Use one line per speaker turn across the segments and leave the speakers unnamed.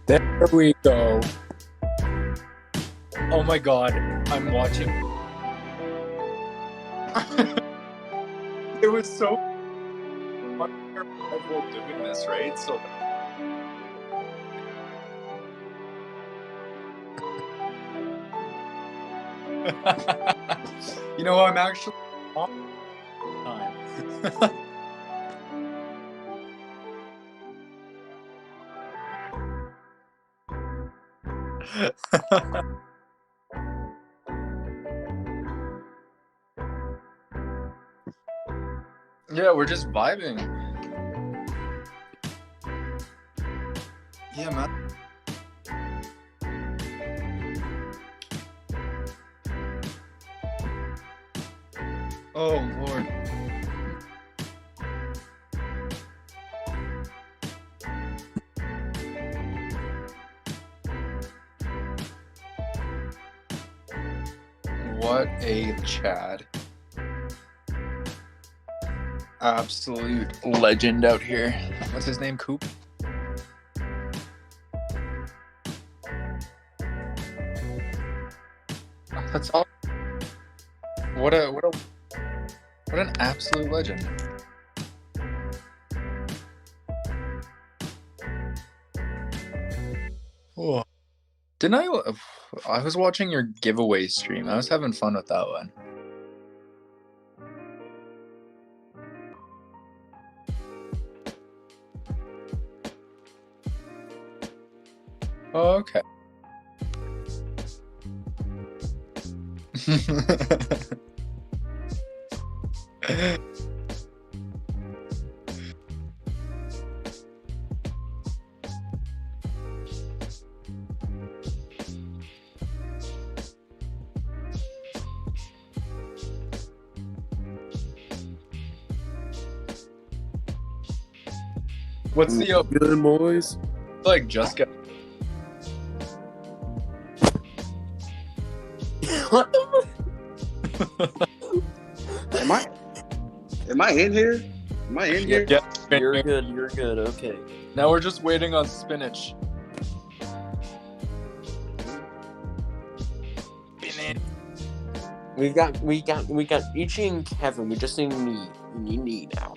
There we go. Oh my god, I'm watching. It was so uncomfortable doing this, right? So. You know, I'm actually on time. Yeah, we're just vibing. Yeah, man. Oh, Lord. What a Chad. Absolute legend out here. What's his name? Coop? That's all. What an absolute legend. Oh. Didn't I was watching your giveaway stream. I was having fun with that one. Oh, okay. What's the
good boys?
Like just get.
What the
Am I in here? Am I in here?
Yeah,
You're good. You're good. Okay.
Now we're just waiting on Spinach.
We got Ichi and Kevin. We just need me now.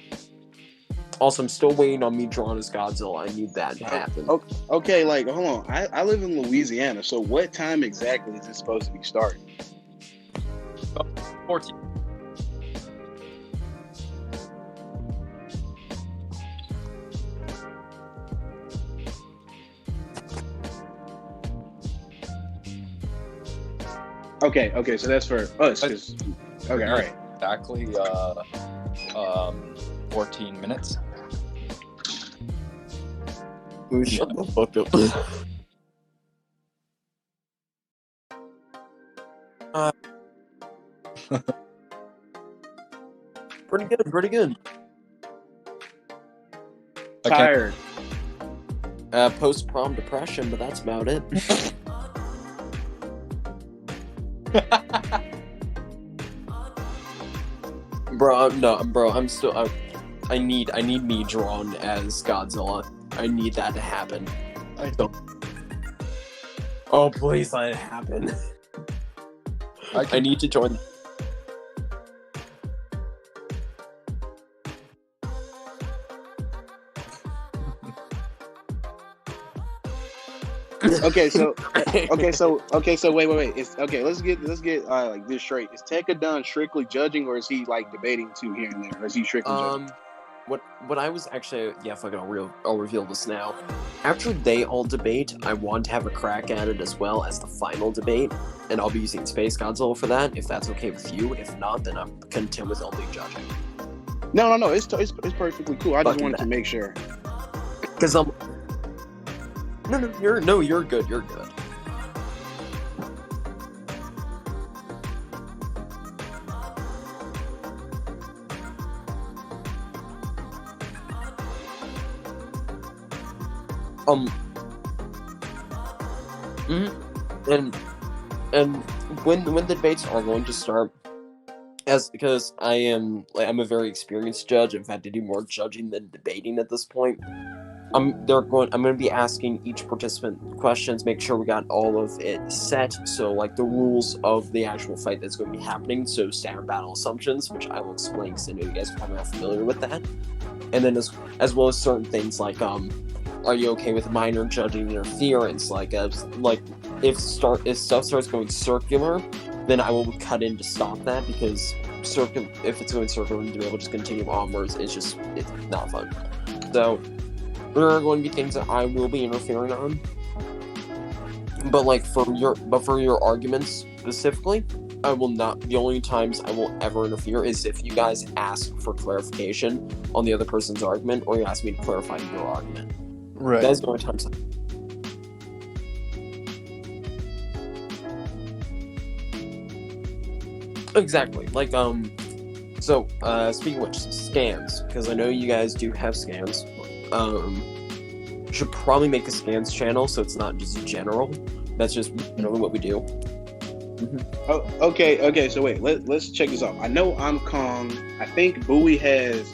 Also, I'm still waiting on me drawing as Godzilla. I need that to happen.
Okay, like hold on. I live in Louisiana, so what time exactly is it supposed to be starting?
14.
Okay, so that's for us. Okay, all right.
Exactly 14 minutes.
Ooh, shut the fuck up. Pretty good.
Tired.
Post-prom depression, but that's about it. Bro, I'm still. I need me drawn as Godzilla. I need that to happen.
I don't.
Oh, please let it happen. I need to join.
Okay, so wait. It's okay. Let's get like this straight. Is Tekkadan strictly judging, or is he like debating too here and there, or is he strictly judging?
What I was actually fuck it, I'll reveal this now. After they all debate, I want to have a crack at it as well as the final debate, and I'll be using Space Godzilla for that. If that's okay with you, if not, then I'm content with only judging.
No. It's perfectly cool. I just wanted to make sure.
Because you're good. You're good. And when the debates are going to start, because I'm a very experienced judge. I've had to do more judging than debating at this point. I'm going to be asking each participant questions, make sure we got all of it set. So like the rules of the actual fight that's going to be happening. So standard battle assumptions, which I will explain because I know you guys are probably not familiar with that. And then as well as certain things like are you okay with minor judging interference? Like if stuff starts going circular, then I will cut in to stop that because if it's going circular and to be able to just continue onwards, it's not fun. So there are going to be things that I will be interfering on, but like for your arguments specifically, I will not. The only times I will ever interfere is if you guys ask for clarification on the other person's argument, or you ask me to clarify your argument.
Right.
That's the only times. Exactly. Like So speaking of which, scans, because I know you guys do have scans. Should probably make a scans channel so it's not just general. That's just generally what we do.
Oh, okay. So wait, let's check this out. I know I'm Kong. I think Bowie has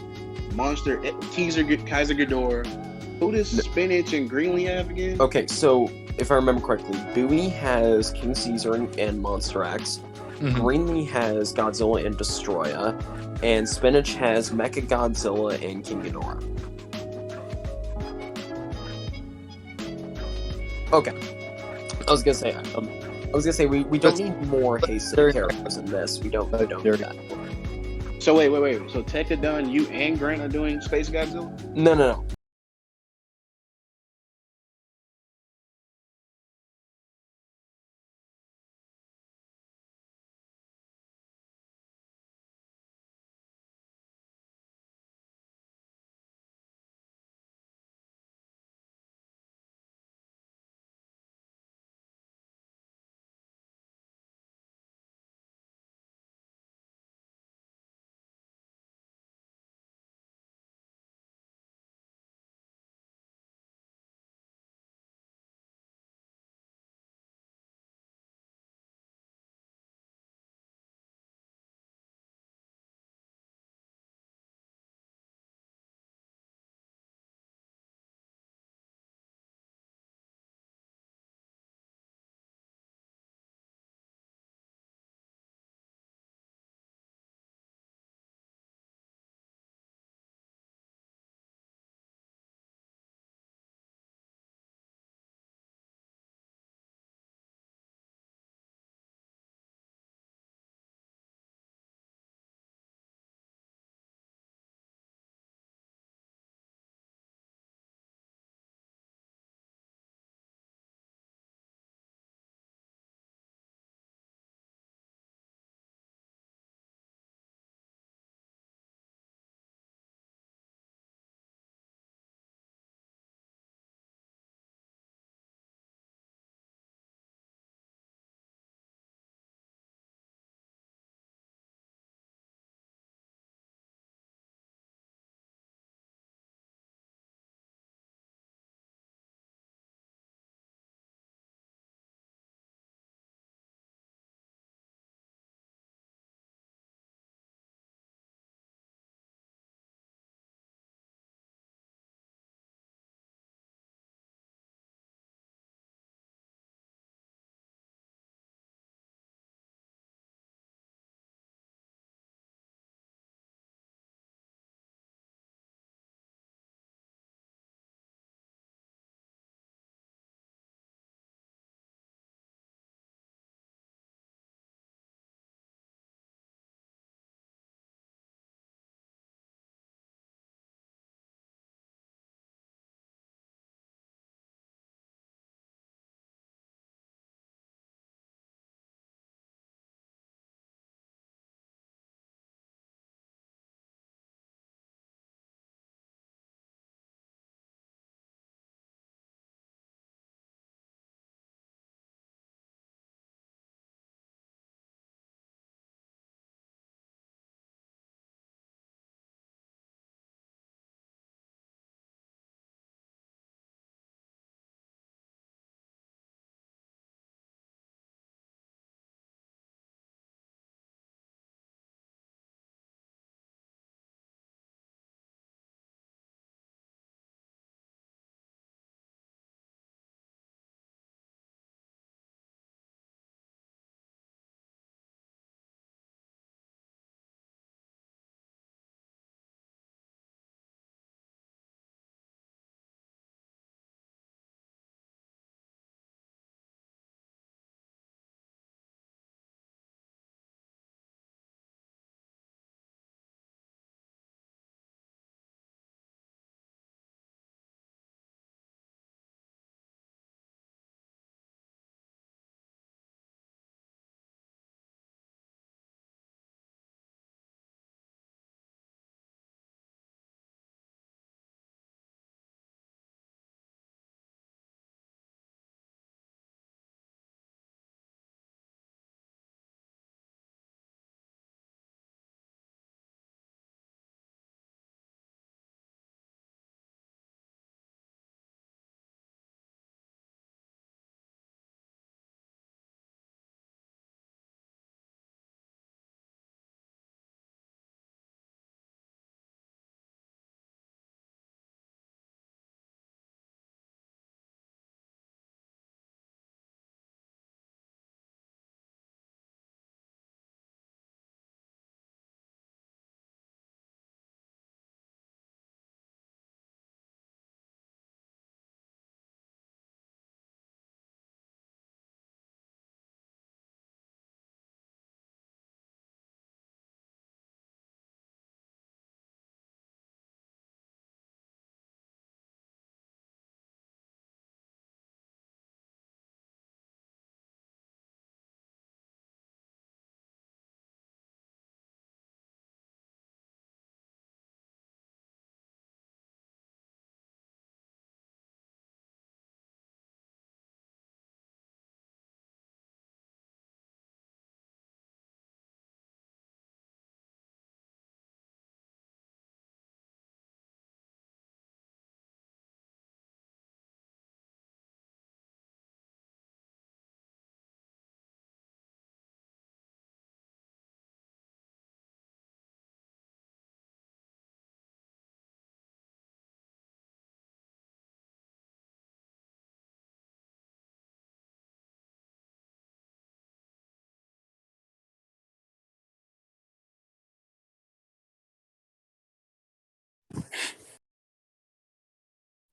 Monster, Teaser, Kaiser Ghidorah. Who does Spinach and Greenlee have again?
Okay, so if I remember correctly, Bowie has King Caesar and Monster X. Greenlee has Godzilla and Destroya, and Spinach has Mecha Godzilla and King Ghidorah. Okay. I was gonna say we don't need more hasted characters in this. We don't need that.
So wait. So Tekkadan, you and Grant are doing Space Godzilla?
No.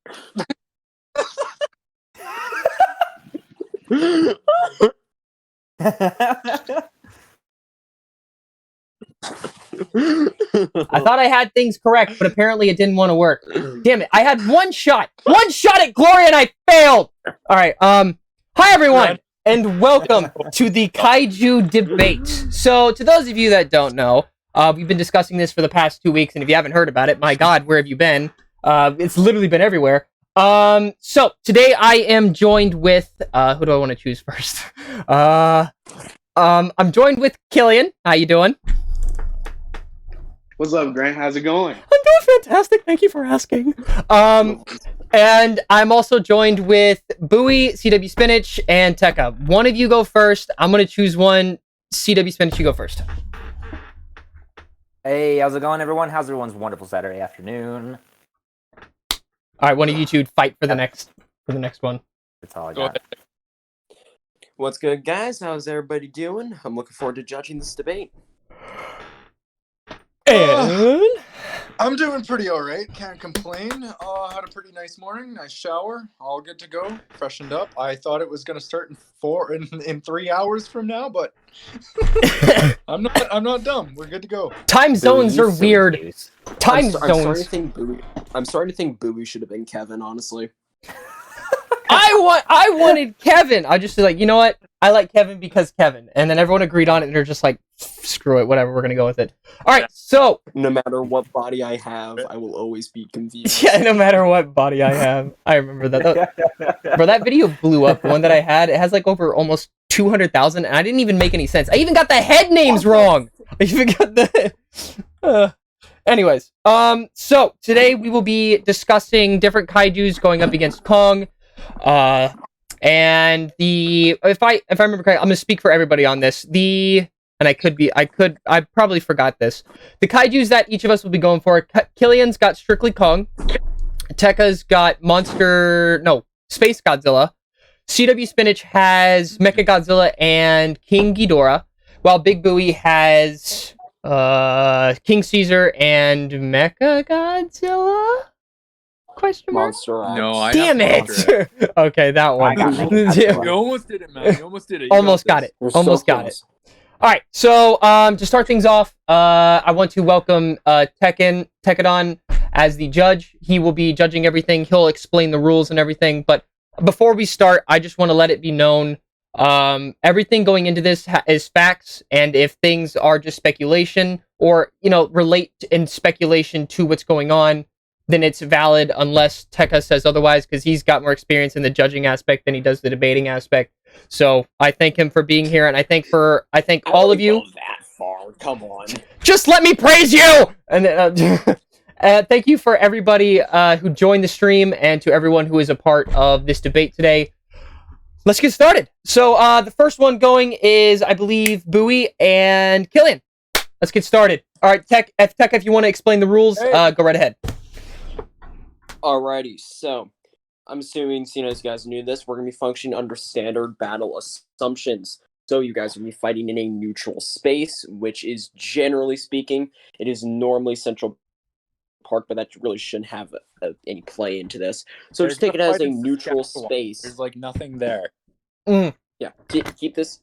I thought I had things correct, but apparently it didn't want to work. Damn it! I had one shot at glory, and I failed. All right. Hi everyone, and welcome to the Kaiju Debate. So, to those of you that don't know, we've been discussing this for the past 2 weeks, and if you haven't heard about it, my God, where have you been? It's literally been everywhere. So today I am joined with who do I want to choose first? I'm joined with Killian. How you doing?
What's up, Grant? How's it going?
I'm doing fantastic. Thank you for asking. And I'm also joined with Bowie, CWSpinach, and Tekka. One of you go first. I'm gonna choose one. CWSpinach, you go first.
Hey, how's it going, everyone? How's everyone's wonderful Saturday afternoon?
All right, one of you two fight for the next one.
That's all I got.
What's good, guys? How's everybody doing? I'm looking forward to judging this debate.
And
I'm doing pretty alright, can't complain. Had a pretty nice morning, nice shower, all good to go, freshened up. I thought it was gonna start in 3 hours from now, but I'm not dumb. We're good to go.
time zones are weird. Time zones.
I'm starting to think Bowie should have been Kevin, honestly.
I wanted Kevin. I just like, you know what? I like Kevin because Kevin. And then everyone agreed on it, and they're just like, screw it, whatever, we're gonna go with it. Alright, so
No matter what body I have, I will always be confused.
yeah, no matter what body I have. I remember that. Bro, that video blew up. The one that I had, it has like over almost 200,000, and I didn't even make any sense. I even got the head names wrong. I even got the anyways, so today we will be discussing different kaijus going up against Kong. And if I remember correctly, I'm gonna speak for everybody on this. I probably forgot this. The kaijus that each of us will be going for, Killian's got strictly Kong. Tekka's got Space Godzilla. CWSpinach has Mecha Godzilla and King Ghidorah, while BigBoyBouie has King Caesar and Mecha Godzilla? Question mark?
Monster X.
No,
Damn it! Okay, that one.
You almost did it, man. You almost did it.
Almost got it. Almost got it. All right, so to start things off, I want to welcome Tekkadan as the judge. He will be judging everything. He'll explain the rules and everything. But before we start, I just want to let it be known, everything going into this is facts, and if things are just speculation or relate in speculation to what's going on, then it's valid unless Tekka says otherwise, because he's got more experience in the judging aspect than he does the debating aspect. So I thank him for being here, and I thank all of you.
Go that far. Come on.
Just let me praise you. And thank you for everybody who joined the stream, and to everyone who is a part of this debate today. Let's get started. So the first one going is, I believe, Bowie and Killian. Let's get started. All right, Tekka, if you want to explain the rules, go right ahead.
Alrighty, so I'm assuming, you guys knew this, we're going to be functioning under standard battle assumptions. So you guys are going to be fighting in a neutral space, which is, generally speaking, it is normally Central Park, but that really shouldn't have any play into this. So just take it as a neutral space.
There's like nothing there.
Yeah, take this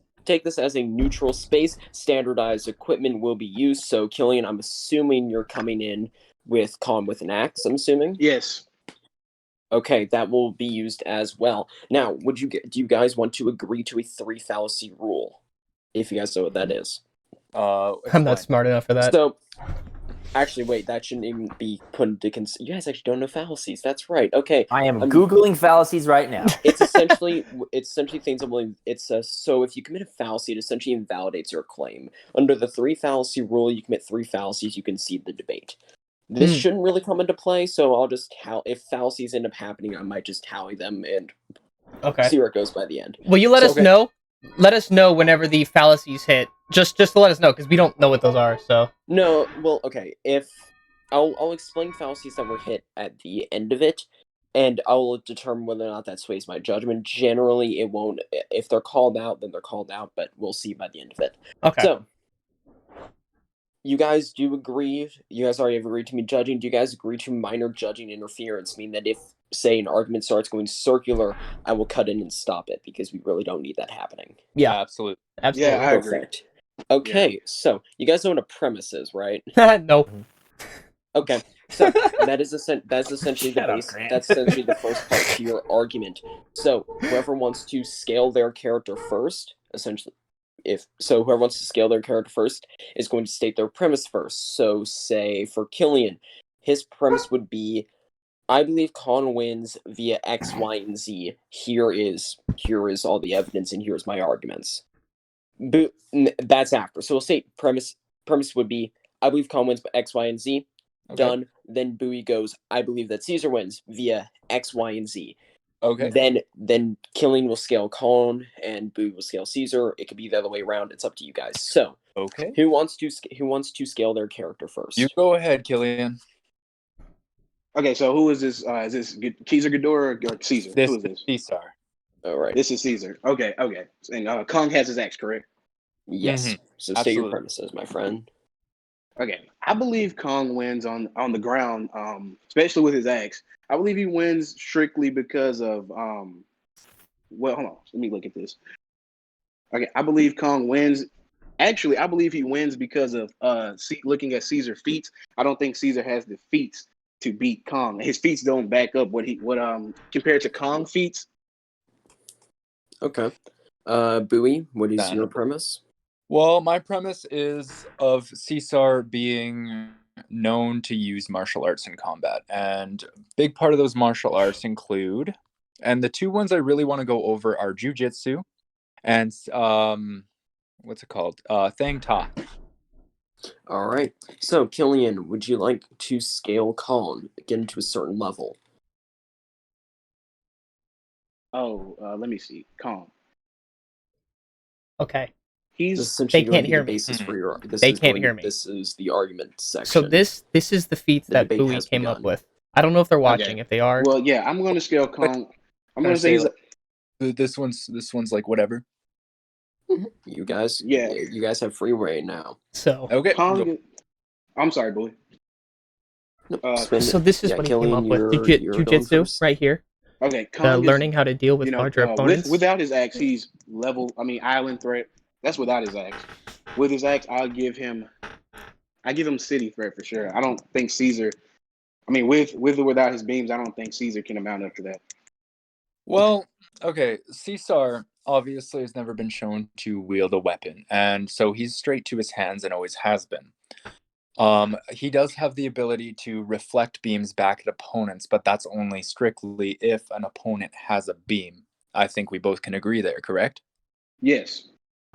as a neutral space. Standardized equipment will be used. So Killian, I'm assuming you're coming in with an axe, I'm assuming?
Yes.
Okay, that will be used as well. Now, do you guys want to agree to a 3 fallacy rule? If you guys know what that is.
I'm not smart enough for that.
So, actually, wait, that shouldn't even be put into consideration. You guys actually don't know fallacies. That's right. Okay.
I am Googling fallacies right now.
It's essentially things I'm willing. So if you commit a fallacy, it essentially invalidates your claim. Under the 3 fallacy rule, you commit 3 fallacies, you concede the debate. This shouldn't really come into play, so I'll just if fallacies end up happening, I might just tally them and see where it goes by the end.
Will you let us know? Let us know whenever the fallacies hit. Just to let us know, because we don't know what those are. So
no, well, okay. If I'll explain fallacies that were hit at the end of it, and I'll determine whether or not that sways my judgment. Generally, it won't. If they're called out, then they're called out, but we'll see by the end of it.
Okay.
So. You guys do agree? You guys already have agreed to me judging. Do you guys agree to minor judging interference? Mean that if say an argument starts going circular, I will cut in and stop it because we really don't need that happening.
Yeah,
Absolutely.
absolutely.
Yeah, I agree.
Perfect. Okay, so you guys know what a premise is, right?
No.
Okay, so that's essentially the
Shut up,
base.
Grant.
That's essentially the first part to your argument. So whoever wants to scale their character first, essentially, whoever wants to scale their character first is going to state their premise first. So say for Killian, his premise would be, I believe Con wins via X, Y, and Z. Here is all the evidence, and here's my arguments. That's after. So we'll say premise would be, I believe Con wins by X, Y, and Z.
Okay.
Done. Then Bowie goes, I believe that Caesar wins via X, Y, and Z.
Okay.
Then Killian will scale Con and Bowie will scale Caesar. It could be the other way around. It's up to you guys. So
Okay.
who wants to scale their character first?
You go ahead, Killian.
Okay, so who is this? Is this Caesar Ghidorah or Caesar?
This
Who is this?
Caesar.
All right.
This is Caesar. Okay. And Kong has his axe, correct?
Yes. So state your premises, my friend.
Okay. I believe Kong wins on the ground, especially with his axe. I believe he wins strictly because of well, hold on. Let me look at this. Okay, I believe Kong wins. Actually, I believe he wins because of looking at Caesar's feats. I don't think Caesar has the feats to beat Kong. His feats don't back up what compared to Kong feats.
Okay. Bowie, what is your premise?
Well, my premise is of Caesar being known to use martial arts in combat, and a big part of those martial arts include, and the two ones I really want to go over are jujitsu and what's it called? Thang Ta.
All right. So, Killian, would you like to scale Kong, get into a certain level?
Oh, let me see. Kong.
Okay.
They
can't hear me.
Basis for your,
They can't hear me.
This is the argument section.
So this is the feats that Bowie came up with. I don't know if they're watching.
Okay.
If they are,
well, yeah, I'm going to scale Kong. I'm going to say
this one's like whatever.
You guys,
yeah,
you guys have free reign now.
So
okay.
Kong. I'm sorry, Bowie.
So this is what he came up with. Jujitsu right here.
Okay, Kong
learning how to deal with larger opponents.
Without his axe, he's island threat. That's without his axe. With his axe, I give him city threat for sure. I don't think Caesar. I mean, with or without his beams, I don't think Caesar can amount up to that.
Well, okay, Caesar obviously has never been shown to wield a weapon, and so he's straight to his hands and always has been. He does have the ability to reflect beams back at opponents, but that's only strictly if an opponent has a beam. I think we both can agree there, correct?
Yes.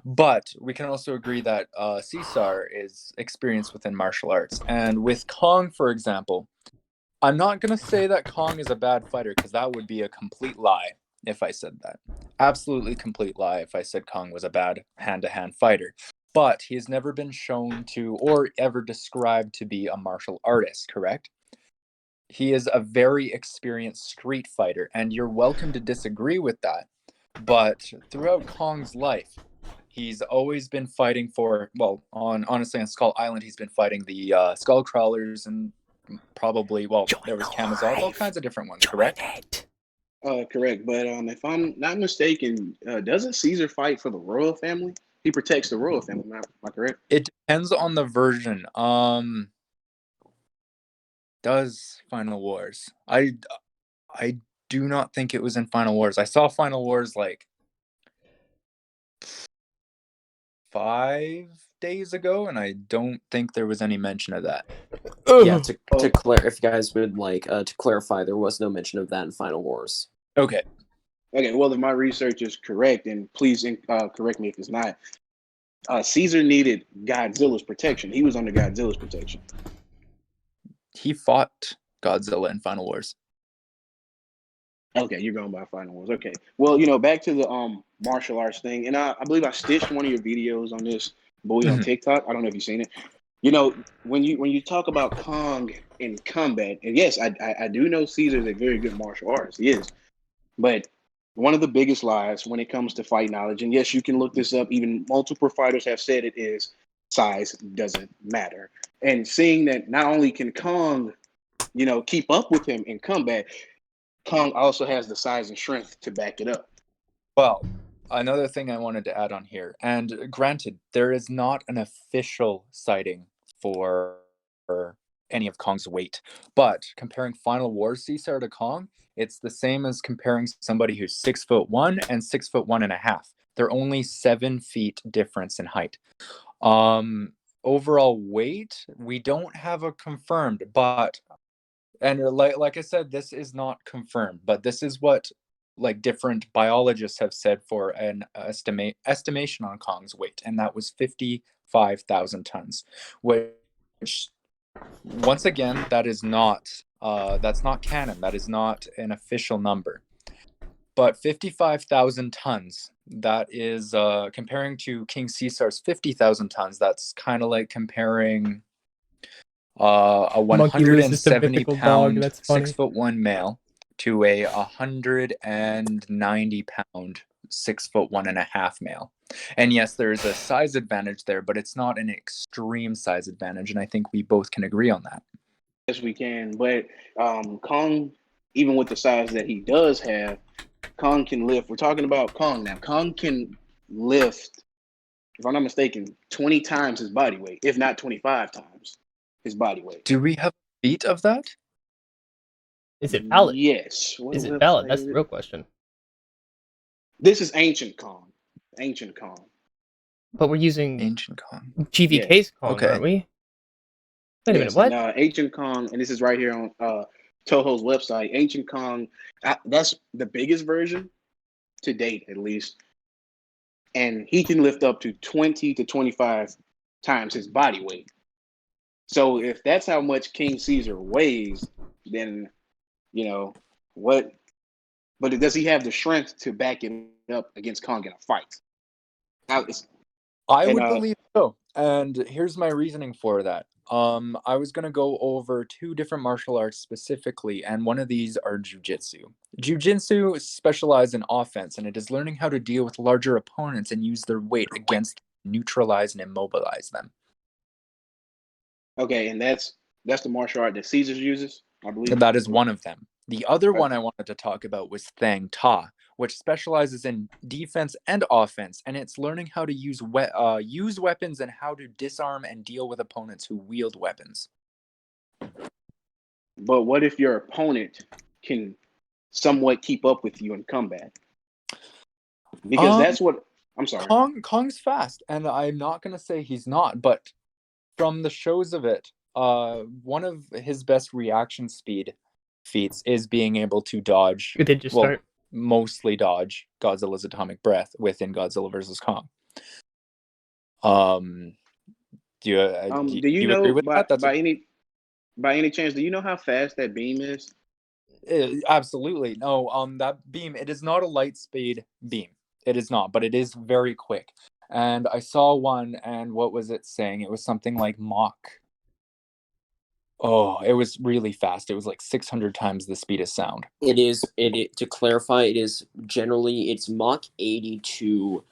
But we can also agree that Caesar is experienced within martial arts. And with Kong, for example, I'm not going to say that Kong is a bad fighter, because that would be a complete lie if I said that. Absolutely complete lie if I said Kong was a bad hand-to-hand fighter. But he has never been shown to or ever described to be a martial artist, correct? He is a very experienced street fighter, and you're welcome to disagree with that. But throughout Kong's life, he's always been fighting for, honestly, on Skull Island, he's been fighting the Skull Crawlers and probably, there was Kamazov, all kinds of different ones, correct?
Correct. But if I'm not mistaken, doesn't Caesar fight for the royal family? He protects the royal family, am I correct?
It depends on the version. Does Final Wars? I do not think it was in Final Wars. I saw Final Wars like 5 days ago, and I don't think there was any mention of that.
Yeah, if you guys would like to clarify, there was no mention of that in Final Wars.
Okay.
Well, if my research is correct, and please correct me if it's not, Caesar needed Godzilla's protection. He was under Godzilla's protection.
He fought Godzilla in Final Wars.
Okay, you're going by Final Wars. Okay. Well, back to the martial arts thing, and I believe I stitched one of your videos on this, Bowie, on TikTok. I don't know if you've seen it. When you talk about Kong in combat, and yes, I do know Caesar is a very good martial artist. He is. But one of the biggest lies when it comes to fight knowledge, and yes, you can look this up, even multiple fighters have said it, is size doesn't matter. And seeing that not only can Kong, keep up with him in combat, Kong also has the size and strength to back it up.
Well, another thing I wanted to add on here, and granted, there is not an official sighting for any of Kong's weight, but comparing Final War Caesar to Kong, it's the same as comparing somebody who's 6'1" and 6'1.5". They're only 7 feet difference in height. Overall weight, we don't have a confirmed, but and like I said, this is not confirmed, but this is what like different biologists have said for an estimation on Kong's weight, and that was 55,000 tons, which once again that's not canon. That is not an official number. But 55,000 tons, that is comparing to King Caesar's 50,000 tons. That's kind of like comparing a
Monkey versus the
170
mythical dog.
pound
That's funny.
6'1" male to a 190 pound 6'1.5" male. And yes, there is a size advantage there, but it's not an extreme size advantage, and I think we both can agree on that.
Yes, we can. But Kong, even with the size that he does have, Kong can lift. We're talking about Kong now. Kong can lift, if I'm not mistaken, 20 times his body weight, if not 25 times his body weight.
Do we have a feat of that?
Is it valid?
Yes.
Is it valid? That's the real question.
This is Ancient Kong. Ancient Kong.
But we're using
Ancient Kong.
GVK's
Yes.
Kong,
Okay.
aren't we? Wait a minute, what?
And, Ancient Kong, and this is right here on Toho's website. Ancient Kong, that's the biggest version to date, at least. And he can lift up to 20 to 25 times his body weight. So if that's how much King Caesar weighs, then, what? But does he have the strength to back it up against Kong in a fight?
I would believe so. And here's my reasoning for that. I was going to go over 2 different martial arts specifically, and one of these are jujitsu. Jujitsu specializes in offense, and it is learning how to deal with larger opponents and use their weight against them, neutralize and immobilize them.
Okay, and that's the martial art that Caesar uses, I believe.
That is one of them. The other one I wanted to talk about was Thang Ta, which specializes in defense and offense, and it's learning how to use weapons and how to disarm and deal with opponents who wield weapons.
But what if your opponent can somewhat keep up with you in combat? Because that's what I'm sorry.
Kong's fast, and I'm not gonna say he's not, but from the shows of it, one of his best reaction speed feats is being able to dodge.
Did you start?
Mostly dodge Godzilla's atomic breath within Godzilla vs. Kong. Do you
know
agree with that?
By any chance, do you know how fast that beam is?
Absolutely. No, that beam, it is not a light speed beam. It is not, but it is very quick. And I saw one, and what was it saying? It was something like Mach. Oh, it was really fast. It was like 600 times the speed of sound.
To clarify, it's Mach 80 to,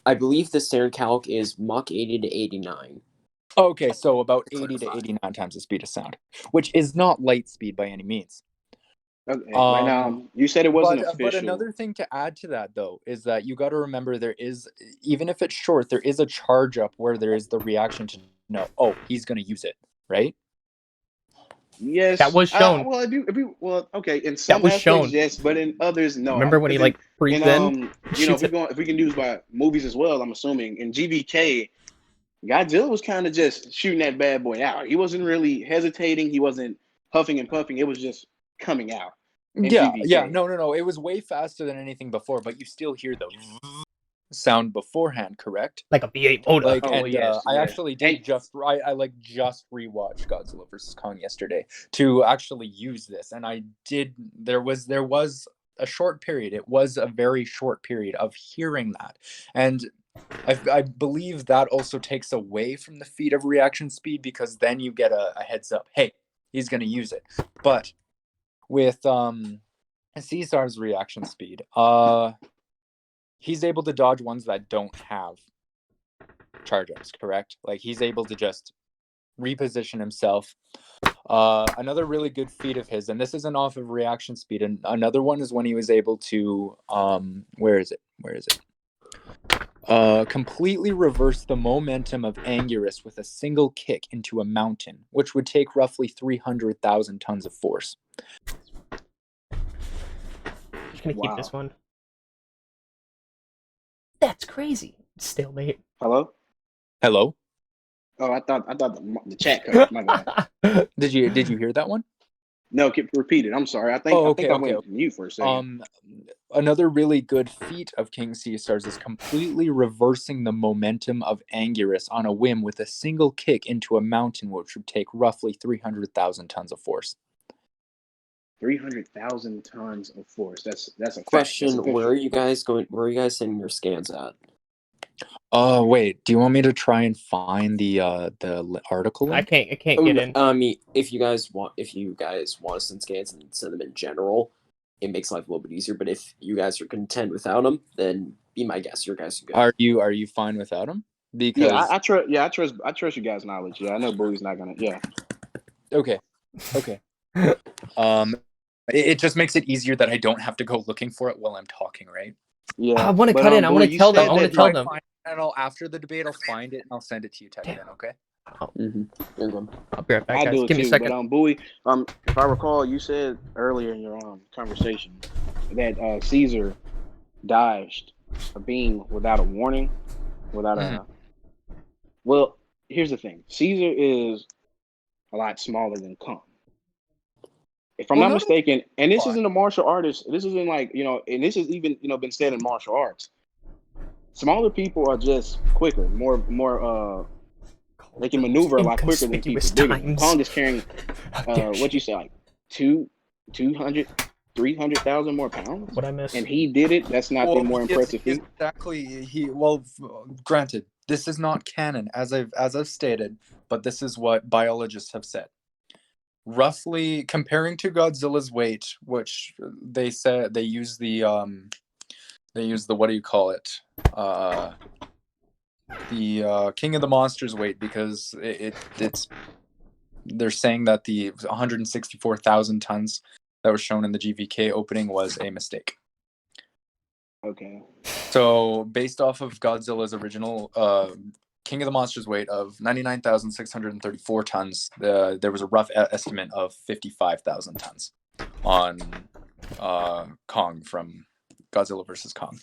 I believe the standard calc is Mach 80 to 89.
Okay, so about 80 to 89 times the speed of sound, which is not light speed by any means.
Okay, you said it wasn't official.
But another thing to add to that, though, is that you got to remember there is, even if it's short, there is a charge up where there is the reaction to know, oh, he's going to use it, right?
Yes,
that was shown.
Okay. In some aspects, yes, but in others, no.
Remember when he breathed in?
If we can do this by movies as well, I'm assuming in GVK, Godzilla was kind of just shooting that bad boy out. He wasn't really hesitating. He wasn't huffing and puffing. It was just coming out.
Yeah. No. It was way faster than anything before, but you still hear the sound beforehand, correct?
Like a V8 motor.
I actually did just rewatch Godzilla vs. Kong yesterday to actually use this, and I did. There was a short period. It was a very short period of hearing that, and I believe that also takes away from the feat of reaction speed, because then you get a heads up. Hey, he's going to use it. But with Caesar's reaction speed, he's able to dodge ones that don't have charge ups, correct? Like, he's able to just reposition himself. Another really good feat of his, and this isn't off of reaction speed. And another one is when he was able to where is it? Completely reverse the momentum of Anguirus with a single kick into a mountain, which would take roughly 300,000 tons of force.
Just gonna keep this
Wow.
one. That's crazy. Stalemate.
Hello?
Hello?
Oh, I thought the chat cut off. My bad.
Did you hear that one?
No, repeat it. I'm sorry. I think I went mute for a second.
Another really good feat of King C-Stars is completely reversing the momentum of Anguirus on a whim with a single kick into a mountain, which would take roughly 300,000 tons of force.
300,000 tons of force. That's a
Question:
fact.
Where are you guys going? Where are you guys sending your scans at?
Wait. Do you want me to try and find the article link?
I can't get in.
I mean, if you guys want to send scans and send them in general, it makes life a little bit easier. But if you guys are content without them, then be my guest. Your guys are good.
Are you fine without them? Because
Yeah, I trust you guys' knowledge. Yeah, I know Bowie's not gonna. Yeah.
Okay. It just makes it easier that I don't have to go looking for it while I'm talking, right?
Yeah.
I want to cut in. I want to tell them. I want to tell them.
And after the debate, I'll find it and I'll send it to you, Tekkadan, okay?
Mm-hmm.
I'll be right back,
I
guys.
do it
Give me
too,
a second.
but Bowie, if I recall, you said earlier in your conversation that Caesar dodged a beam without a warning, without a. Well, here's the thing: Caesar is a lot smaller than Kong. If I'm not mistaken, and this isn't a martial artist, this isn't like, and this is even, been said in martial arts. Smaller people are just quicker, more they can maneuver a lot quicker than people bigger. Kong is carrying what you say, like 200, 300,000 more pounds.
What I missed?
And he did it. That's not the more impressive feat.
Exactly. Granted, this is not canon as I've stated, but this is what biologists have said. Roughly comparing to Godzilla's weight, which they said they use the what do you call it? The King of the Monsters weight, because it's they're saying that the 164,000 tons that was shown in the GVK opening was a mistake.
Okay.
So based off of Godzilla's original King of the Monsters weight of 99,634 tons, there was a rough estimate of 55,000 tons on Kong from Godzilla vs. Kong.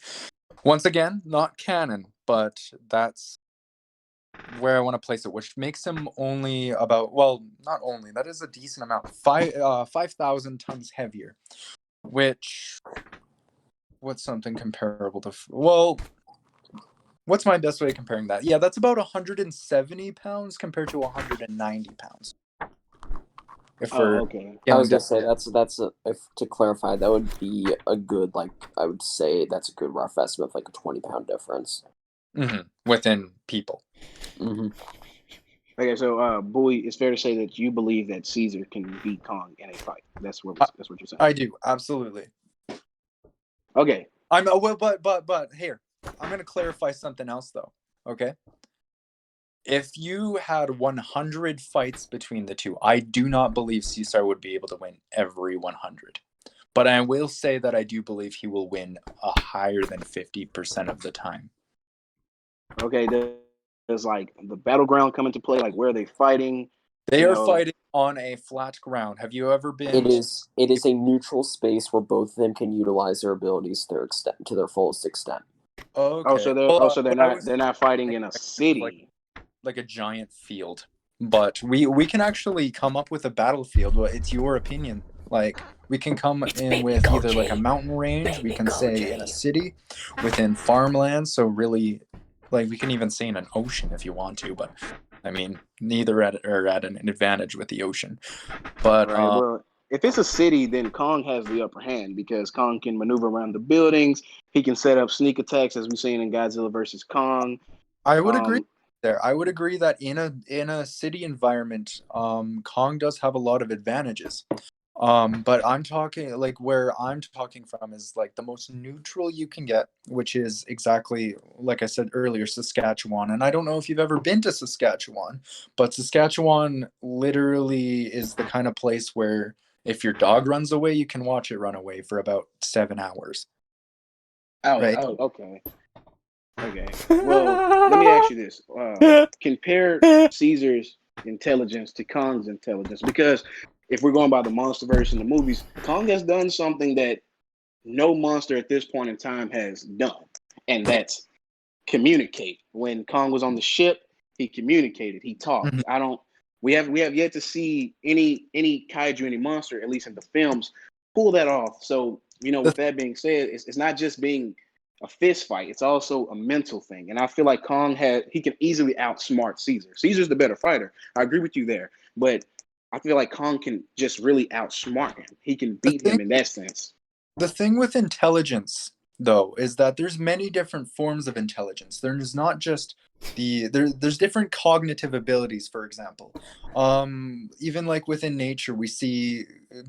Once again, not canon, but that's where I want to place it, which makes him only about, well, not only, that is a decent amount, 5,000 tons heavier, which, what's something comparable to, well, what's my best way of comparing that? Yeah, that's about 170 pounds compared to 190 pounds.
Okay.
I was gonna say to clarify, that would be a good, I would say that's a good rough estimate of a 20-pound difference.
Within people.
Okay, so Bowie, it's fair to say that you believe that Caesar can beat Kong in a fight. That's what you're saying.
I do, absolutely.
Okay.
But here, I'm gonna clarify something else though. Okay. If you had 100 fights between the two, I do not believe Caesar would be able to win every 100. But I will say that I do believe he will win a higher than 50% of the time.
Okay, does the battleground come into play? Where are they fighting?
They are fighting on a flat ground. Have you ever been?
It is a neutral space where both of them can utilize their abilities to their fullest extent.
Okay.
So they're not fighting in a city.
Like a giant field. But we can actually come up with a battlefield. Well, it's your opinion. We can come in with either a mountain range, we can say in a city, within farmland, so really, we can even say in an ocean if you want to, but I mean, neither are at an advantage with the ocean. But
right, well, if it's a city, then Kong has the upper hand because Kong can maneuver around the buildings. He can set up sneak attacks, as we've seen in Godzilla vs. Kong.
I would agree there. I would agree that in a city environment, Kong does have a lot of advantages. But I'm talking like where I'm talking from is like the most neutral you can get, which is exactly like I said earlier, Saskatchewan. And I don't know if you've ever been to Saskatchewan, but Saskatchewan literally is the kind of place where if your dog runs away, you can watch it run away for about 7 hours.
Oh,
Right.
oh, okay. Okay. Well, let me ask you this. Compare Caesar's intelligence to Kong's intelligence. Because if we're going by the MonsterVerse in the movies, Kong has done something that no monster at this point in time has done. And that's communicate. When Kong was on the ship, he communicated, he talked.
Mhm.
We have yet to see any kaiju, any monster, at least in the films, pull that off. So,
The
with that being said, it's not just being a fist fight, it's also a mental thing. And I feel like he can easily outsmart Caesar. Caesar's the better fighter. I agree with you there. But I feel like Kong can just really outsmart him. He can
the
beat
thing
him in that sense.
the thing with intelligence though is that there's many different forms of intelligence. There's not just there's different cognitive abilities, for example. Even like within nature we see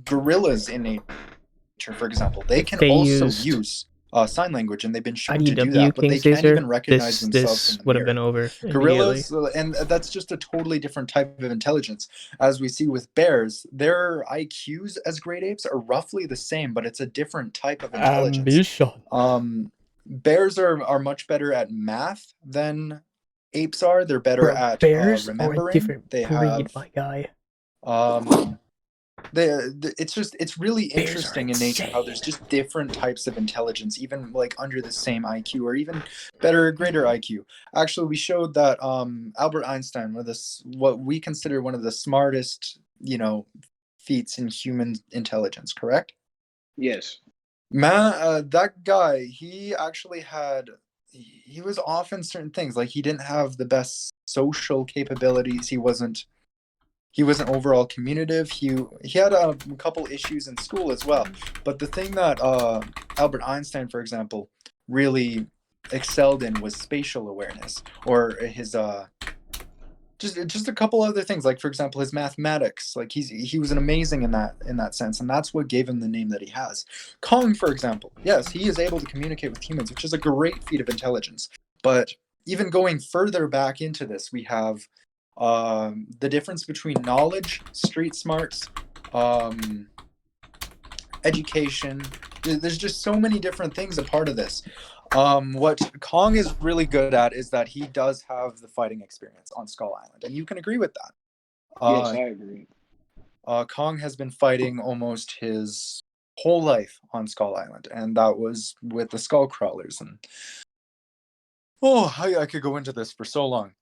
gorillas in nature, for example. They
If
can
they
also
used
use sign language, and they've been shown to do
IDW
that, but
King
they can't even
Caesar,
recognize themselves in
this
the
would have been
mirror.
over immediately.
Gorillas, and that's just a totally different type of intelligence. As we see with bears, their IQs as great apes are roughly the same, but it's a different type of intelligence.
Ambition.
Bears are much better at math than apes are. They're better
Bro,
at
bears are a
remembering.
different
They
breed,
have
my guy.
it's really
Bears are
interesting in nature how there's
insane.
just different types of intelligence, even like under the same IQ, or even better, greater IQ. Actually, we showed that Albert Einstein, what we consider one of the smartest, feats in human intelligence, correct?
Yes.
Man, that guy, he actually he was off in certain things. Like he didn't have the best social capabilities. He wasn't overall communicative. He had a couple issues in school as well. But the thing that Albert Einstein, for example, really excelled in was spatial awareness, or his just a couple other things, like for example his mathematics. Like he was an amazing in that sense, and that's what gave him the name that he has. Kong, for example, yes, he is able to communicate with humans, which is a great feat of intelligence. But even going further back into this, we have the difference between knowledge, street smarts, education. There's just so many different things a part of this. What Kong is really good at is that he does have the fighting experience on Skull Island, and you can agree with that.
Yes, I agree.
Kong has been fighting almost his whole life on Skull Island, and that was with the Skull Crawlers. And I could go into this for so long.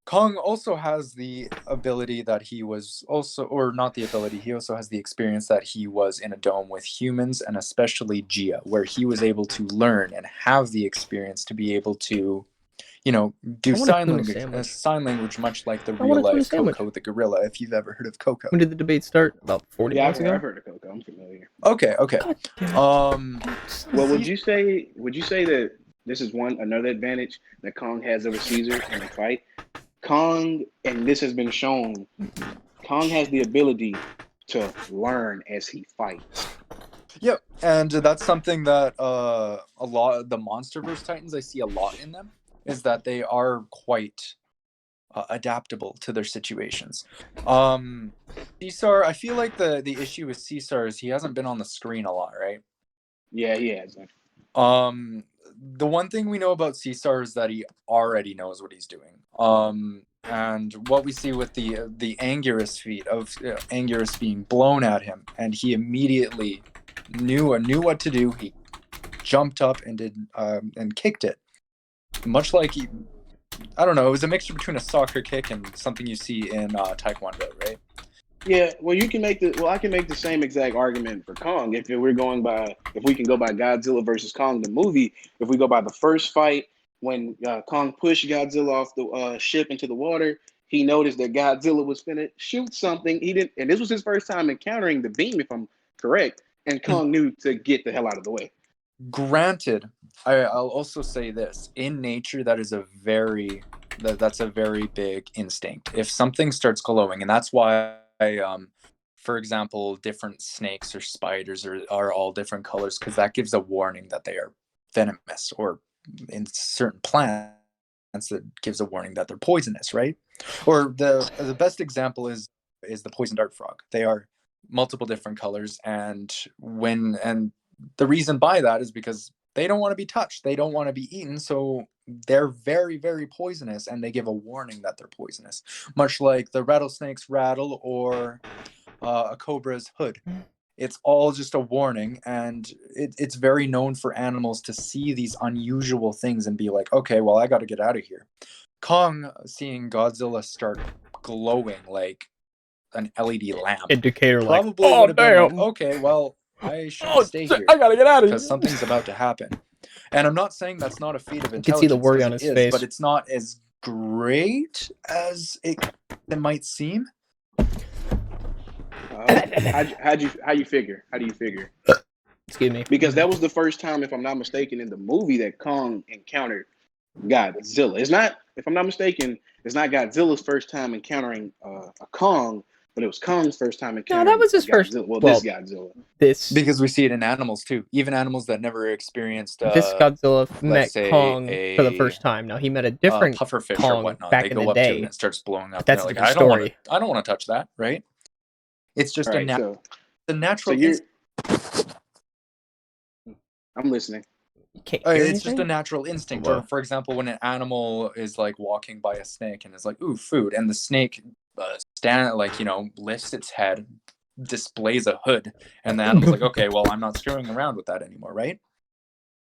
Kong also has the ability that he was also, or not the ability, he also has the experience that he was in a dome with humans, and especially Gia, where he was able to learn and have the experience to be able to, do
I want a tuna sandwich.
sign language, much like the
I want
real
a tuna
life
sandwich.
Coco the gorilla, if you've ever heard of Coco.
When did the debate start? About 40
Yeah,
minutes ago?
I've heard of Coco. I'm familiar.
Okay.
God damn it.
Well, would you say that this is another advantage that Kong has over Caesar in the fight? Kong, and this has been shown, Kong has the ability to learn as he fights.
Yep, and that's something that a lot of the MonsterVerse Titans, I see a lot in them, is that they are quite adaptable to their situations. Caesar, I feel like the issue with Caesar is he hasn't been on the screen a lot, right?
Yeah, he has.
The one thing we know about Caesar is that he already knows what he's doing. And what we see with the Anguirus feat of Anguirus being blown at him, and he immediately knew what to do. He jumped up and did and kicked it, much like I don't know. It was a mixture between a soccer kick and something you see in Taekwondo, right?
Yeah, well, I can make the same exact argument for Kong if we can go by Godzilla versus Kong the movie. If we go by the first fight when Kong pushed Godzilla off the ship into the water, he noticed that Godzilla was finna shoot something. He didn't, and this was his first time encountering the beam, if I'm correct. And Kong knew to get the hell out of the way.
Granted, I'll also say this: in nature, that's a very big instinct. If something starts glowing, and that's why for example, different snakes or spiders are all different colors, because that gives a warning that they are venomous, or in certain plants that gives a warning that they're poisonous, right? Or the best example is the poison dart frog. They are multiple different colors, and the reason by that is because they don't want to be touched, they don't want to be eaten, so they're very, very poisonous, and they give a warning that they're poisonous, much like the rattlesnake's rattle or a cobra's hood. It's all just a warning, and it's very known for animals to see these unusual things and be like, okay, well, I got to get out of here. Kong seeing Godzilla start glowing like an LED lamp
Indicator,
probably
like,
would have been like,
damn.
okay, well, I should stay here
I gotta get out of here.
because something's about to happen. And I'm not saying that's not a feat of
You can see the
intelligence,
worry
'cause
on
it
his
is,
face.
but it's not as great as it might seem.
How do you figure?
Excuse me.
Because that was the first time, if I'm not mistaken, in the movie that Kong encountered Godzilla. It's not, if I'm not mistaken, it's not Godzilla's first time encountering a Kong, but it was Kong's first time encountering.
No, that was his first.
Well,
Well,
this Godzilla.
Because we see it in animals too, even animals that never experienced.
This Godzilla met
say
Kong for the
a,
first time. Now he met a different
pufferfish or
Kong
whatnot.
back
They
in
go
the
up to it
day.
and it starts blowing up.
That's a
They're like,
different
I don't want to touch that, right? It's just
Right,
the natural.
I'm listening.
You can't hear
It's
anything?
just a natural instinct.
Whoa.
Or, for example, when an animal is like walking by a snake and is like, "Ooh, food," and the snake lifts its head, displays a hood, and the animal's like, "Okay, well, I'm not screwing around with that anymore," right?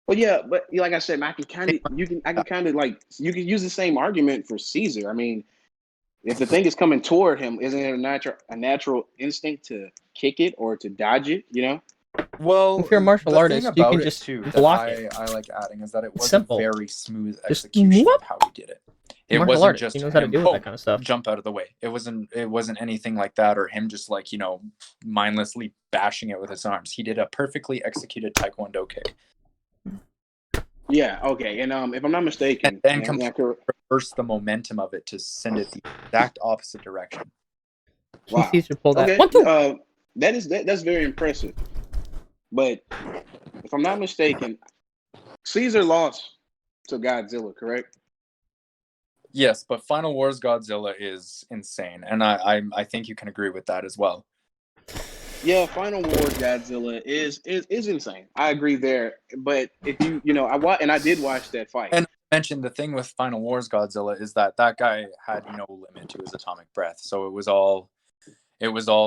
Well, yeah, but like I said, I can use the same argument for Caesar. I mean, if the thing is coming toward him, isn't it a natural instinct to kick it or to dodge it? You know.
Well,
if you're a martial
the
artist,
thing
you
about
can
it
just
too,
block
that
it.
I like adding is that it was
simple.
a very smooth
Just
execution
whoop.
of how he did it. It
Martial
wasn't
artist,
just
he knows how to
him,
deal with that kind of stuff.
jump out of the way. It wasn't anything like that, or him just like, mindlessly bashing it with his arms. He did a perfectly executed Taekwondo kick.
Yeah. Okay. And if I'm not mistaken,
And then reverse the momentum of it to send it the exact opposite direction.
Wow.
Caesar pulled that.
Okay.
1, 2.
That's very impressive. But if I'm not mistaken, Caesar lost to Godzilla, correct?
Yes, but Final Wars Godzilla is insane, and I think you can agree with that as well.
Yeah, Final Wars Godzilla is insane. I agree there. But if I did watch that fight.
And I mentioned the thing with Final Wars Godzilla is that guy had no limit to his atomic breath, so it was all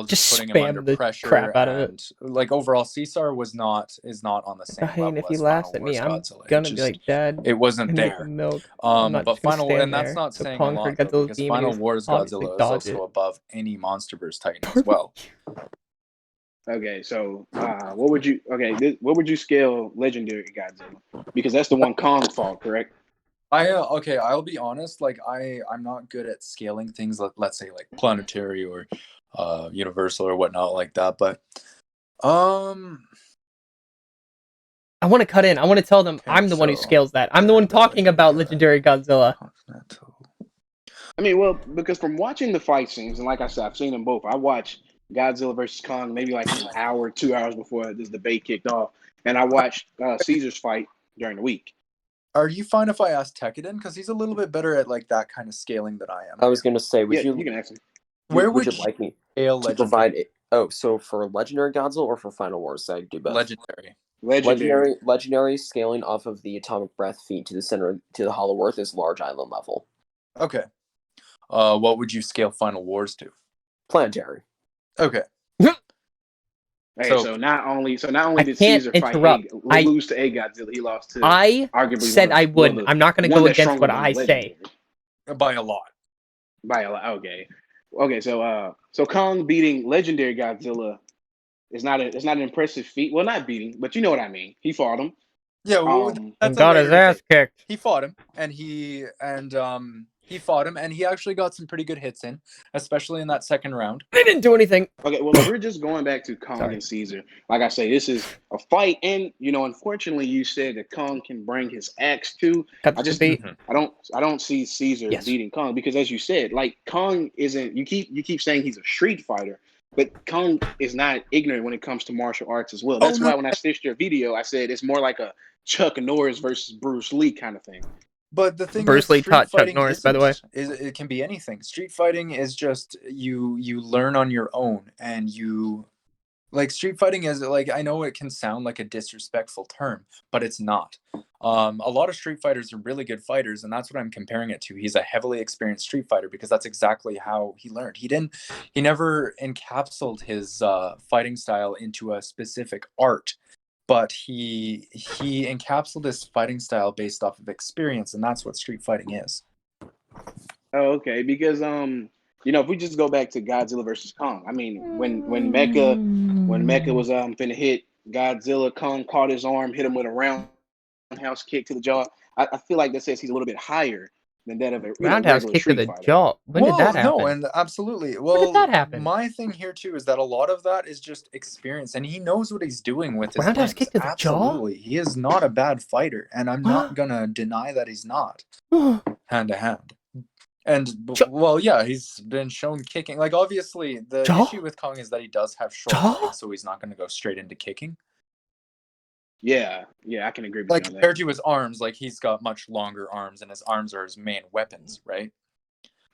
just putting him under pressure.
Crap out of it.
Like overall, Caesar is not on the same level
if he
as
laughs
Final
at me,
Wars
I'm
Godzilla.
gonna be like, Dad.
It wasn't
Make
there.
milk. I'm not
But
just gonna
Final,
stand
and that's
there.
not
So
saying
Kong
a lot,
heard
though,
Godzilla's
because
beam and he
Final Wars
obviously
Godzilla is
dodged
also
it.
above any MonsterVerse Titan as well.
Okay, so what would you scale Legendary Godzilla? Because that's the one Kong fought, correct?
I'll be honest. Like I'm not good at scaling things. Let's say like planetary or universal or whatnot like that. But
I want to cut in. I want to tell them I'm the one who scales that. I'm the one talking about Legendary Godzilla.
I mean, well, because from watching the fight scenes, and like I said, I've seen them both. I watched Godzilla versus Kong maybe like an hour, 2 hours before this debate kicked off, and I watched Caesar's fight during the week.
Are you fine if I ask Tekkadan? Because he's a little bit better at like that kind of scaling than I am.
I was gonna say,
you can ask him.
Where
would you like me to provide it? Oh, so for Legendary Godzilla or for Final Wars, I do both. Legendary scaling off of the atomic breath feat to the center to the Hollow Earth is large island level.
Okay. What would you scale Final Wars to?
Planetary.
Okay.
Okay, so not only did Caesar lose to a Godzilla, he lost to arguably
said I wouldn't. I'm not going to go against what I say.
By a lot.
Okay. So Kong beating Legendary Godzilla is not an impressive feat. Well, not beating, but you know what I mean. He fought him.
Yeah, well,
and got his ass kicked.
He fought him, and he actually got some pretty good hits in, especially in that second round.
They didn't do anything.
Okay, well, we're just going back to Kong and Caesar. Like I say, this is a fight, and unfortunately, you said that Kong can bring his axe too. I don't see Caesar beating Kong because, as you said, like Kong isn't. You keep saying he's a street fighter, But Kong is not ignorant when it comes to martial arts as well.
Oh,
That's
no.
why when I stitched your video, I said it's more like a Chuck Norris versus Bruce Lee kind of thing.
But the thing
Bruce
is,
Lee
street
taught Chuck
fighting
Norris, by the way.
it can be anything. Street fighting is just you learn on your own, and you like street fighting is like, I know it can sound like a disrespectful term, but it's not. A lot of street fighters are really good fighters, and that's what I'm comparing it to. He's a heavily experienced street fighter because that's exactly how he learned. He never encapsulated his fighting style into a specific art, but he encapsulated his fighting style based off of experience, and that's what street fighting is.
Oh, okay. Because if we just go back to Godzilla versus Kong, I mean, when Mecha was finna hit Godzilla, Kong caught his arm, hit him with a roundhouse kick to the jaw. I feel like that says he's a little bit higher than that of a
Roundhouse
regular
kick to
street
the
fighter.
jaw. When did that happen?
No, and absolutely.
When did that happen?
My thing here too is that a lot of that is just experience, and he knows what he's doing with his
Roundhouse
limbs.
kick to the jaw?
Absolutely, he is not a bad fighter, and I'm not gonna deny that he's not hand to hand. And yeah, he's been shown kicking. Like, obviously, the issue with Kong is that he does have short legs, so he's not going to go straight into kicking.
Yeah, I can agree with
Like,
you on
compared
that.
to his arms, like, he's got much longer arms, and his arms are his main weapons, right?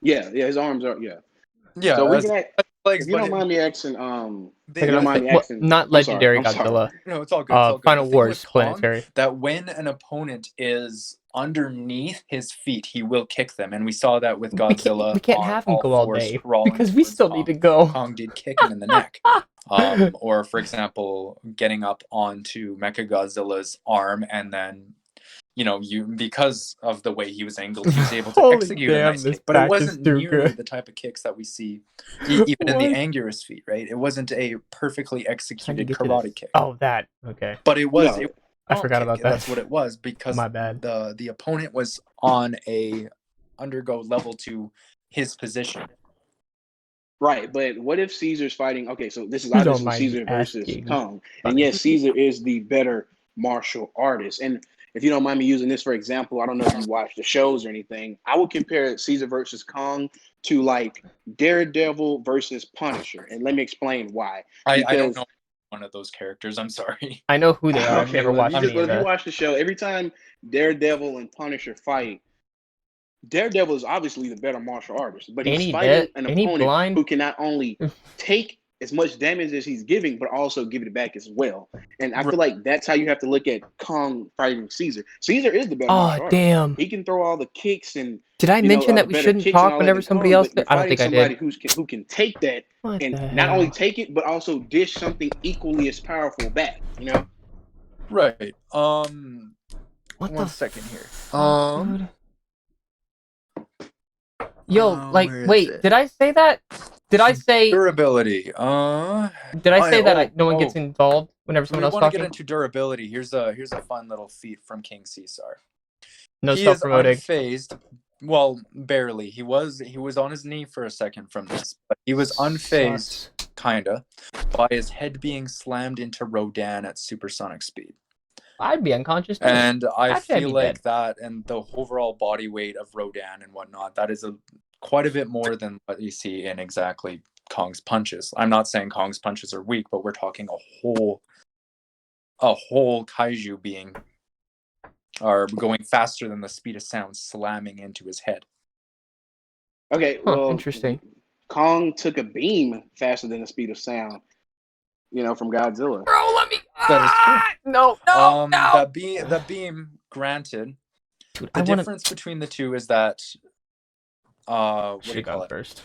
Yeah, his arms are
Yeah.
So we can
legs,
if you don't mind me asking,
not legendary Godzilla.
No, it's all good. It's all good.
Final Wars planetary.
That when an opponent is underneath his feet, he will kick them, and we saw that with Godzilla.
We can't have him go all day because we still need to go.
Kong did kick him in the neck. Or, for example, getting up onto Mechagodzilla's arm, and then, because of the way he was angled, he was able to execute a nice kick. But it wasn't nearly the type of kicks that we see even in the Anguirus feat, right? It wasn't a perfectly executed karate kick.
Oh, that. Okay.
But it was.
No.
I forgot about that.
That's what it was, because
my bad.
The opponent was on a undergo level to his position.
Right, but what if Caesar's fighting? Okay, so this is obviously Caesar versus Kong, and yes, Caesar is the better martial artist. And if you don't mind me using this for example, I don't know if you watch the shows or anything. I would compare Caesar versus Kong to like Daredevil versus Punisher, and let me explain why.
I don't know one of those characters. I'm sorry.
I know who they are. I've never watched any of
If
that.
you watch the show, every time Daredevil and Punisher fight, Daredevil is obviously the better martial artist, but he's fighting an opponent who can not only take as much damage as he's giving, but also give it back as well. And I feel like that's how you have to look at Kong fighting Caesar. Caesar is the better martial artist.
Damn.
He can throw all the kicks and.
Did I mention that we shouldn't talk whenever somebody else? I don't think I did.
Who can take that and not only take it, but also dish something equally as powerful back.
Right.
What
one second here.
Yo, wait, did I say that? Did I say
durability?
Did I say that no one gets involved whenever someone else talking?
Want to get into durability? Here's a fun little feat from King6.
No self-promoting.
He is unfazed. Well, barely. He was on his knee for a second from this, but he was unfazed, kinda, by his head being slammed into Rodan at supersonic speed.
I'd be unconscious too.
And I feel like that, and the overall body weight of Rodan and whatnot, that is quite a bit more than what you see in exactly Kong's punches. I'm not saying Kong's punches are weak, but we're talking a whole kaiju being are going faster than the speed of sound, slamming into his head.
Okay, well,
interesting.
Kong took a beam faster than the speed of sound. From Godzilla.
Bro, let me.
That is true.
No.
The beam, granted. Dude, the difference between the two is that. What do you call it?
First.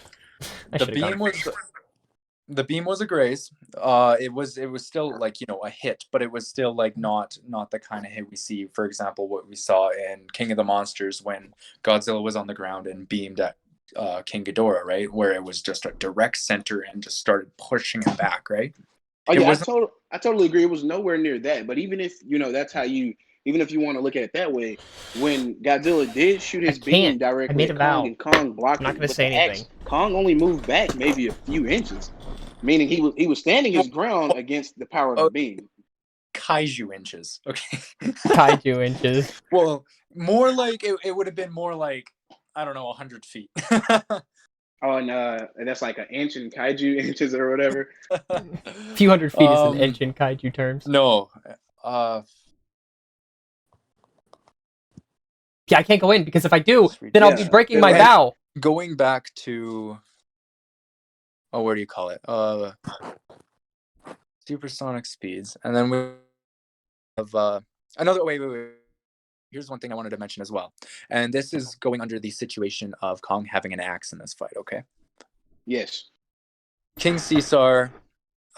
The beam was a graze. It was still like a hit, but it was still like not the kind of hit we see. For example, what we saw in King of the Monsters when Godzilla was on the ground and beamed at King Ghidorah, right, where it was just a direct center and just started pushing him back, right?
Oh yeah, I totally agree. It was nowhere near that. But even if that's how even if you want to look at it that way, when Godzilla did shoot his beam directly at Kong and Kong blocked it, I'm not going to say anything. Kong only moved back maybe a few inches, meaning he was standing his ground against the power of the beam.
Kaiju inches, okay.
Kaiju inches.
Well, more like it would have been more like, I don't know, 100 feet.
Oh, and that's like an inch in kaiju inches or whatever.
A few hundred feet is an inch in kaiju terms.
No.
Yeah, I can't go in because if I do, then I'll be breaking my vow.
Going back to, where do you call it? Supersonic speeds, and then we have another. Wait. Here's one thing I wanted to mention as well, and this is going under the situation of Kong having an axe in this fight. Okay.
Yes.
King Caesar,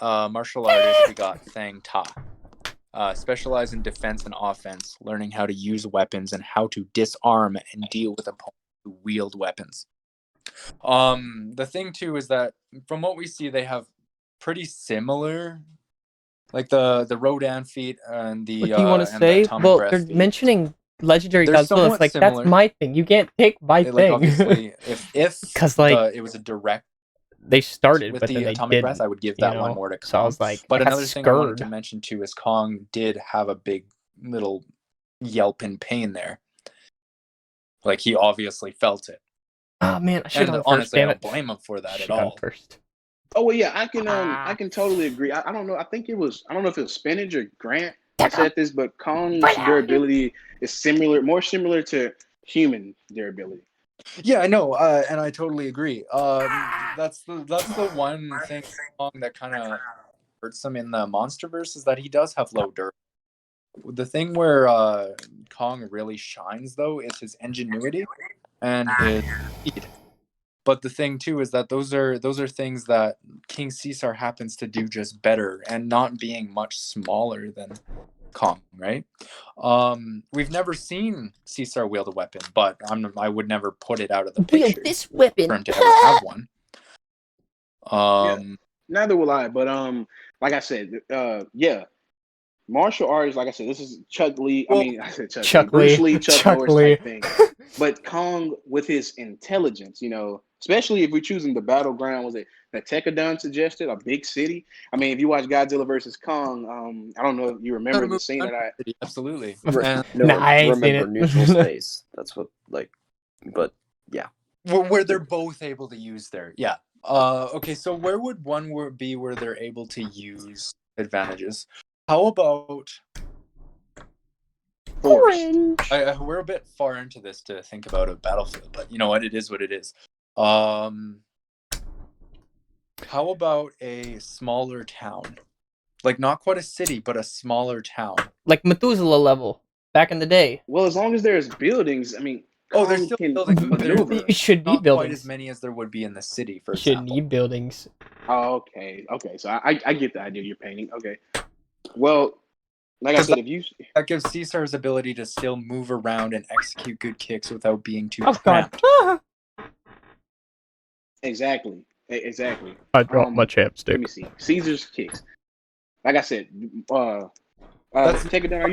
martial artist. We got Thang Ta. Specialize in defense and offense, learning how to use weapons and how to disarm and deal with opponents who wield weapons. The thing too is that from what we see, they have pretty similar, like the Rodan feat and the.
What do you want to say? Well, they're mentioning legendary Godzilla. It's like similar. That's my thing. You can't take my thing.
Obviously, if because it was a direct.
They started
with
but
the
then
atomic
they
breath. I would give that one more to Kong.
So I was like,
but another thing I wanted to mention too is Kong did have a big little yelp in pain there. Like he obviously felt it.
Oh man, I should have
honestly, I don't blame him for that at all.
First.
Oh well, yeah, I can totally agree. I don't know. I don't know if it was Spinach or Grant that said this, but Kong's durability is more similar to human durability.
Yeah, I know, and I totally agree. That's the one thing that kind of hurts him in the MonsterVerse is that he does have low durability. The thing where Kong really shines though is his ingenuity and his speed. But the thing too is that those are things that King Caesar happens to do just better, and not being much smaller than Kong, right? We've never seen Caesar wield a weapon, but I would never put it out of the picture.
Wield this weapon
for him to ever have one.
Neither will I, but like I said, yeah. Martial arts, like I said, this is Chuck Lee.
Well,
I said Chuck Lee. Bruce Lee, Chuck Norris type thing. But Kong, with his intelligence, especially if we're choosing the battleground, was it that Tekkadan suggested, a big city? I mean, if you watch Godzilla versus Kong, I don't know if you remember the scene that
absolutely.
I remember neutral space. That's what but yeah.
Where they're both able to use yeah. Okay, so where would one be where they're able to use advantages? How about
Orange?
We're a bit far into this to think about a battlefield, but you know what? It is what it is. How about a smaller town? Like not quite a city, but a smaller town.
Like Methuselah level back in the day.
Well, as long as there's buildings, I mean.
There's still buildings, but there
should be buildings.
Quite as many as there would be in the city, for
example. Should need buildings.
Oh, okay. So I get the idea you're painting. Okay. Well, like I said,
that gives Caesar's ability to still move around and execute good kicks without being too
cramped.
Exactly.
I dropped my chapstick.
Let me see. Caesar's kicks. Like I said, Tekkadan, are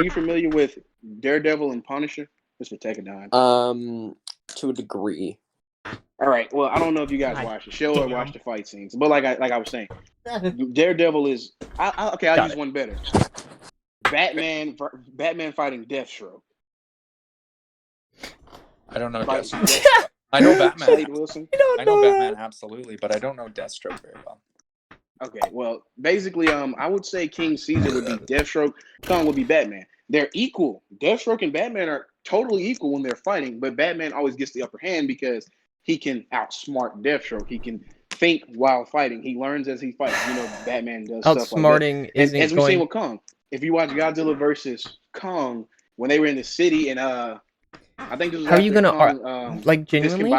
you familiar with Daredevil and Punisher? Mr. Tekkadan.
To a degree.
All right. Well, I don't know if you guys watch the show or watch the fight scenes, but like I was saying, Daredevil is. I'll use one better. Batman fighting Deathstroke.
I don't know Deathstroke. I know Batman.
Slade Wilson.
I know Batman absolutely, but I don't know Deathstroke very well.
Okay. Well, basically, I would say King Caesar would be Deathstroke. Kong would be Batman. They're equal. Deathstroke and Batman are totally equal when they're fighting, but Batman always gets the upper hand because he can outsmart Deathstroke. He can think while fighting. He learns as he fights. Batman does stuff like that. As we've seen with Kong. If you watch Godzilla versus Kong, when they were in the city, and I think this was
how are you gonna genuinely?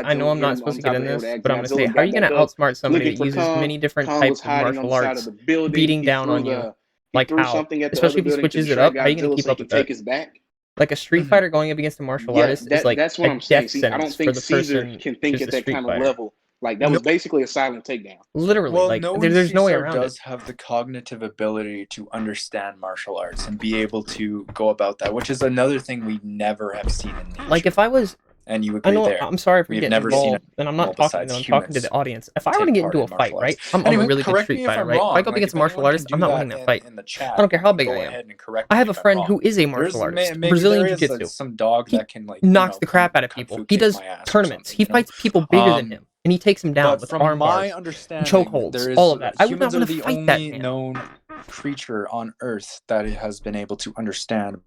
I know I'm not supposed to get in this, but I'm gonna say, how are you gonna outsmart somebody that uses many different types of martial arts, beating down on you? Like how? Especially if he switches it up, how are you gonna keep up with that? Like a Street Fighter going up against a martial artist is like
that's what I'm saying. See, I don't think
Caesar
can think at that kind of level. Like that was basically a silent takedown.
Literally, there's no way around it.
Does have the cognitive ability to understand martial arts and be able to go about that, which is another thing we never have seen in nature.
Like if I was
and you
I
agree
know.
there.
I'm sorry for
We've
getting
never seen
involved, and I'm not
animal
talking to
besides
them. I'm talking to
humans
the audience. If I were to
take
get
part
into
in
a fight,
martial
right?
arts.
I'm a
Anyway,
really good
correct
street
me if
fighter,
I'm
right? If I
wrong.
go up
Like,
against
if
a martial
anyone
artist,
can
I'm
do
not
that
winning that fight.
in the
I
chat,
don't care
you
how
can
big I
go
am.
ahead and correct
I
me
have a
if I'm
friend
wrong.
who is a martial artist,
Maybe
Brazilian
there is
jiu-jitsu.
some dog
He
that can like
knocks the crap out of
kung
people.
fu
He
kick
does
my ass or
tournaments.
something,
He
you know?
fights people bigger than
Um,
him, and he takes him down
But
with
from
arm
my
bars,
understanding,
chokeholds,
there
all
is
of that. I would not
humans are
want to
the
fight that
only
man.
known creature on Earth that has been able to understand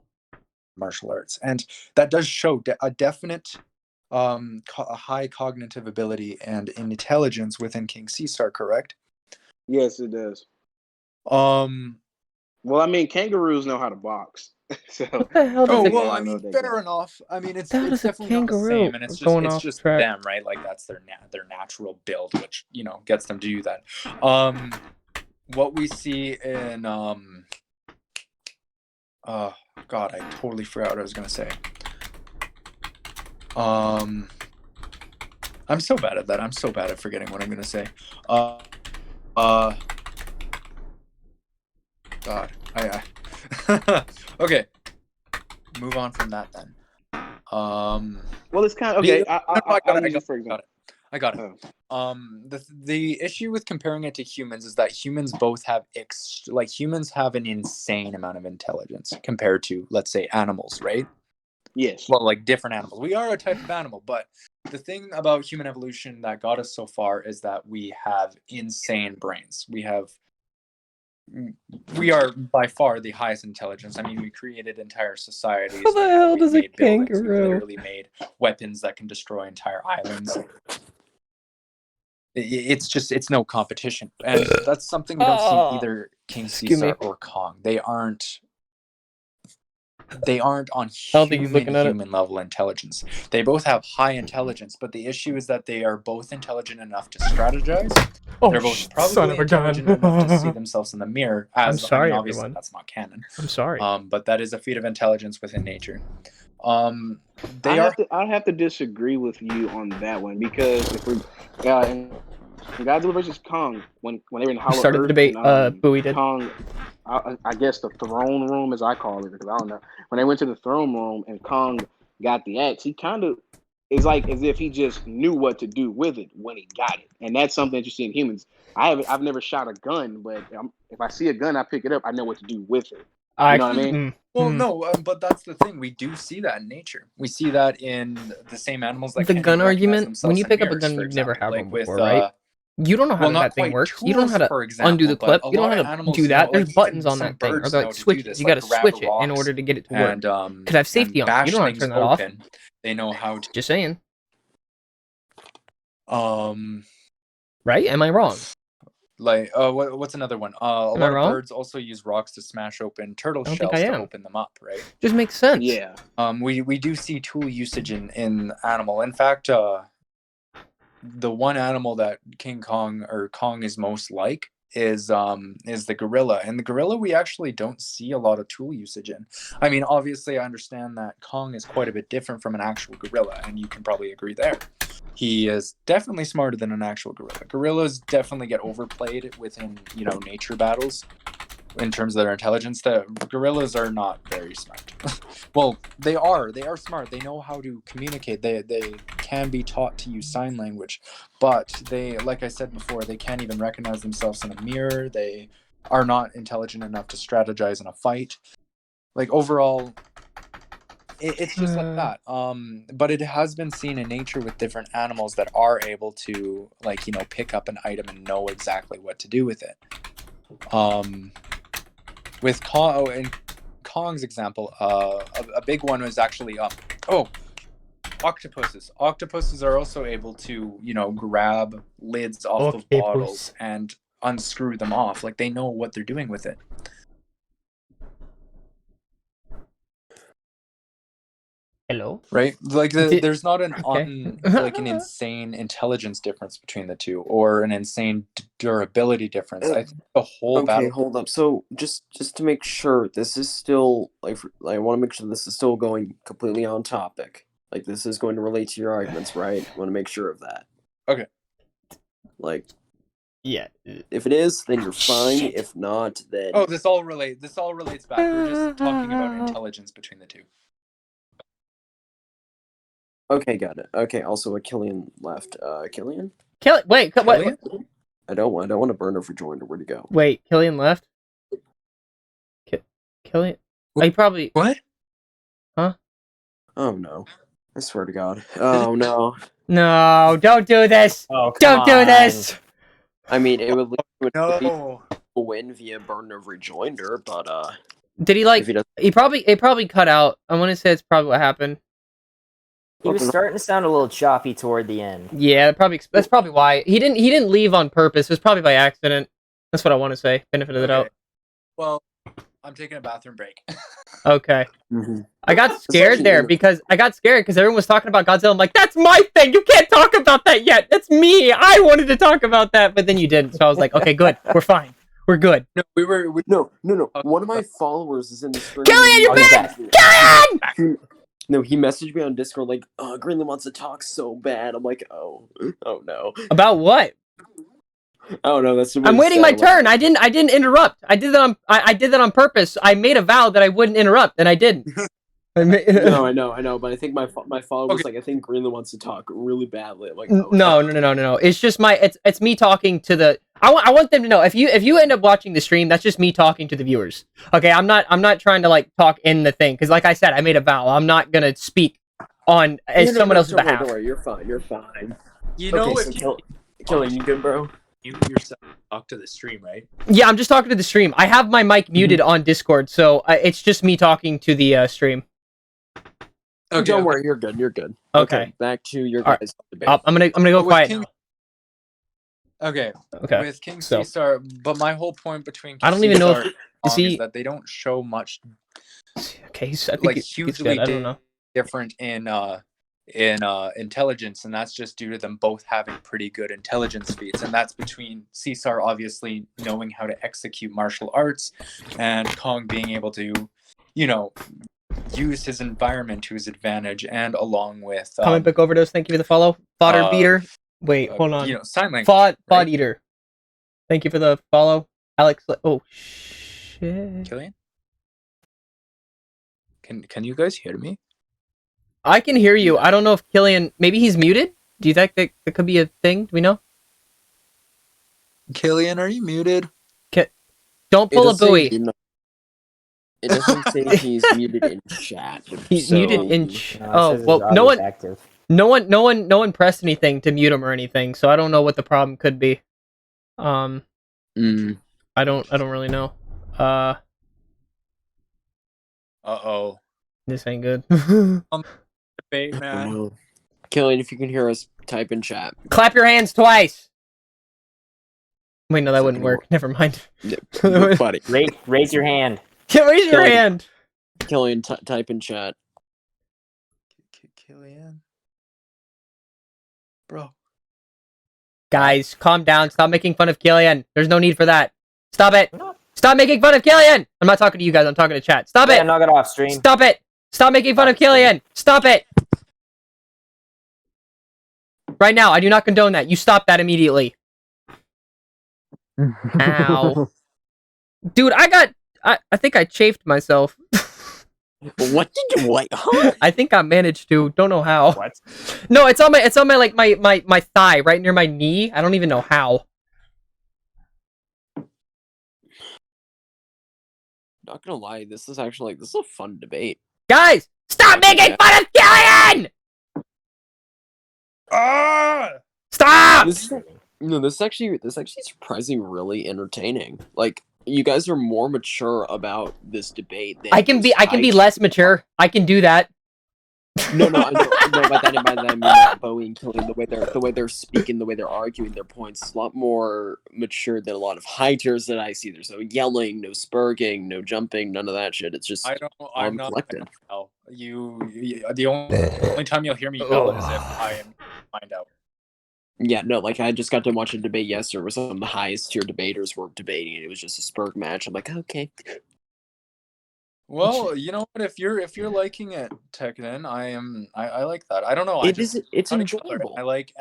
martial arts, and that does show a definite a high cognitive ability and intelligence within King Caesar, correct?
Yes, it does.
Um.
Well, I mean, kangaroos know how to box. So
What the hell does
Oh
a
well,
I
I
don't know
mean,
if they
fair
can.
enough. I mean, it's
That is a
definitely not the
kangaroo?
same, and
We're going off track.
them, right? Like that's their natural build, which gets them to do that. What we see in God, I totally forgot what I was gonna say. I'm so bad at that. I'm so bad at forgetting what I'm gonna say. God, I okay. Move on from that then.
Well, it's kind of okay. I'll use it for
got
example.
it. I got it. The issue with comparing it to humans is that humans both have humans have an insane amount of intelligence compared to, let's say, animals, right?
Yes.
Well, like different animals. We are a type of animal, but the thing about human evolution that got us so far is that we have insane brains. We are by far the highest intelligence. I mean, we created entire societies.
How the hell does a
made buildings. We
kangaroo?
literally made weapons that can destroy entire islands. It's no competition, and that's something we don't see either King Caesar or Kong. They aren't on human level intelligence. They both have high intelligence, but the issue is that they are both intelligent enough to strategize. They're both probably intelligent enough to see themselves in the mirror.
I'm sorry,
obviously
everyone.
that's not canon.
I'm sorry.
But that is a feat of intelligence within nature.
I have to disagree with you on that one, because if we're in Godzilla versus Kong, when they were in Hollow
Started the
Earth,
debate.
and
Bowie did.
Kong, I guess the throne room, as I call it, because I don't know. When they went to the throne room and Kong got the axe, he kind of is like as if he just knew what to do with it when he got it, and that's something that you see in humans. I've never shot a gun, but if I see a gun, I pick it up. I know what to do with it. You know what I mean?
Well, no, but that's the thing. We do see that in nature. We see that in the same animals that
The
can't
gun
even recognize
argument,
themselves
when you
in
pick up a
mirrors,
gun,
for
you've never
example.
had
Like
one
with,
before, right? You don't know how
not
that thing
quite
works. You don't know how
tools,
to
for example,
undo the clip.
but a
You don't
lot
know
of
how to
animals,
do that. There's
like
buttons
even
on
some
that thing, or
birds
they're
know
like
to do
switches.
this,
You got to
like grab
switch it in
rocks
order to get it to work.
and
Could have safety on it. You
bash
don't know how to
things
turn that off.
open. They know how to.
Just saying.
Um,
Right? Am I wrong?
Like, what's another one? A
Am
lot
I
of
wrong?
birds also use rocks to smash open turtle
I don't think I
shells to
am.
open them up, right?
Just makes sense.
Yeah.
We do see tool usage in animal. In fact, the one animal that King Kong or Kong is most like is the gorilla. And the gorilla we actually don't see a lot of tool usage in. I mean, obviously I understand that Kong is quite a bit different from an actual gorilla, and you can probably agree there. He is definitely smarter than an actual gorilla. Gorillas definitely get overplayed within, nature battles in terms of their intelligence. The gorillas are not very smart. Well, they are smart. They know how to communicate. They can be taught to use sign language, but they, like I said before, they can't even recognize themselves in a mirror. They are not intelligent enough to strategize in a fight. Like, overall, it's just like that. But it has been seen in nature with different animals that are able to, pick up an item and know exactly what to do with it. With in Kong's example, a big one was actually octopuses. Octopuses are also able to, grab lids off of bottles and unscrew them off. Like, they know what they're doing with it.
Hello?
Right? Like, there's not an insane intelligence difference between the two, or an insane durability difference. I think the whole battle.
Hold up. So just to make sure, this is still I want to make sure this is still going completely on topic. Like, this is going to relate to your arguments, right? I want to make sure of that.
Okay.
Like,
yeah.
If it is, then you're fine. If not, then
this all relates back. We're just talking about intelligence between the two.
Okay, got it. Okay, also a Killian left. Killian?
Wait,
Killian?
I don't want to burn over joiner. Where'd he go?
wait, Killian left? Killian? He probably...
What?
Huh?
Oh no. I swear to God. Oh no.
No, don't do this!
Oh,
Don't do this!
I mean, it would lead to a
No.
win via burn of rejoinder, but
Did he
if he doesn't,
it probably cut out. I want to say it's probably what happened.
He was starting to sound a little choppy toward the end.
Yeah, that's probably why. He didn't leave on purpose. It was probably by accident. That's what I want to say. Benefit of the doubt.
Well, I'm taking a bathroom break.
Okay.
mm-hmm.
I got scared
actually
there
good.
because everyone was talking about Godzilla. I'm like, that's my thing. You can't talk about that yet. That's me. I wanted to talk about that, but then you didn't. So I was like, okay, good. We're fine. We're good.
No, we
No. One of my followers is in the stream.
Killian, you're
back!
Killian!
No, he messaged me on Discord like, Greenland wants to talk so bad. I'm like, oh no.
About what?
Oh no, that's.
I'm waiting my turn. I didn't interrupt. I did that on purpose. I made a vow that I wouldn't interrupt, and I didn't.
No, I know, but I think my follower was
Okay.
like, I think Greenland wants to talk really badly. I'm like,
No. It's just it's me talking to the. I want them to know if you end up watching the stream, that's just me talking to the viewers. Okay, I'm not trying to like talk in the thing because like I said, I made a vow. I'm not gonna speak on someone else's behalf.
Don't worry, you're fine.
You know,
okay,
if
so Killian, you good, bro?
you yourself talk to the stream, right?
Yeah, I'm just talking to the stream. I have my mic muted on Discord, so it's just me talking to the stream.
Okay.
Don't worry, you're good.
Okay.
Back to your
All right.
guys' debate.
I'm gonna go
With
quiet
King-
now.
Okay.
Okay.
With King
so-
Caesar, but my whole point between
I don't even know if
Caesar
is he
is that they don't show much
okay. I think
like
he's
hugely
good. I don't know.
different in intelligence, and that's just due to them both having pretty good intelligence feats, and that's between Caesar obviously knowing how to execute martial arts and Kong being able to, use his environment to his advantage, and along with
Comic book overdose. Thank you for the follow. Fodder beater. Wait, hold on.
Sign language.
Fod
right?
eater. Thank you for the follow, Alex. Oh shit!
Killian, can you guys hear me?
I can hear you. I don't know if Killian. Maybe he's muted. Do you think that could be a thing? Do we know?
Killian, are you muted?
Don't pull a buoy.
It doesn't say he's muted in chat.
He's
so-
muted in.
No, it says
Oh
his
well, no
audio's
one.
active.
No one pressed anything to mute him or anything, so I don't know what the problem could be. I don't really know.
Uh-oh.
This ain't good.
Debate,
Oh,
man.
no. Killian, if you can hear us, type in chat.
Clap your hands twice. Wait, no, that
It's not
wouldn't
gonna
work. Never mind.
Buddy,
Raise your hand.
Raise your hand.
Killian, type in chat.
Killian? Bro.
Guys, calm down. Stop making fun of Killian. There's no need for that. Stop it. Stop making fun of Killian. I'm not talking to you guys. I'm talking to chat. Stop
Yeah,
it.
knock it off, stream.
Stop it. Stop making fun of Killian. Stop it. Right now, I do not condone that. You stop that immediately. Ow. Dude, I think I chafed myself.
What did you what? Huh?
I think I managed to. Don't know how.
What?
No, it's on my like my thigh, right near my knee. I don't even know how.
Not gonna lie, this is a fun debate.
Guys, stop making fun of Killian! Stop!
This is actually surprisingly really entertaining. Like, you guys are more mature about this debate than
I can be less mature. I can do that.
No, I know by that I mean like Bowie and Killian, the way they're speaking, the way they're arguing their points is a lot more mature than a lot of high tiers that I see. There's no yelling, no spurging, no jumping, none of that shit. It's just
I'm not
collected.
You the only time you'll hear me yell is if I am find out.
Yeah, no, like I just got to watch a debate yesterday where some of the highest tier debaters were debating, and it was just a spurg match. I'm like, okay.
Well, you know what? If you're liking it, Tekkadan, I like that. I don't know.
It's enjoyable.
I like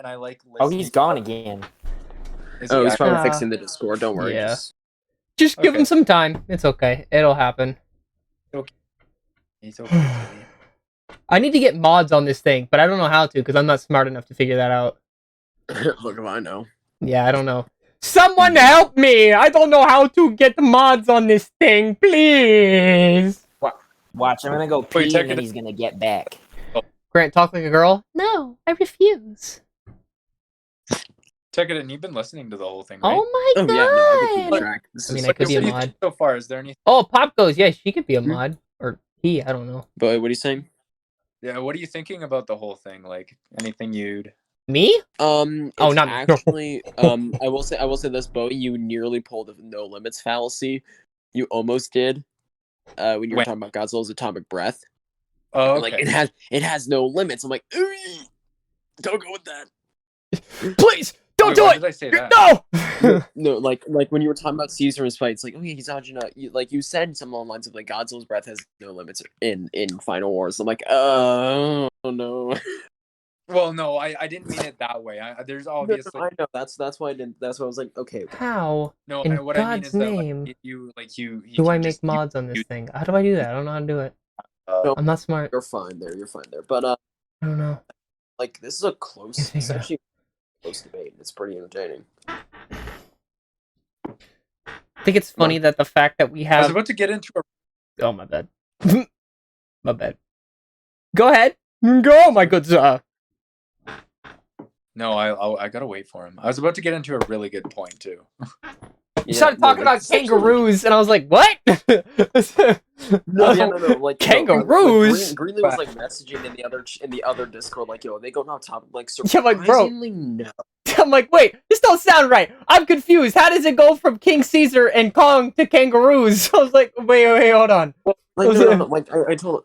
Oh, he's
listening.
gone again.
Is
Oh,
he
he's
actually-
probably fixing the Discord. Don't worry.
Yeah.
Just...
Just give
Okay.
him some time. It's okay. It'll happen.
He's okay.
I need to get mods on this thing, but I don't know how to because I'm not smart enough to figure that out.
Look if I know.
Yeah, I don't know. Someone help me! I don't know how to get mods on this thing, please!
Watch, I'm gonna go pee and then he's gonna get back.
Grant, talk like a girl? No, I refuse.
Tekkadan, you've been listening to the whole thing, right?
Oh my god!
Yeah, no, I can keep track.
I mean, I could be a
What do you
mod.
think so far? Is there anything?
Oh, Pop goes, yeah, she could be a mod. Or he, I don't know.
But what are you saying?
Yeah, what are you thinking about the whole thing? Like anything you'd?
Me?
It's
not me.
actually I will say this, Bo, you nearly pulled the no limits fallacy. You almost did. When you were talking about Godzilla's atomic breath.
Oh,
Like
okay.
it has no limits. I'm like, don't go with that.
Please! Don't
Wait,
do
why
it!
did I say that?
No!
No, like when you were talking about Caesar and Spite, it's like, oh yeah, he's Ajuna. You said something along the lines of like Godzilla's breath has no limits in Final Wars. I'm like, oh no.
Well, no, I didn't mean it that way. There's obviously
I know that's why I didn't. That's why I was like, okay.
How?
no.
In
What I mean is
God's
that
name
you
do I
can
make
just,
mods on this thing? How do I do that? I don't know how to do it. I'm not smart.
You're fine there. You're fine there. But
I don't know.
like this is a close,
Yeah.
it's actually a close debate. It's pretty entertaining.
I think it's funny that the fact that we
I was
have.
about to get into a
Oh, my bad. My bad. Go ahead. Go, my good sir.
no. I gotta wait for him. I was about to get into a really good point too.
You started talking about kangaroos, and I was like, what?
No, like
Kangaroos?
Greenlee was like messaging in the other Discord, like, yo, they going off topic, like
Yeah, like, bro.
surprisingly no.
I'm like, wait, this don't sound right. I'm confused. How does it go from King Caesar and Kong to kangaroos? I was like, wait, hold on.
Like, no, like I told.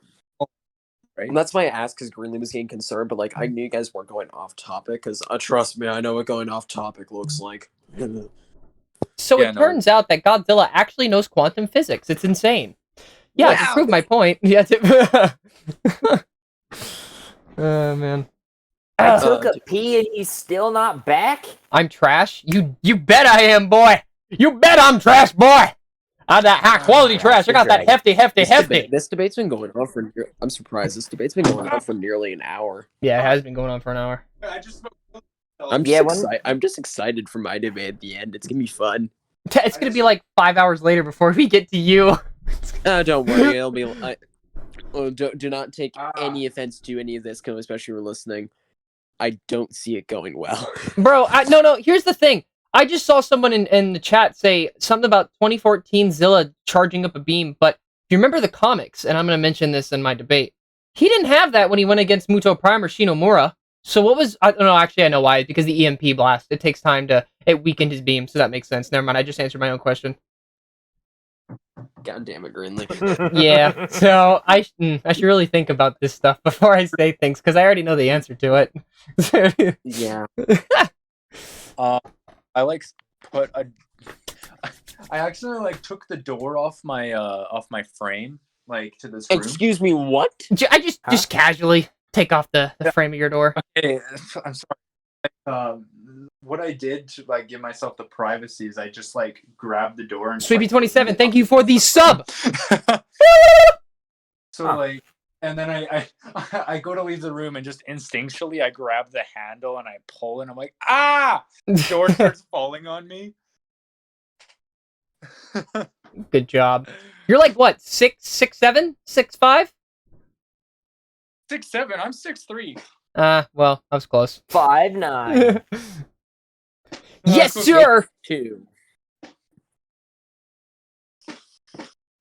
Right?
And that's why I asked, because Greenlee was getting concerned, but like I knew you guys weren't going off topic, because trust me, I know what going off topic looks like.
So it turns out that Godzilla actually knows quantum physics. It's insane. Yeah, to prove my point. Yeah. Oh man.
I took a pee and he's still not back?
I'm trash. You bet I am, boy. You bet I'm trash, boy. I'm that high quality trash. I got that hefty.
This debate's been going on for. I'm surprised. This debate's been going on for nearly an hour.
Yeah, it has been going on for an hour.
I'm just excited for my debate at the end. It's gonna be fun.
It's gonna be like 5 hours later before we get to you.
Don't worry, it'll be. Do not take any offense to any of this, especially if you're listening. I don't see it going well.
Bro, no. Here's the thing. I just saw someone in the chat say something about 2014 Zilla charging up a beam, but if you remember the comics, and I'm going to mention this in my debate, he didn't have that when he went against Muto Prime or Shinomura. So what was... I don't know, actually I know why. Because the EMP blast. It takes time to... It weakened his beam, so that makes sense. Never mind, I just answered my own question.
God damn it, Greenlee.
Yeah, so I should really think about this stuff before I say things, because I already know the answer to it.
Yeah.
I like put a. I actually like took the door off my frame like to this room.
Excuse me, what?
I just casually take off the frame of your door.
Hey, I'm sorry. What I did to like give myself the privacy is I just like grabbed the door and
Sweepy27, thank you for the sub.
So like, and then I go to leave the room and just instinctually I grab the handle and I pull and I'm like, ah! The door starts falling on me.
Good job. You're like what, 6'7", 6'5"?
6'7". I'm 6'3".
Well, I was close.
5'9".
Yes, sir.
2.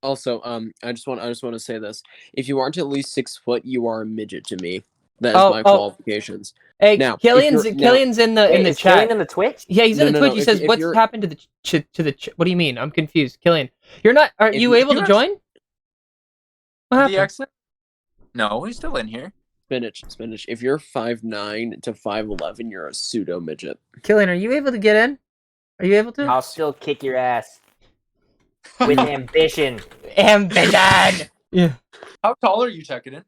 Also, I just want to say this: if you aren't at least 6 foot, you are a midget to me. That is my qualifications.
Hey,
now,
Killian's in the
Is
chat.
Killian in the Twitch?
Yeah, he's in the Twitch. He says, "What's happened to the? What do you mean? I'm confused, Killian. You're not. Are you able to join? What happened?
No, he's still in here.
Spinach. If you're 5'9" to 5'11", you're a pseudo midget.
Killian, are you able to get in? Are you able to?
I'll still kick your ass with ambition.
Ambition. Yeah.
How tall are you, Tekkadan?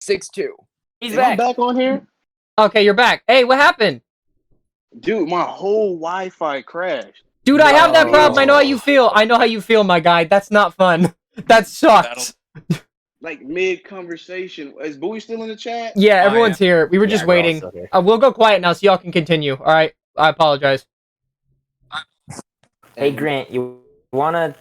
6'2".
He's
Am
back.
I back on here?
Okay, you're back. Hey, what happened?
Dude, my whole Wi-Fi crashed.
Dude, I have that problem. I know how you feel. My guy. That's not fun. That sucks.
Like mid conversation. Is Bowie still in the chat?
Yeah,
Oh,
everyone's here. We were
Yeah,
just
we're all
waiting.
still here.
We'll go quiet now so y'all can continue. All right. I apologize.
Hey
And-
Grant, you wanna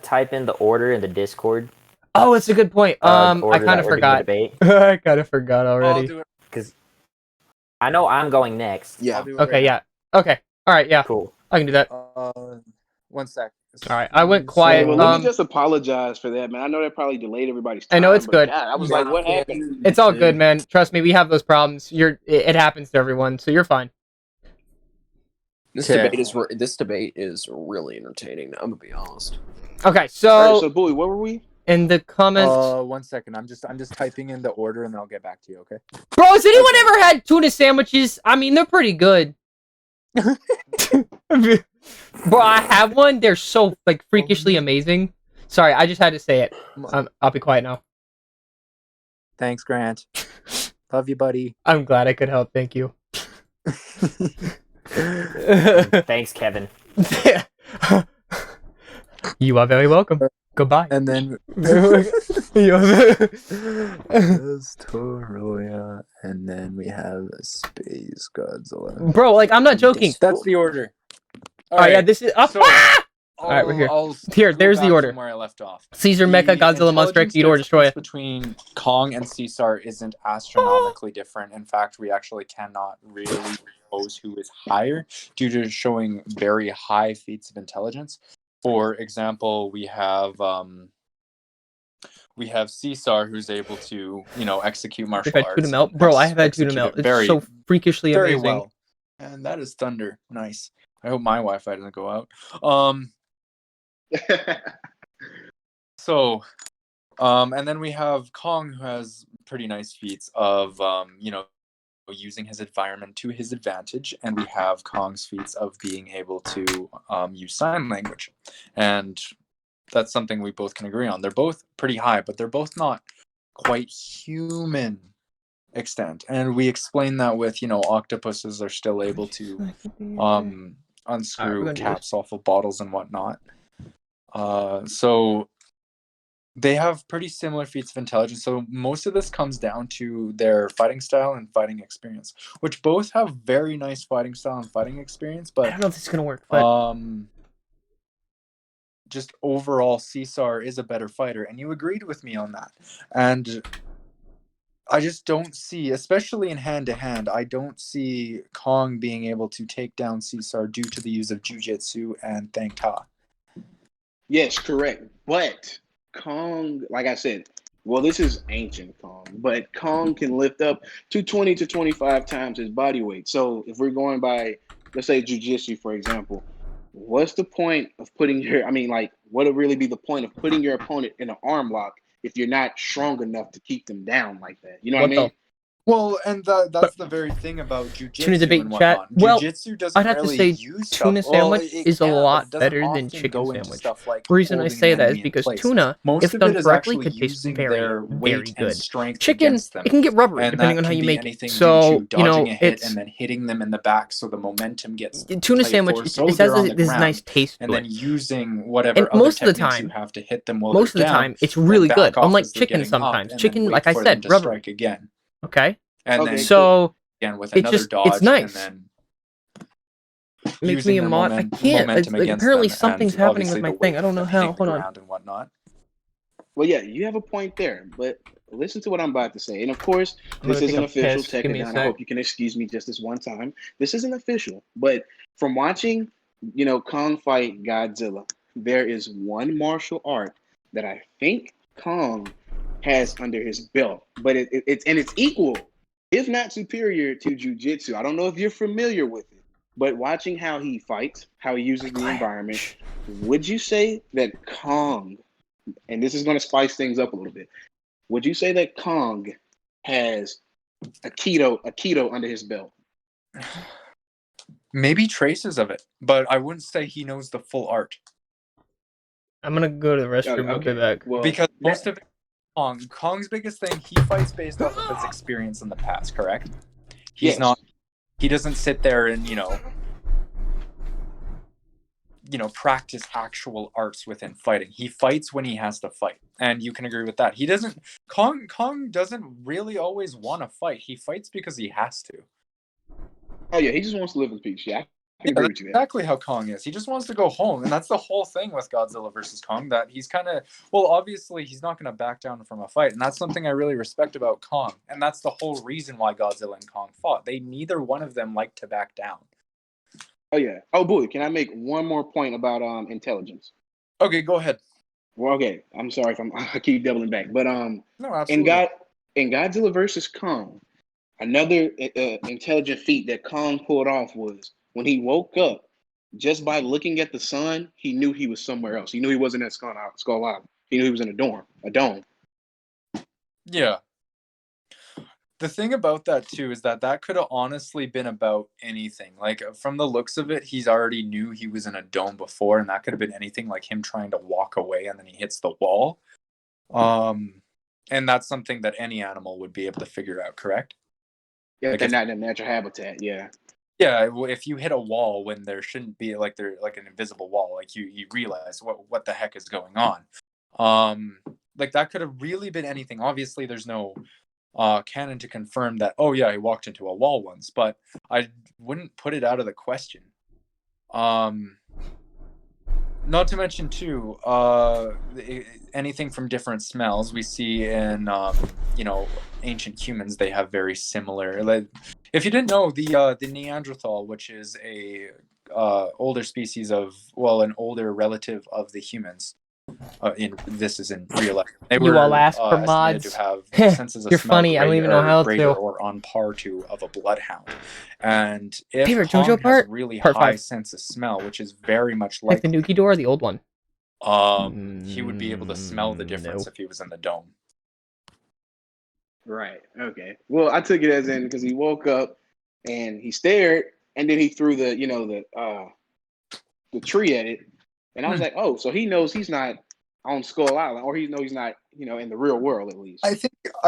type in the order in the Discord?
Oh, it's a good point.
The
I
order
kind
that
of
we're doing the
forgot.
debate?
I kind of forgot
I'll
already.
do it.
Because I know I'm going next.
Yeah.
I'll do it
Okay,
right
yeah. Okay. All right, yeah.
Cool.
I can do that.
now. 1 sec.
All right, I went
Hey,
quiet.
well, let me just apologize for that, man. I know that probably delayed everybody's time.
I know it's
but
good.
God, I was like, what happened?
It's all good, man. Trust me, we have those problems. It happens to everyone, so you're fine.
This
Okay.
debate is really entertaining. I'm gonna be honest.
Okay,
All right,
so
so Bowie, where were we?
in the comments,
1 second. I'm just typing in the order and I'll get back to you. Okay.
bro, has anyone
Okay.
ever had tuna sandwiches? I mean, they're pretty good. Bro, I have one. They're so like freakishly amazing. Sorry, I just had to say it. I'll be quiet now.
Thanks, Grant. Love you, buddy.
I'm glad I could help. Thank you.
Thanks, Kevin.
You are very welcome. Goodbye.
And then Astoria, and then we have Space Godzilla.
Bro, like I'm not joking.
That's the order.
Oh yeah, this is up.
So-
Alright, we're here.
I'll
Here,
go
there's the
back
order.
from where I left off.
Caesar, Mecha, Godzilla, Monster,
intelligence
Ghidorah, Destroyer.
difference between Kong and Caesar isn't astronomically different. In fact, we actually cannot really propose who is higher due to showing very high feats of intelligence. For example, we have Caesar, who's able to, execute martial
I've had tuna
arts.
melt. Bro, I have had tuna
Execute
melt.
it
It's
very,
so freakishly
very
amazing.
well. And that is thunder. Nice. I hope my Wi-Fi doesn't go out. So, and then we have Kong, who has pretty nice feats of, using his environment to his advantage, and we have Kong's feats of being able to use sign language, and that's something we both can agree on. They're both pretty high, but they're both not quite human extent, and we explain that with octopuses are still able to unscrew
gonna do
caps off of bottles and whatnot. So they have pretty similar feats of intelligence. So most of this comes down to their fighting style and fighting experience, which both have very nice fighting style and fighting experience.
I
But
don't know if this is gonna work, but
just overall, Caesar is a better fighter, and you agreed with me on that. And I just don't see, especially in hand-to-hand, I don't see Kong being able to take down Caesar due to the use of Jiu-Jitsu and Thang Ta.
Yes, correct. But Kong, like I said, well, this is ancient Kong, but Kong can lift up to 20 to 25 times his body weight. So if we're going by, let's say, jiu-jitsu, for example, what's the point of putting what would really be the point of putting your opponent in an arm lock if you're not strong enough to keep them down like that? You know what I mean?
Well, and that's the very thing about jiu-jitsu
Tuna debate
and
chat.
whatnot.
Well,
Jiu-jitsu doesn't
I'd have to
really
say
use
tuna
stuff. Well,
sandwich
it
is a
can, but
lot
it doesn't
better than
often
chicken
go into
sandwich.
stuff like
The reason I
holding
say
the
that is
enemy in
because
place.
tuna,
Most
if
of
done
it is
correctly,
actually
could taste
using
very,
their
very
weight and
good.
strength
Chicken,
against them.
it can get rubbery
And
depending
that
on how
can
you
be
make
anything
it.
due
So,
to dodging a hit
it's
and then hitting them in the back so the momentum gets
tuna
played
sandwich.
forward,
It
so
has
they're on the
this
ground,
nice taste
and
to
then
it.
using whatever
And
other
most of the
techniques you
time,
have to hit them while
most of
they're
the
down,
time, it's
then
really good.
back off
Unlike
as they're
chicken,
getting up,
sometimes
and then
chicken,
wait
like I
for them
said,
to
rubbery.
strike again.
Okay,
And
Okay,
then
so
again with
it's
another
just
dodge,
it's nice.
and then
Make
using
me a
their
mod. I can't.
momentum
Like,
against
apparently
them,
something's
and
happening with
obviously
my
the
thing.
weight
I don't
of
know
them
how.
hitting the
Hold on.
ground and whatnot.
Well, yeah, you have a point there, but listen to what I'm about to say. And of course,
I'm gonna
this
take
isn't
a
official,
piss. Give me a
Tekkadan. I
sec.
hope you can excuse me just this one time. This isn't official, but from watching, Kong fight Godzilla, there is one martial art that I think Kong has under his belt, but it's equal, if not superior, to jiu-jitsu. I don't know if you're familiar with it, but watching how he fights, how he uses the environment, would you say that Kong, and this is going to spice things up a little bit, would you say that Kong has a keto under his belt?
Maybe traces of it, but I wouldn't say he knows the full art.
I'm gonna go to the restroom. I'll be back.
Well,
Because most of it, Kong's biggest thing, he fights based off of his experience in the past, correct? He's
Yes.
not, he doesn't sit there and, practice actual arts within fighting. He fights when he has to fight, and you can agree with that. He doesn't. Kong doesn't really always want to fight. He fights because he has to.
Oh yeah, he just wants to live in peace. Yeah, I can agree
That's
with you there.
exactly how Kong is. He just wants to go home, and that's the whole thing with Godzilla versus Kong. That he's kind of obviously he's not going to back down from a fight, and that's something I really respect about Kong. And that's the whole reason why Godzilla and Kong fought. They neither one of them liked to back down.
Oh yeah. Oh boy, can I make one more point about intelligence?
Okay, go ahead.
Well, okay. I'm sorry if I keep doubling back, but
No,
in
absolutely.
Godzilla versus Kong, another intelligent feat that Kong pulled off was when he woke up. Just by looking at the sun, he knew he was somewhere else. He knew he wasn't at Skull Island. He knew he was in a dome.
Yeah. The thing about that too is that could have honestly been about anything. Like from the looks of it, he's already knew he was in a dome before, and that could have been anything like him trying to walk away and then he hits the wall. And that's something that any animal would be able to figure out, correct?
Yeah,
Like
they're not in their natural habitat. Yeah.
Yeah, if you hit a wall when there shouldn't be, like they're like an invisible wall, like you realize what the heck is going on. Like that could have really been anything. Obviously, there's no canon to confirm that. Oh yeah, he walked into a wall once, but I wouldn't put it out of the question. Not to mention too, anything from different smells we see in ancient humans. They have very similar. Like, if you didn't know, the Neanderthal, which is a older species of an older relative of the humans. This is in real life. They
You
were
all ask for
estimated
mods.
to have senses of
You're
smell
funny. I don't even know how
greater
to.
or on par to of a bloodhound. And if
Favorite
Kong
JoJo
has
part?
a really
Part
high
5.
sense of smell, which is very much
Like
like
the Nuki door or the old one?
he would be able to smell the difference
No.
if he was in the dome.
Right. Okay. Well, I took it as in because he woke up and he stared, and then he threw the tree at it, and I was like, oh, so he knows he's not on Skull Island, or he knows he's not in the real world at least.
I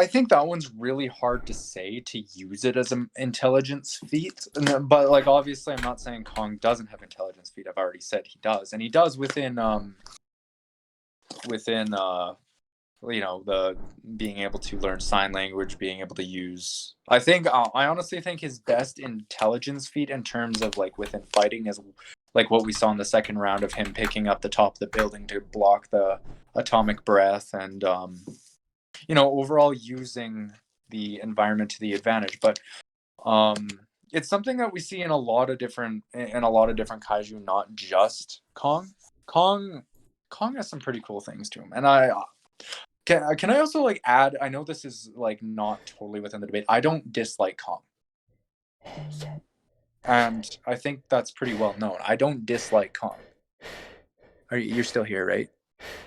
think that one's really hard to say, to use it as an intelligence feat. But like obviously, I'm not saying Kong doesn't have intelligence feat. I've already said he does, and he does within the being able to learn sign language, being able to use. I honestly think his best intelligence feat in terms of like within fighting is like what we saw in the second round of him picking up the top of the building to block the atomic breath, and overall using the environment to the advantage. But it's something that we see in a lot of different kaiju, not just Kong. Kong has some pretty cool things to him, and can I also like add? I know this is like not totally within the debate. I don't dislike Kong, and I think that's pretty well known. I don't dislike Kong. You're still here, right?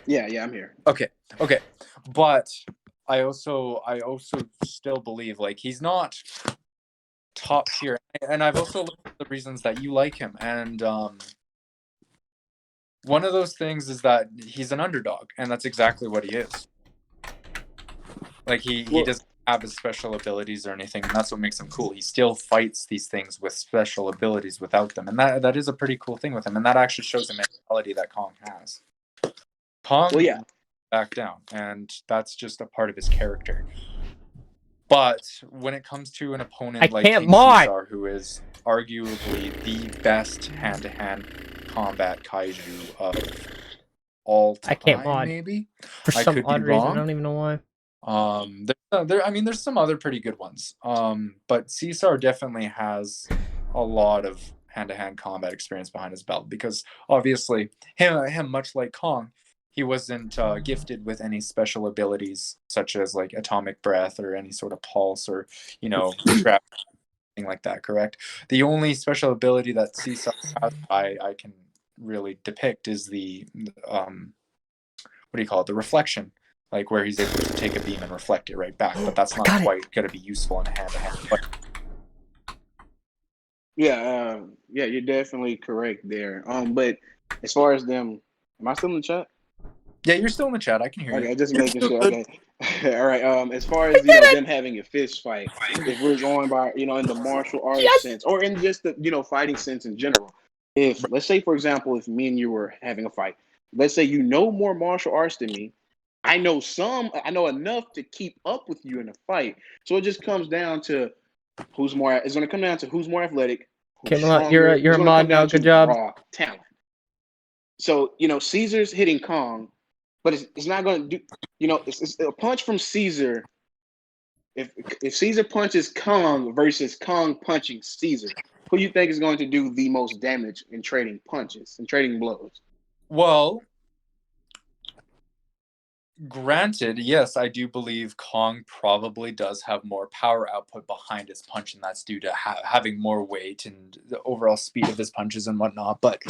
Yeah, I'm here.
Okay, but I also still believe like he's not top tier, and I've also looked at the reasons that you like him, and one of those things is that he's an underdog, and that's exactly what he is. Like he doesn't have his special abilities or anything, and that's what makes him cool. He still fights these things with special abilities without them, and that is a pretty cool thing with him, and that actually shows the mentality that Kong has. Kong back down, and that's just a part of his character. But when it comes to an opponent like King6Killian, who is arguably the best hand-to-hand combat kaiju of all time,
I can't mod.
Maybe
for some odd reason. I don't even know why.
There's some other pretty good ones. But Caesar definitely has a lot of hand-to-hand combat experience behind his belt, because obviously him much like Kong, he wasn't gifted with any special abilities such as like atomic breath or any sort of pulse or trap, anything like that. Correct. The only special ability that Caesar has, I can really depict, is the what do you call it? The reflection. Like where he's able to take a beam and reflect it right back, but that's not quite going to be useful in a hand-to-hand fight.
Yeah, you're definitely correct there. But as far as them, am I still in the chat?
Yeah, you're still in the chat. I can hear you.
Okay, just making sure. Okay, all right. As far as them having a fist fight, if we're going by in the martial arts sense, or in just the fighting sense in general, If let's say, for example, if me and you were having a fight, let's say you know more martial arts than me. I know enough to keep up with you in a fight. So it just comes down to who's more. It's going to come down to who's more athletic, who's
Okay, Malad,
stronger.
you're
It's
a
going to
mod
come
now.
down
Good
to
job.
raw talent. So Caesar's hitting Kong, but it's not going to do. It's a punch from Caesar. If Caesar punches Kong versus Kong punching Caesar, who you think is going to do the most damage in trading punches and trading blows?
Well, granted, yes, I do believe Kong probably does have more power output behind his punch, and that's due to having more weight and the overall speed of his punches and whatnot. But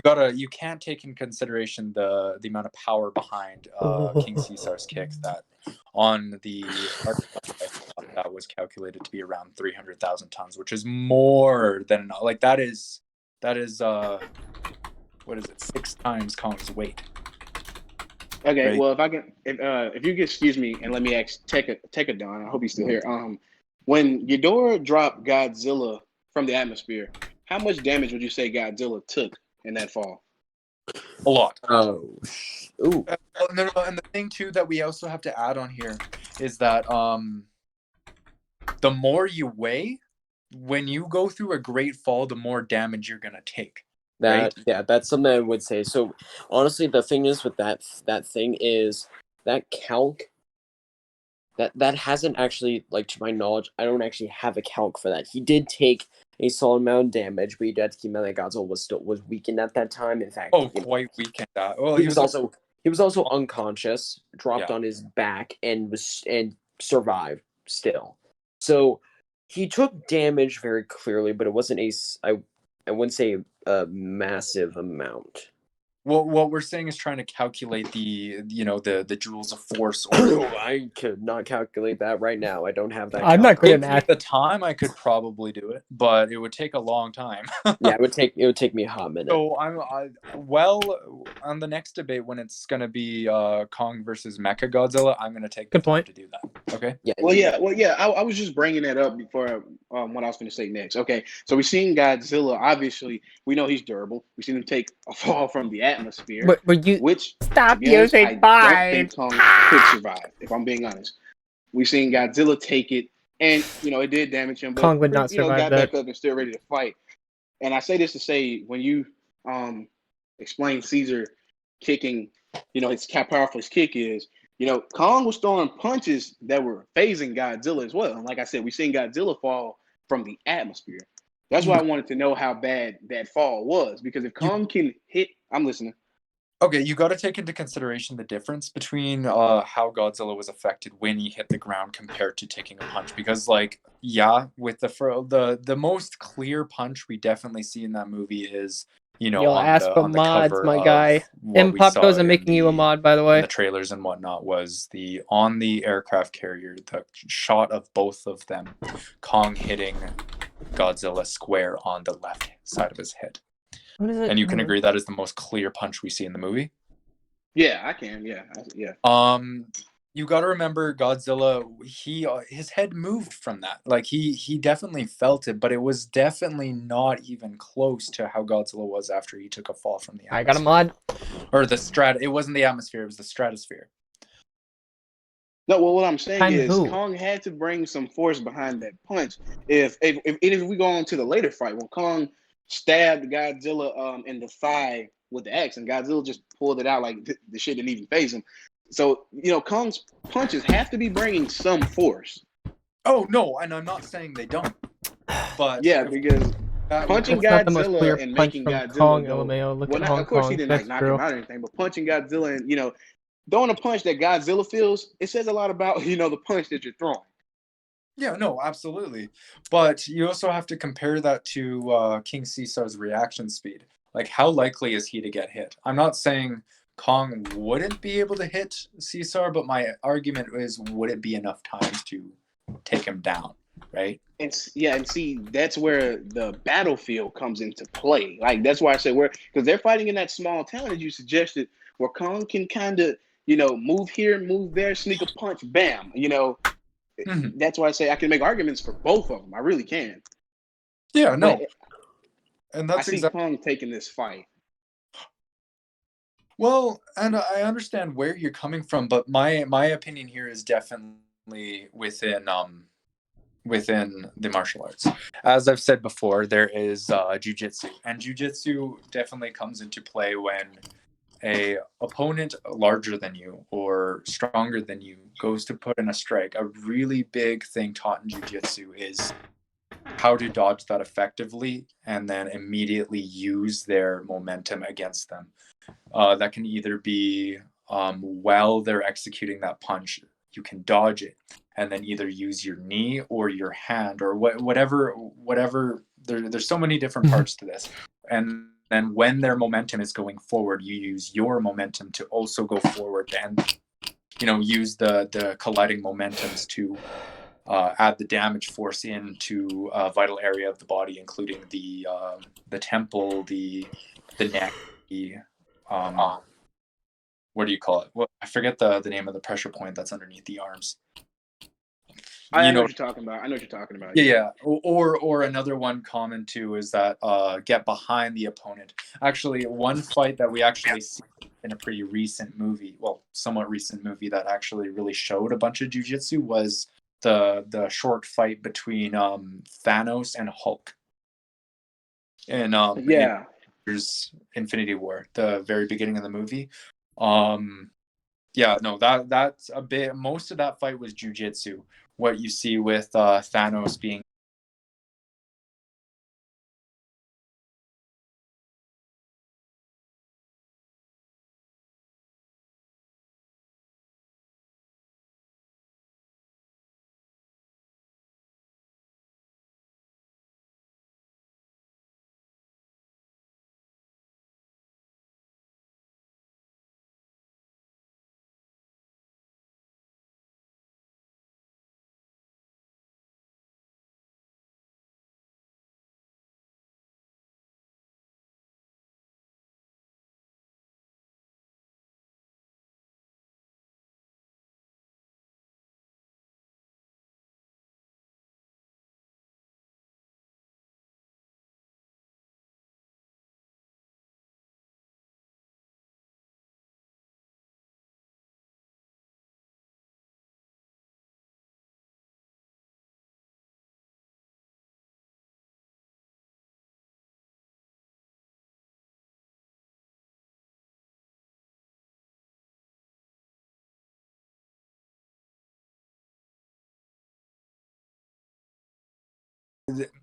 you can't take in consideration the amount of power behind King Caesar's kick that on the that was calculated to be around 300,000 tons, which is more than that is what is it, 6 times Kong's weight.
Okay,
right?
well, if you could excuse me and let me ask Tekkadan, I hope he's still here. When Ghidorah dropped Godzilla from the atmosphere, how much damage would you say Godzilla took in that fall?
A lot.
Oh, ooh.
No, and the thing too that we also have to add on here is that the more you weigh, when you go through a great fall, the more damage you're gonna take. Right?
Yeah, that's something I would say. So honestly, the thing is with that thing is that calc that hasn't actually, like, to my knowledge, I don't actually have a calc for that. He did take a solid amount of damage, but you have to keep in mind that Godzilla was weakened at that time. In fact,
quite weakened. Well,
he was also unconscious, dropped on his back, and survived still. So he took damage very clearly, but it wasn't I wouldn't say a massive amount.
what we're saying is trying to calculate the joules of force. Or
I could not calculate that right now. I don't have that.
I'm not good at
at
math.
the time, I could probably do it, but it would take a long time.
Yeah, it would take me a hot minute.
So on the next debate when it's gonna be Kong versus Mecha Godzilla, I'm gonna take the time to do that. Okay.
Yeah.
I was just bringing that up before what I was going to say next. Okay, so we've seen Godzilla. Obviously, we know he's durable. We've seen him take a fall from the atmosphere,
But you
which
stop
to be honest,
using
I don't think Kong could survive. If I'm being honest, we've seen Godzilla take it, and it did damage him. But
Kong would not survive
got
that.
back up and still ready to fight. And I say this to say, when you explain Caesar kicking, how powerful his kick is. Kong was throwing punches that were phasing Godzilla as well. And like I said, we've seen Godzilla fall from the atmosphere. That's why I wanted to know how bad that fall was. Because if Kong can hit, I'm listening.
Okay, you got to take into consideration the difference between how Godzilla was affected when he hit the ground compared to taking a punch. Because, with the most clear punch we definitely see in that movie is,
You'll
on
ask for
the
mods,
cover
my
of
guy.
what we
Impop
saw
doesn't
in
making you a mod, by the
in
way.
the trailers and whatnot, was on the aircraft carrier, the shot of both of them, Kong hitting Godzilla square on the left side of his head.
What is it?
And you can agree that is the most clear punch we see in the movie?
Yeah, I can. Yeah.
You got to remember Godzilla, his head moved from that. Like he definitely felt it, but it was definitely not even close to how Godzilla was after he took a fall from the atmosphere.
I got a mod.
Or it wasn't the atmosphere, it was the stratosphere.
No, well, what I'm saying is
who?
Kong had to bring some force behind that punch. If we go on to the later fight, when Kong stabbed Godzilla in the thigh with the axe, and Godzilla just pulled it out like the shit didn't even phase him. So Kong's punches have to be bringing some force.
Oh no, and I'm not saying they don't. But
yeah, because punching Godzilla and making Godzilla
Kong,
go,
LMAO. Look
well,
at
not,
Hong
of course
Kong.
he didn't knock him out or anything, but punching Godzilla and throwing a punch that Godzilla feels, it says a lot about the punch that you're throwing.
Yeah, no, absolutely. But you also have to compare that to King Caesar's reaction speed. Like, how likely is he to get hit? I'm not saying Kong wouldn't be able to hit Caesar, but my argument is, would it be enough times to take him down, right?
And see, that's where the battlefield comes into play. Like, that's why I say because they're fighting in that small town, as you suggested, where Kong can kind of, move here, move there, sneak a punch, bam. That's why I say I can make arguments for both of them. I really can.
Yeah, no. And
I
that's
see
exactly
Kong taking this fight.
well, and I understand where you're coming from, but my opinion here is definitely within the martial arts. As I've said before, there is jujitsu, and jujitsu definitely comes into play when a opponent larger than you or stronger than you goes to put in a strike. A really big thing taught in jujitsu is how to dodge that effectively and then immediately use their momentum against them. That can either be while they're executing that punch, you can dodge it and then either use your knee or your hand or whatever. There's so many different parts to this. And then when their momentum is going forward, you use your momentum to also go forward and use the colliding momentums to add the damage force into a vital area of the body, including the temple, the neck, the what do you call it? Well, I forget the name of the pressure point that's underneath the arms.
I know what you're talking about. I know what you're talking about.
Yeah. Or another one common too is that get behind the opponent. Actually, one fight that we actually see in a pretty recent movie, well, somewhat recent movie that actually really showed a bunch of jujitsu was the short fight between Thanos and Hulk in
Yeah.
Infinity War, the very beginning of the movie. Yeah, no, that's a bit. Most of that fight was jujitsu. What you see with Thanos being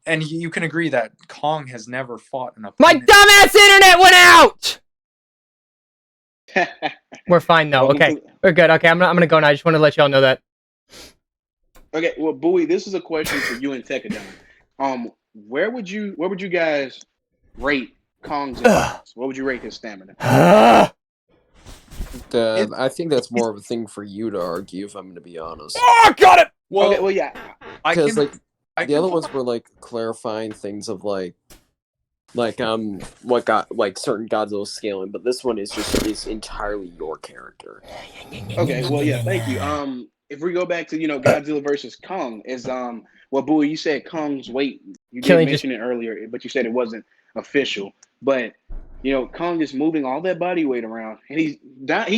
and you can agree that Kong has never fought an
My
opponent.
dumbass internet went out. We're fine though. Okay, we're good. Okay, I'm gonna go now. I just want to let y'all know that.
Okay, well, Bowie, this is a question for you and Tekkadan. Where would you guys rate Kong's endurance? What would you rate his stamina?
I think that's more of a thing for you to argue, if I'm going to be honest.
Oh, got it.
Well,
Okay, well, yeah.
Because the other ones were like clarifying things of like what got like certain Godzilla scaling, but this one is entirely your character.
Okay, well, yeah, thank you. If we go back to Godzilla versus Kong, is well, Bowie, you said Kong's weight. You did mention it earlier, but you said it wasn't official. But Kong is moving all that body weight around, and he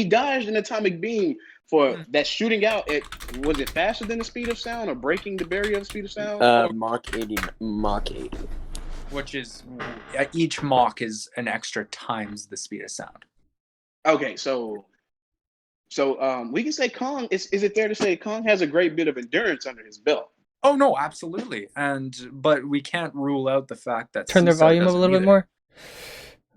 dodged an atomic beam for that shooting out at, was it faster than the speed of sound or breaking the barrier of the speed of sound?
Mach 80.
Which is each Mach is an extra times the speed of sound.
Okay, so we can say Kong. Is it fair to say Kong has a great bit of endurance under his belt?
Oh no, absolutely. But we can't rule out the fact that
turn their volume up a little bit more.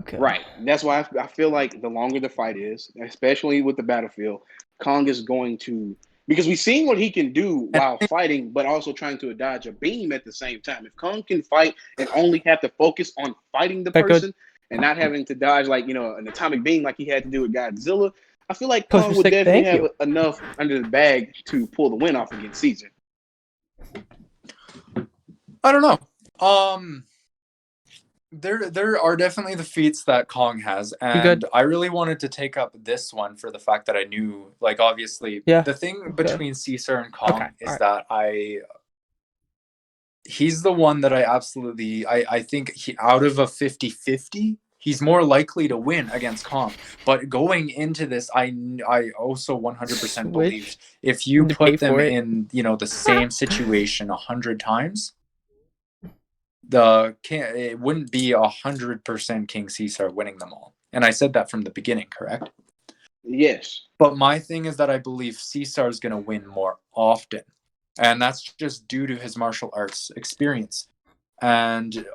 Okay. Right. That's why I feel like the longer the fight is, especially with the battlefield, Kong is going to, because we've seen what he can do while fighting, but also trying to dodge a beam at the same time. If Kong can fight and only have to focus on fighting the person and not having to dodge an atomic beam like he had to do with Godzilla, I feel like Kong would definitely have enough under the bag to pull the win off against Caesar.
I don't know. There are definitely the feats that Kong has, and I really wanted to take up this one for the fact that I knew, obviously, the thing between Caesar and Kong is that he's the one that I think out of a 50-50, he's more likely to win against Kong. But going into this, I also 100% believe if you
To pay
put them
for it.
in, the same situation 100 times, it wouldn't be 100% King Caesar winning them all. And I said that from the beginning, correct?
Yes.
But my thing is that I believe Caesar is going to win more often. And that's just due to his martial arts experience. And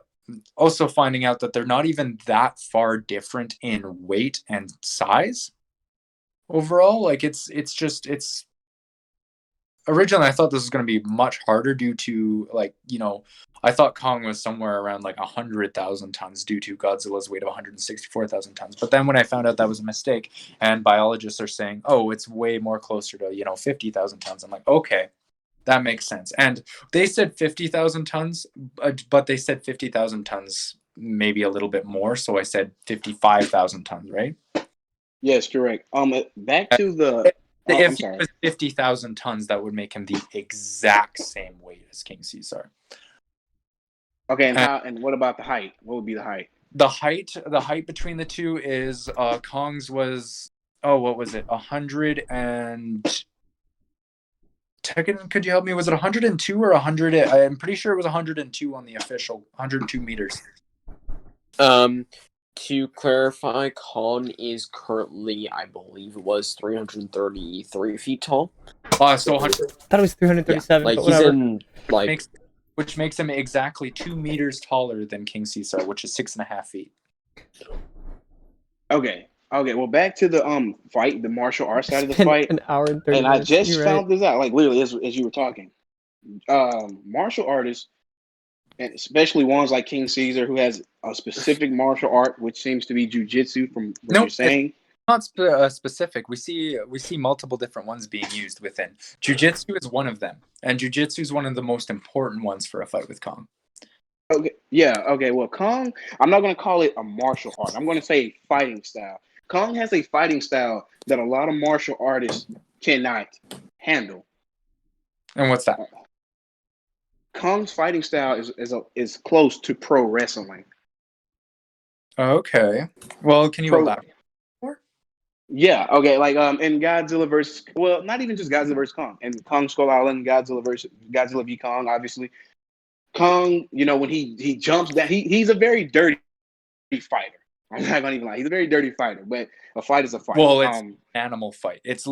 also finding out that they're not even that far different in weight and size overall. Like it's originally I thought this was going to be much harder due to I thought Kong was somewhere around like 100,000 tons due to Godzilla's weight of 164,000 tons. But then when I found out that was a mistake, and biologists are saying, oh, it's way more closer to 50,000 tons, I'm like, okay, that makes sense. And they said 50,000 tons, but they said 50,000 tons, maybe a little bit more. So I said 55,000 tons, right?
Yes, correct. Back to the. I'm
If he
sorry.
was 50,000 tons, that would make him the exact same weight as King Caesar.
Okay, and what about the height? What would be the height?
The height between the two is Kong's was, what was it? 100 and Tekken, could you help me? Was it 102 or 100? I'm pretty sure it was 102 on the official 102 meters.
To clarify, Kong is currently, I believe it was 333 feet tall.
So
I thought it was 337.
Like
but
he's
whatever.
in like
which makes him exactly 2 meters taller than King Caesar, which is 6.5 feet.
Okay. Well, back to the fight, the martial arts side of the
It's been
fight.
an hour and 30
And
minutes.
I just
You're
found this out, like literally as you were talking. Martial artists, and especially ones like King Caesar, who has a specific martial art, which seems to be jujitsu, from what you're saying.
Not specific. We see multiple different ones being used within. Jiu-jitsu is one of them, and jiu-jitsu is one of the most important ones for a fight with Kong.
Okay, yeah, okay. Well, Kong, I'm not going to call it a martial art. I'm going to say fighting style. Kong has a fighting style that a lot of martial artists cannot handle.
And what's that?
Kong's fighting style is close to pro wrestling.
Okay. Well, can you elaborate more?
Yeah, okay, like in Godzilla versus, well, not even just Godzilla versus Kong, and Kong Skull Island, Godzilla v Kong, obviously. Kong, when he jumps down, he's a very dirty fighter. I'm not gonna even lie, he's a very dirty fighter, but a fight is a fight.
Well, it's an animal fight. It's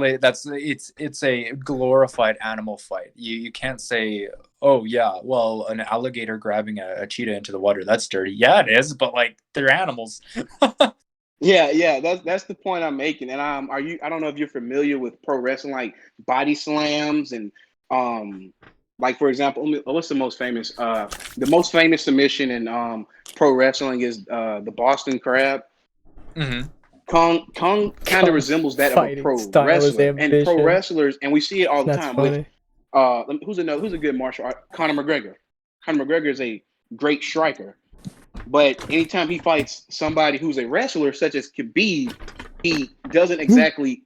a glorified animal fight. You can't say, oh yeah, well, an alligator grabbing a cheetah into the water, that's dirty. Yeah, it is, but like they're animals.
Yeah, that's the point I'm making. And I don't know if you're familiar with pro wrestling, like body slams and like for example, what's the most famous? The most famous submission in pro wrestling is the Boston Crab.
Mm-hmm.
Kong kind of resembles that of a pro wrestler, and pro wrestlers, and we see it all the time.
Funny.
With who's a good martial art? Conor McGregor. Conor McGregor is a great striker. But anytime he fights somebody who's a wrestler, such as Khabib, he doesn't exactly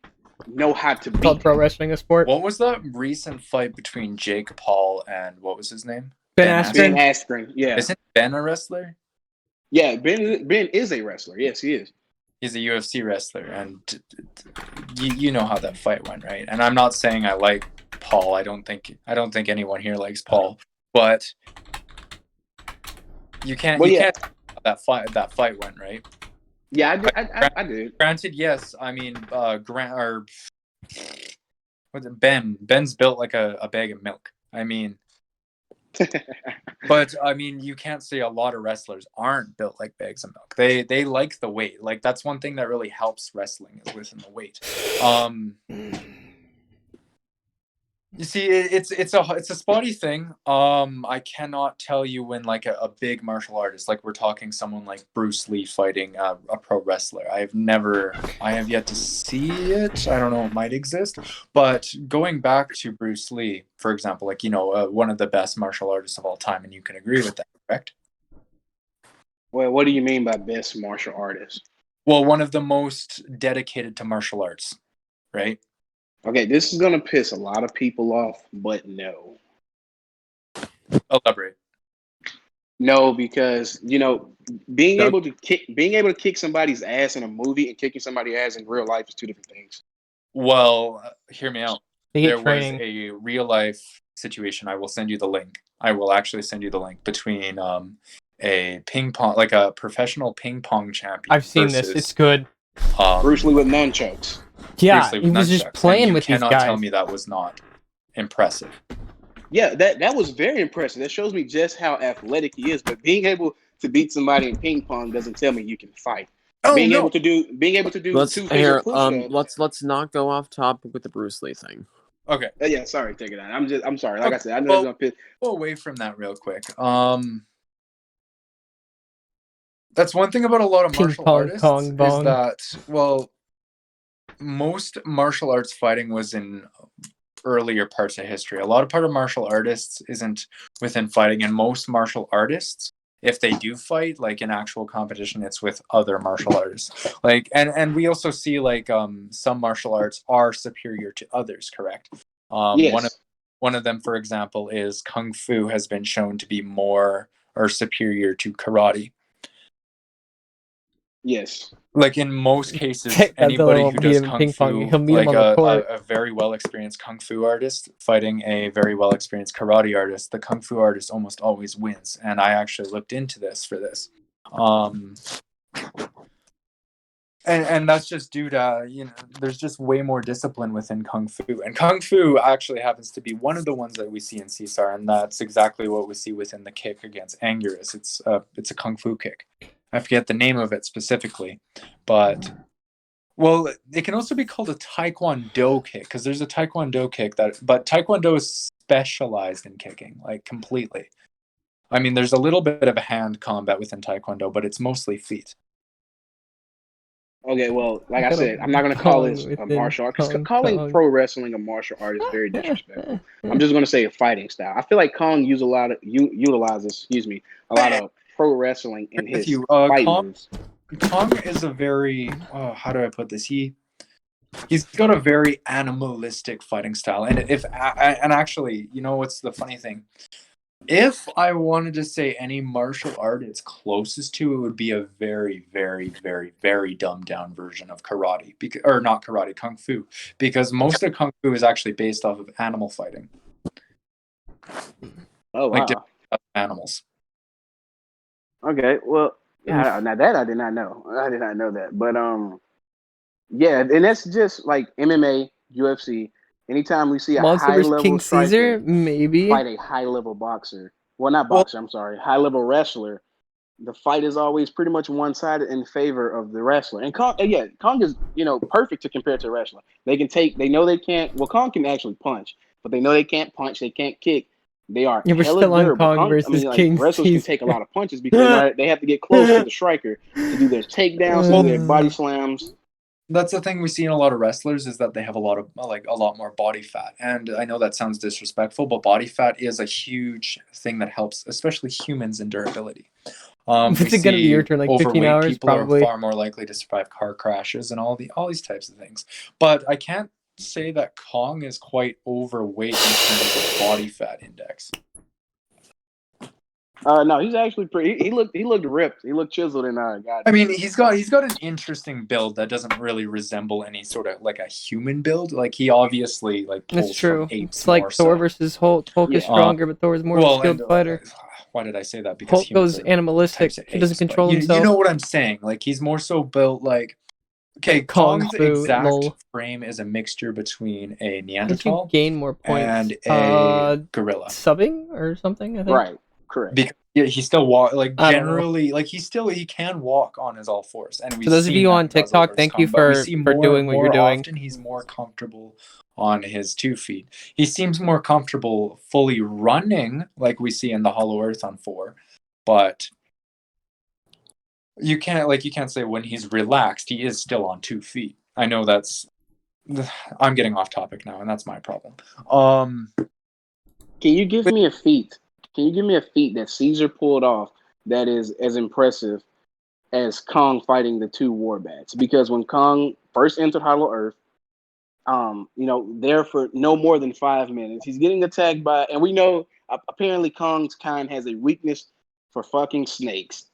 know how to beat.
Called pro wrestling a sport.
What was that recent fight between Jake Paul and what was his name?
Ben Askren.
Ben Askren, yeah.
Isn't Ben a wrestler?
Yeah, Ben is a wrestler. Yes, he is.
He's a UFC wrestler, and you know how that fight went, right? And I'm not saying I like Paul. I don't think anyone here likes Paul, but you can't. That fight went, right?
Yeah, I did.
Granted, yes. I mean, what's it, Ben? Ben's built like a bag of milk. I mean, but I mean, you can't say a lot of wrestlers aren't built like bags of milk. They like the weight. Like that's one thing that really helps wrestling is within the weight. You see, it's a spotty thing. I cannot tell you when like a big martial artist, like we're talking someone like Bruce Lee fighting a pro wrestler. I have yet to see it. I don't know, it might exist. But going back to Bruce Lee, for example, like one of the best martial artists of all time, and you can agree with that, correct?
Well, what do you mean by best martial artist?
Well, one of the most dedicated to martial arts, right?
Okay, this is gonna piss a lot of people off, but no.
Elaborate.
No, because being
Doug?
able to kick somebody's ass in a movie and kicking somebody's ass in real life is two different things.
Well, hear me out.
They get
There was
training.
a real life situation. I will send you the link. I will actually send you the link between a ping pong, like a professional ping pong champion.
I've seen this. It's good.
Bruce Lee with nunchucks.
Yeah,
Bruce Lee
he
with
was just
nunchucks, and
playing
you
with these
cannot
guys.
tell me that was not impressive.
Yeah, that was very impressive. That shows me just how athletic he is. But being able to beat somebody in ping pong doesn't tell me you can fight.
Oh
being
no!
able to do
Let's
two-finger push-ups.
let's not go off topic with the Bruce Lee thing.
Okay.
Yeah, sorry, take it out. I'm sorry. Like I said, I know
well,
that's gonna piss.
Go away from that real quick. That's one thing about a lot of
Ping
martial
pong,
artists
pong,
is
bong.
that most martial arts fighting was in earlier parts of history. A lot of part of martial artists isn't within fighting, and most martial artists, if they do fight like in actual competition, it's with other martial artists. Like and we also see like some martial arts are superior to others, correct?
Yes.
One of them, for example, is Kung Fu has been shown to be more or superior to karate.
Yes.
Like in most cases,
That's
anybody
won't
who
beat
does
him in
Kung
ping pong.
Fu,
He'll meet him
like
on the court.
a very well experienced Kung Fu artist fighting a very well experienced karate artist, the Kung Fu artist almost always wins. And I actually looked into this for this. And that's just due to, there's just way more discipline within Kung Fu. And Kung Fu actually happens to be one of the ones that we see in CSAR, and that's exactly what we see within the kick against Anguirus. It's a Kung Fu kick. I forget the name of it specifically, but well, it can also be called a Taekwondo kick because there's a Taekwondo kick but Taekwondo is specialized in kicking, like completely. I mean, there's a little bit of a hand combat within Taekwondo, but it's mostly feet.
Okay, well, like I
Got a
said, I'm not going to call this a
within
martial art because
Kong
calling
Kong.
pro wrestling a martial art is very disrespectful. I'm just going to say a fighting style. I feel like Kong utilizes, a lot of pro wrestling in
With
his
you,
fight
Kong
moves.
is a very how do I put this? He's got a very animalistic fighting style, and and actually, you know what's the funny thing? If I wanted to say any martial art it's closest to, it would be a very, very, very, very dumbed down version of karate, or not karate, Kung Fu, because most of Kung Fu is actually based off of animal fighting.
Oh,
like
wow.
different animals.
Okay, well, yeah, now that I did not know. I did not know that. But yeah, and that's just like MMA, UFC. Anytime we see a
Monster
high
vs.
level
King
striker
Caesar, maybe.
fight a high level boxer, well, not boxer, I'm sorry, high level wrestler, the fight is always pretty much one sided in favor of the wrestler. And Kong is perfect to compare to a wrestler. They know they can't. Well, Kong can actually punch, but they know they can't punch. They can't kick. They are
Yeah, we're
hella
still on
durable.
Kong versus King
Wrestlers can
Caesar.
take a lot of punches because they have to get close to the striker to do their takedowns, to do their body slams.
That's the thing we see in a lot of wrestlers is that they have a lot more body fat. And I know that sounds disrespectful, but body fat is a huge thing that helps, especially humans, in durability.
Is it gonna be your turn? Like 15
overweight
hours,
people
probably.
are far more likely to survive car crashes and all these types of things. But I can't say that Kong is quite overweight in terms of body fat index.
No, he's actually pretty. He looked ripped. He looked chiseled and God.
I mean, he's got an interesting build that doesn't really resemble any sort of like a human build. Like he obviously like pulls
That's true.
from apes.
It's like
more
Thor
so.
versus Hulk. Hulk is
Yeah.
stronger, but Thor is more of a skilled fighter.
Why did I say that? Because
Hulk goes animalistic. He doesn't control himself.
You know what I'm saying? Like he's more so built like. Okay,
Kung
Kong's
Fu,
exact
lol.
frame is a mixture between a
How did you
Neanderthal
gain more points?
and a gorilla.
Subbing or something, I think.
Right. Correct.
Because he still
I don't know.
generally like he can walk on his all fours. And
For those of you on TikTok, thank you for doing what you're doing.
Often he's more comfortable on his 2 feet. He seems more comfortable fully running, like we see in the Hollow Earth on 4, but you can't say when he's relaxed he is still on 2 feet. I know I'm getting off topic now, and that's my problem.
Can you give me a feat? Can you give me a feat that Caesar pulled off that is as impressive as Kong fighting the 2 Warbats? Because when Kong first entered Hollow Earth, there for no more than 5 minutes, he's getting attacked by, and we know apparently Kong's kind has a weakness for fucking snakes.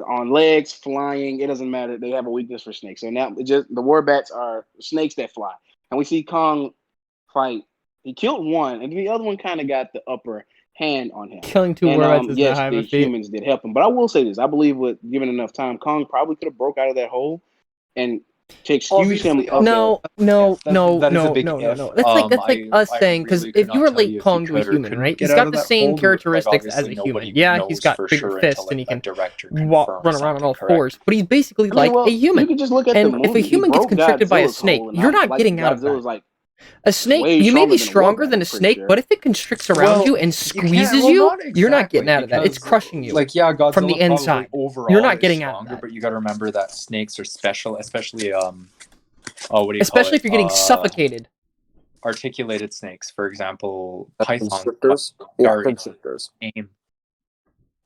On legs, flying, it doesn't matter. They have a weakness for snakes. So now the Warbats are snakes that fly. And we see Kong fight. He killed one, and the other one kind of got the upper hand on him.
Killing two Warbats is not high of a feat.
Humans did help him. But I will say this. I believe given enough time, Kong probably could have broke out of that hole. And to excuse him,
no. That's
That's
like us saying, because if you relate Kong to a human, right? He's got the same characteristics as a human. Yeah, he's got bigger fists and he can run around on all fours, but he's basically like a human.
You can just look at
and if a human gets constricted by a snake, you're not getting out of that. A snake, you may be stronger than a snake, but if it constricts around you and squeezes you're not getting out of that. It's crushing you.
Like, yeah, Godzilla
from the inside.
You're not getting out of that. But you got to remember that snakes are special, especially
especially if you're getting suffocated.
Articulated snakes, for example, pythons
are constrictors.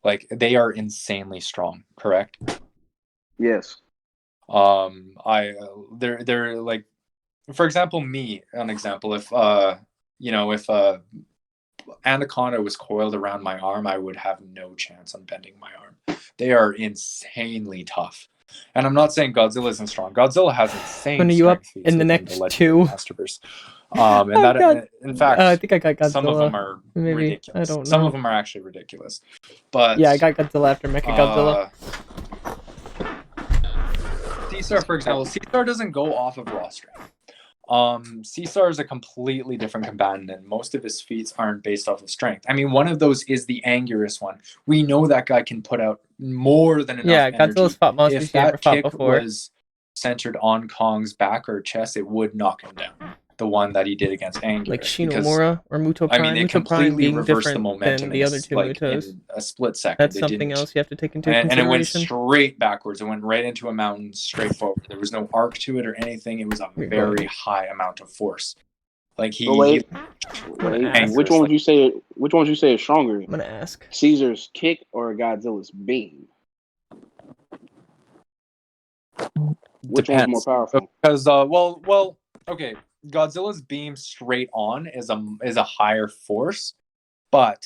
Like, they are insanely strong. Correct?
Yes.
They're like. For example, if Anaconda was coiled around my arm, I would have no chance on bending my arm. They are insanely tough. And I'm not saying Godzilla isn't strong. Godzilla has insane
strength. You up in the next two?
In fact,
I think I got Godzilla.
Some of them are ridiculous.
I don't know.
Some of them are actually ridiculous. But
yeah, I got Godzilla after Mechagodzilla.
Caesar, for example, Caesar doesn't go off of raw strength. Caesar is a completely different combatant, and most of his feats aren't based off of strength. I mean, one of those is the Anguirus one. We know that guy can put out more than enough energy.
Godzilla's fought monsters
if that kick
before.
Was centered on Kong's back or chest, it would knock him down. The one that he did against Anguirus.
Like Shinomura or Muto Prime.
I mean,
Muto Prime being
reversed
different
the momentum
than the other two Mutos.
In a split second.
That's something else you have to take into consideration.
And it went straight backwards. It went right into a mountain, straight forward. There was no arc to it or anything. It was a very high amount of force. Like
which one would you say? Which one would you say is stronger?
I'm gonna ask.
Caesar's kick or Godzilla's beam? Which one's more powerful?
Because okay. Godzilla's beam straight on is a higher force, but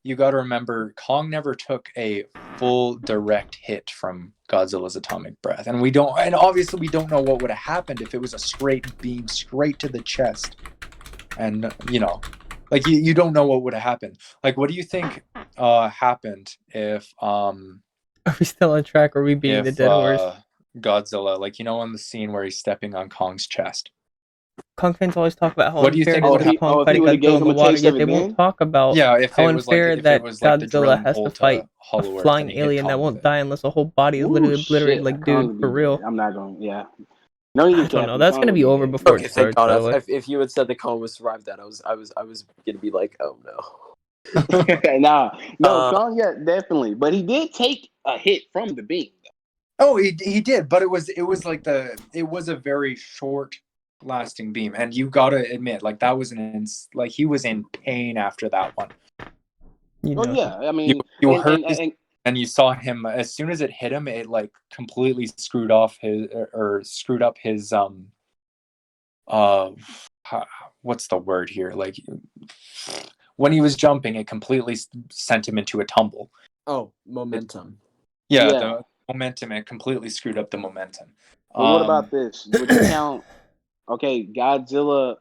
you got to remember Kong never took a full direct hit from Godzilla's atomic breath, and obviously we don't know what would have happened if it was a straight beam straight to the chest, and like you don't know what would have happened. Like, what do you think happened if
Are we still on track? Or are we beating the dead horse?
Godzilla, like on the scene where he's stepping on Kong's chest.
Kong fans always talk about how
what do you think
Kong fighting Godzilla in the water, yet they won't talk about how unfair that Godzilla has to fight a flying alien that won't die unless a whole body is literally obliterated. Like, dude, for real.
I'm not going. Yeah.
No, I don't know. That's gonna be over before it starts.
If you had said that Kong would survive that, I was gonna be like, oh no.
Kong, yeah, definitely. But he did take a hit from the beam.
Oh, he did, but it was a very short lasting beam, and you gotta admit, like, that was he was in pain after that one.
Oh yeah, I mean,
you heard and you saw him as soon as it hit him, it like completely screwed up his what's the word here? Like, when he was jumping, it completely sent him into a tumble.
Oh, momentum.
Yeah. The momentum, it completely screwed up the momentum.
Well, what about this? Would you count? Okay, Godzilla,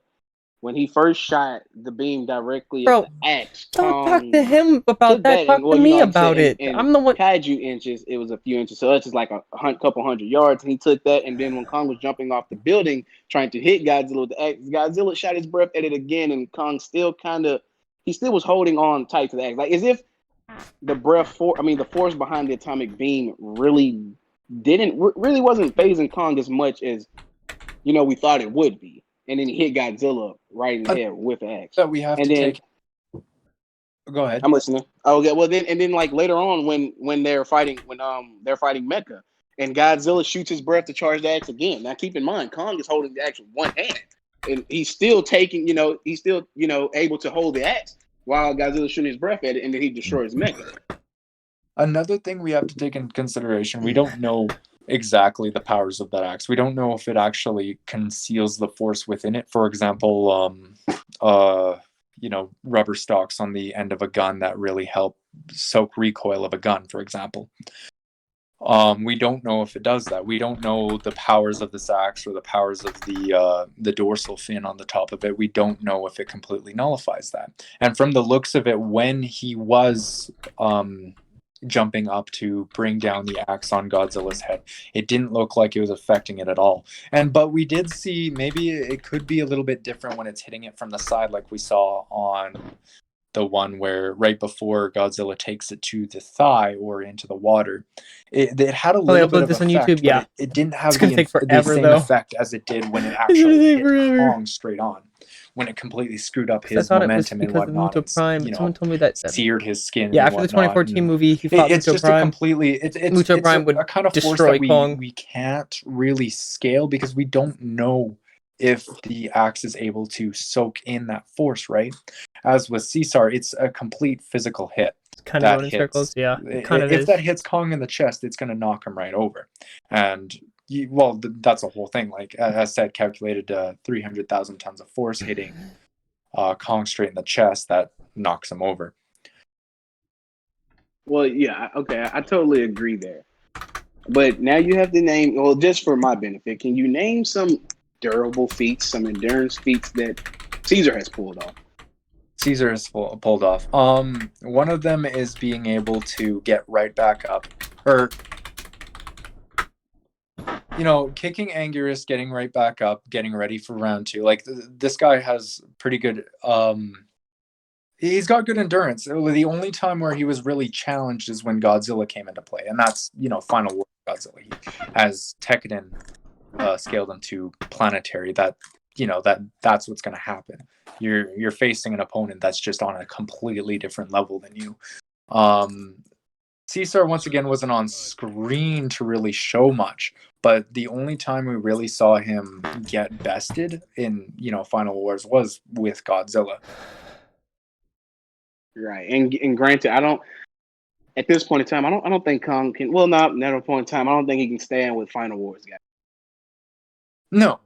when he first shot the beam directly at the axe.
Don't talk to him about that. Talk to me about it. I'm the one.
Kaiju inches, it was a few inches, so that's just like a couple hundred yards. And he took that, and then when Kong was jumping off the building trying to hit Godzilla with the axe, Godzilla shot his breath at it again, and Kong still was holding on tight to the axe, like as if the force behind the atomic beam really wasn't phasing Kong as much as we thought it would be. And then he hit Godzilla right in the head with the axe.
So we have Go ahead.
I'm listening. Oh yeah. Well then like later on when they're fighting Mecha, and Godzilla shoots his breath to charge the axe again. Now keep in mind, Kong is holding the axe with one hand, and he's still taking able to hold the axe while Godzilla's shooting his breath at it, and then he destroys Mecha.
Another thing we have to take into consideration: we don't know exactly the powers of that axe. We don't know if it actually conceals the force within it. For example, rubber stocks on the end of a gun that really help soak recoil of a gun, for example. We don't know if it does that. We don't know the powers of this axe or the powers of the dorsal fin on the top of it. We don't know if it completely nullifies that. And from the looks of it, when he was jumping up to bring down the axe on Godzilla's head, it didn't look like it was affecting it at all. But we did see maybe it could be a little bit different when it's hitting it from the side, like we saw on the one where right before Godzilla takes it to the thigh or into the water. It had a
Well, they
little bit
upload
of
this on
effect,
YouTube. Yeah,
but it didn't have
it's gonna take
the
forever
same
though.
effect as it did when it
It's gonna
actually
take
hit
forever.
Kong straight on, when it completely screwed up
'Cause I
his
thought it was
momentum and
because of
whatnot,
Muto Prime,
and
but someone told me that.
seared his skin
Yeah,
and
after the
whatnot.
2014 movie, he fought
It's
Muto
just
Prime.
a completely it's
Muto Prime would
a kind of force
destroy
that
Kong.
we can't really scale because we don't know if the axe is able to soak in that force, right? As with Caesar, it's a complete physical hit.
It's kind of
That
going in
hits.
circles. Yeah, it kind of
If
is.
that hits Kong in the chest, it's going to knock him right over. And that's the whole thing. Like as said, calculated 300,000 tons of force hitting Kong straight in the chest, that knocks him over.
Well, yeah, okay, I totally agree there. But now you have to name, well, just for my benefit, can you name some durable feats, some endurance feats that Caesar has pulled off?
Caesar has pulled off. One of them is being able to get right back up, or kicking Anguirus, getting right back up, getting ready for round 2. Like this guy has pretty good. He's got good endurance. The only time where he was really challenged is when Godzilla came into play, and that's Final War Godzilla. As Tekkadan scaled him to planetary, that's what's going to happen. You're facing an opponent that's just on a completely different level than you. Caesar once again wasn't on screen to really show much, but the only time we really saw him get bested in Final Wars was with Godzilla.
Right, and granted, I don't. At this point in time, I don't think Kong can. Well, not at a point in time, I don't think he can stand with Final Wars guys.
No,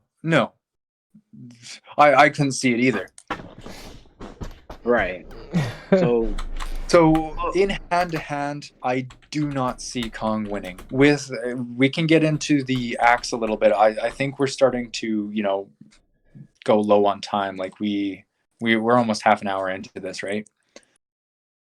I couldn't see it either.
Right. So in hand to hand, I do not see Kong winning. We can get into the axe a little bit. I think we're starting to go low on time. Like we're almost half an hour into this, right?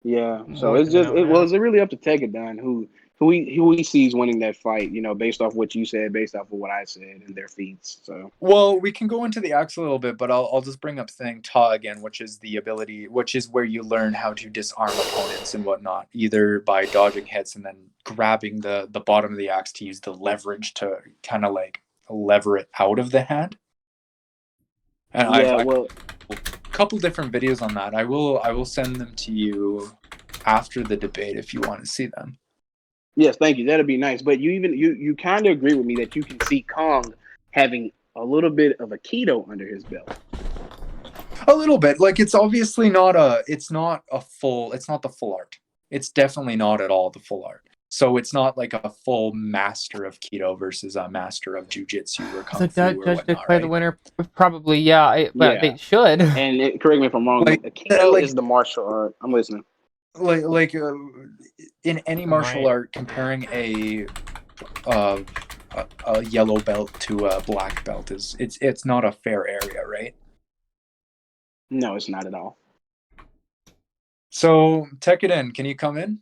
Yeah. So it's just it's really up to Tekkadan who he sees winning that fight. Based off what you said, based off of what I said, and their feats. So
well, we can go into the axe a little bit, but I'll just bring up Thang Ta again, which is the ability, which is where you learn how to disarm opponents and whatnot, either by dodging hits and then grabbing the bottom of the axe to use the leverage to kind of like lever it out of the hand. And
yeah,
I've a couple different videos on that. I will send them to you after the debate if you want to see them.
Yes, thank you. That'd be nice. But you kind of agree with me that you can see Kong having a little bit of a keto under his belt.
A little bit. Like it's obviously not the full art. It's definitely not at all the full art. So it's not like a full master of keto versus a master of jujitsu or kung fu or whatnot,
declare the winner. Probably, yeah. They should.
And correct me if I'm wrong. But keto is the martial art. I'm listening.
Like in any martial art, comparing a yellow belt to a black belt it's not a fair area, right?
No, it's not at all.
So Tekkadan, can you come in?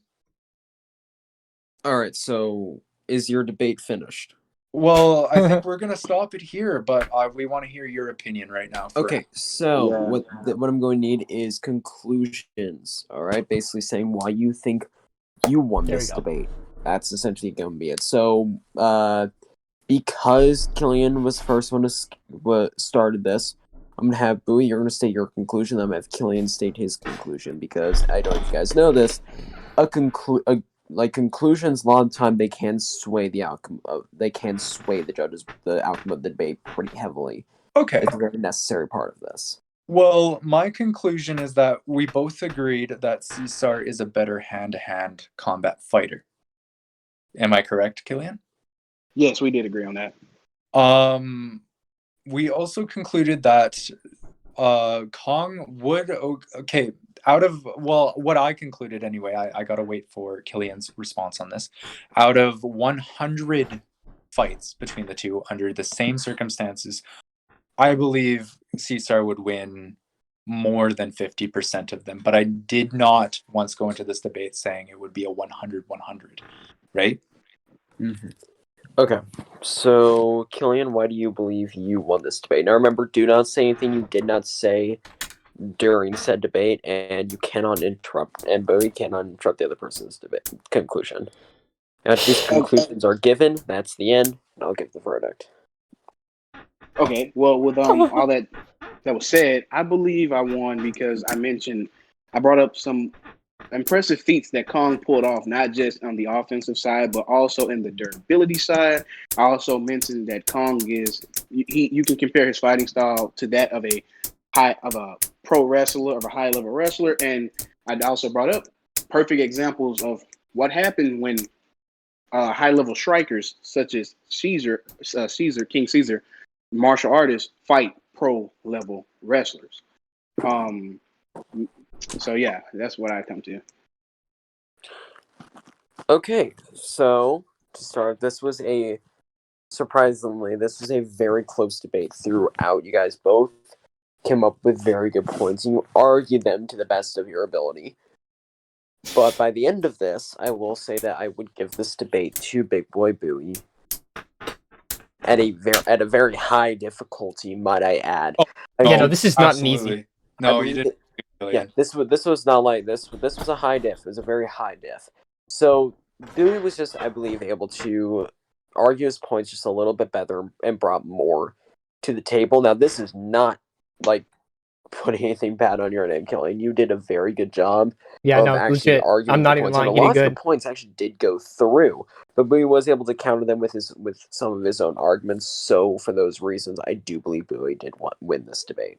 All right, so is your debate finished?
Well, I think we're gonna stop it here, but we want to hear your opinion right now.
Okay, so what I'm going to need is conclusions. All right, basically saying why you think you won this debate. That's essentially going to be it. So, because Killian was the first one to started this, I'm gonna have Bowie. You're gonna state your conclusion. I'm gonna have Killian state his conclusion because I don't know if you guys know this. Conclusions, a lot of the time they can sway the outcome of. They can sway the outcome of the debate pretty heavily.
Okay,
it's a very necessary part of this.
Well, my conclusion is that we both agreed that Caesar is a better hand-to-hand combat fighter. Am I correct, Killian?
Yes, we did agree on that.
We also concluded that Kong would... Okay, what I concluded anyway, I gotta wait for Killian's response on this. Out of 100 fights between the two under the same circumstances, I believe Caesar would win more than 50% of them. But I did not once go into this debate saying it would be a 100-100, right?
Mm-hmm. Okay, so Killian, why do you believe you won this debate? Now remember, do not say anything you did not say during said debate, and you cannot interrupt, and Bowie cannot interrupt the other person's debate conclusion. After these conclusions are given, that's the end, and I'll give the verdict.
Okay, well, with all that was said, I believe I won because I brought up some impressive feats that Kong pulled off, not just on the offensive side, but also in the durability side. I also mentioned that Kong you can compare his fighting style to that of a pro wrestler, of a high level wrestler, and I also brought up perfect examples of what happened when high level strikers such as King Caesar, martial artists fight pro level wrestlers. So yeah, that's what I come to.
Okay, so to start, this was a very close debate throughout. You guys both came up with very good points, and you argued them to the best of your ability. But by the end of this, I will say that I would give this debate to BigBoyBouie at a very high difficulty, might I add.
This is not
absolutely.
an easy.
No, you didn't.
Yeah, this was not like this. This was a high diff. It was a very high diff. So Bowie was just, I believe, able to argue his points just a little bit better and brought more to the table. Now, this is not like putting anything bad on your name, Killian. You did a very good job.
Yeah, no, legit. I'm not even lying.
A lot of the points actually did go through, but Bowie was able to counter them with some of his own arguments. So, for those reasons, I do believe Bowie did win this debate.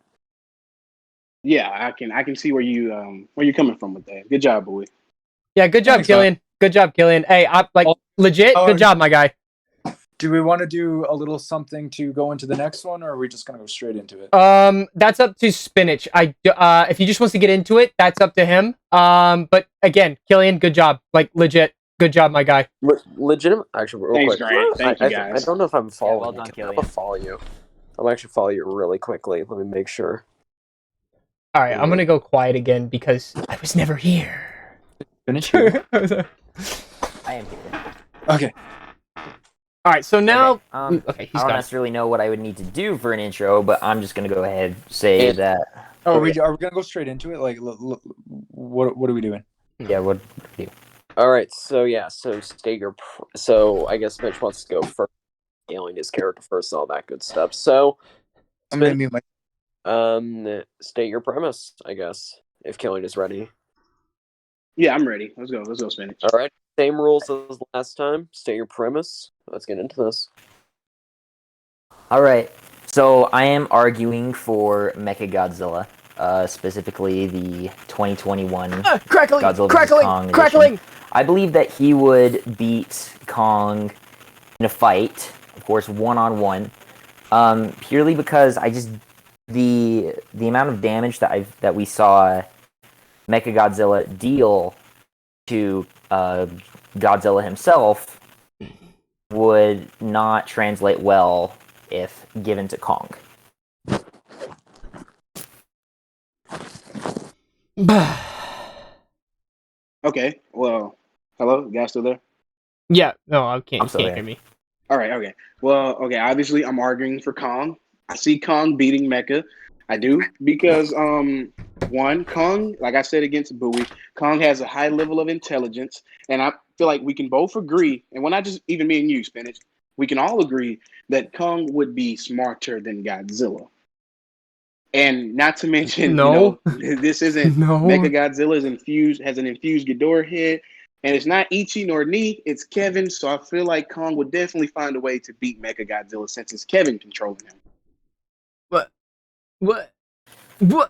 Yeah, I can see where you're coming from with that. Good job, Bowie.
Yeah, good job, Killian. Good job, Killian. Hey, legit, good job, my guy.
Do we want to do a little something to go into the next one, or are we just gonna go straight into it?
That's up to Spinach. If he just wants to get into it, that's up to him. But again, Killian, good job. Like legit, good job, my guy.
Legitimate, actually, real
Thanks,
quick.
Grant. Thank you, guys.
I don't know if I'm following.
well done,
you.
Killian.
I'll follow you. I'll actually follow you really quickly. Let me make sure.
All right, I'm gonna go quiet again because I was never here.
Finish.
I am here.
Okay.
All right, so now,
okay, I don't necessarily know what I would need to do for an intro, but I'm just gonna go ahead and say that.
Oh, are we gonna go straight into it? Like, what are we doing?
Yeah, what do you?
All right, so yeah, so so I guess Mitch wants to go first, scaling his character first, all that good stuff. So
I'm gonna mute my.
State your premise, I guess, if Killian is ready.
Yeah, I'm ready. Let's go, Spinach.
All right, same rules as last time. State your premise. Let's get into this.
All right, so I am arguing for Mechagodzilla, specifically the 2021
crackling,
Godzilla vs. Kong edition.
crackling.
I believe that he would beat Kong in a fight, of course, one-on-one, purely because the amount of damage that we saw Mechagodzilla deal to Godzilla himself would not translate well if given to Kong.
Okay. Well, hello, you guys still there?
Yeah, no, I can't.
I'm still
Can't
there.
hear me.
All right. Okay. Well, okay. Obviously, I'm arguing for Kong. I see Kong beating Mecha. I do because one, Kong, like I said against Bowie, Kong has a high level of intelligence, and I feel like we can both agree, and when I just even me and you, Spinach, we can all agree that Kong would be smarter than Godzilla. And not to mention, this isn't Mechagodzilla has an infused Ghidorah head, and it's not Ichi nor Ni, it's Kevin. So I feel like Kong would definitely find a way to beat Mechagodzilla since it's Kevin controlling him.
What?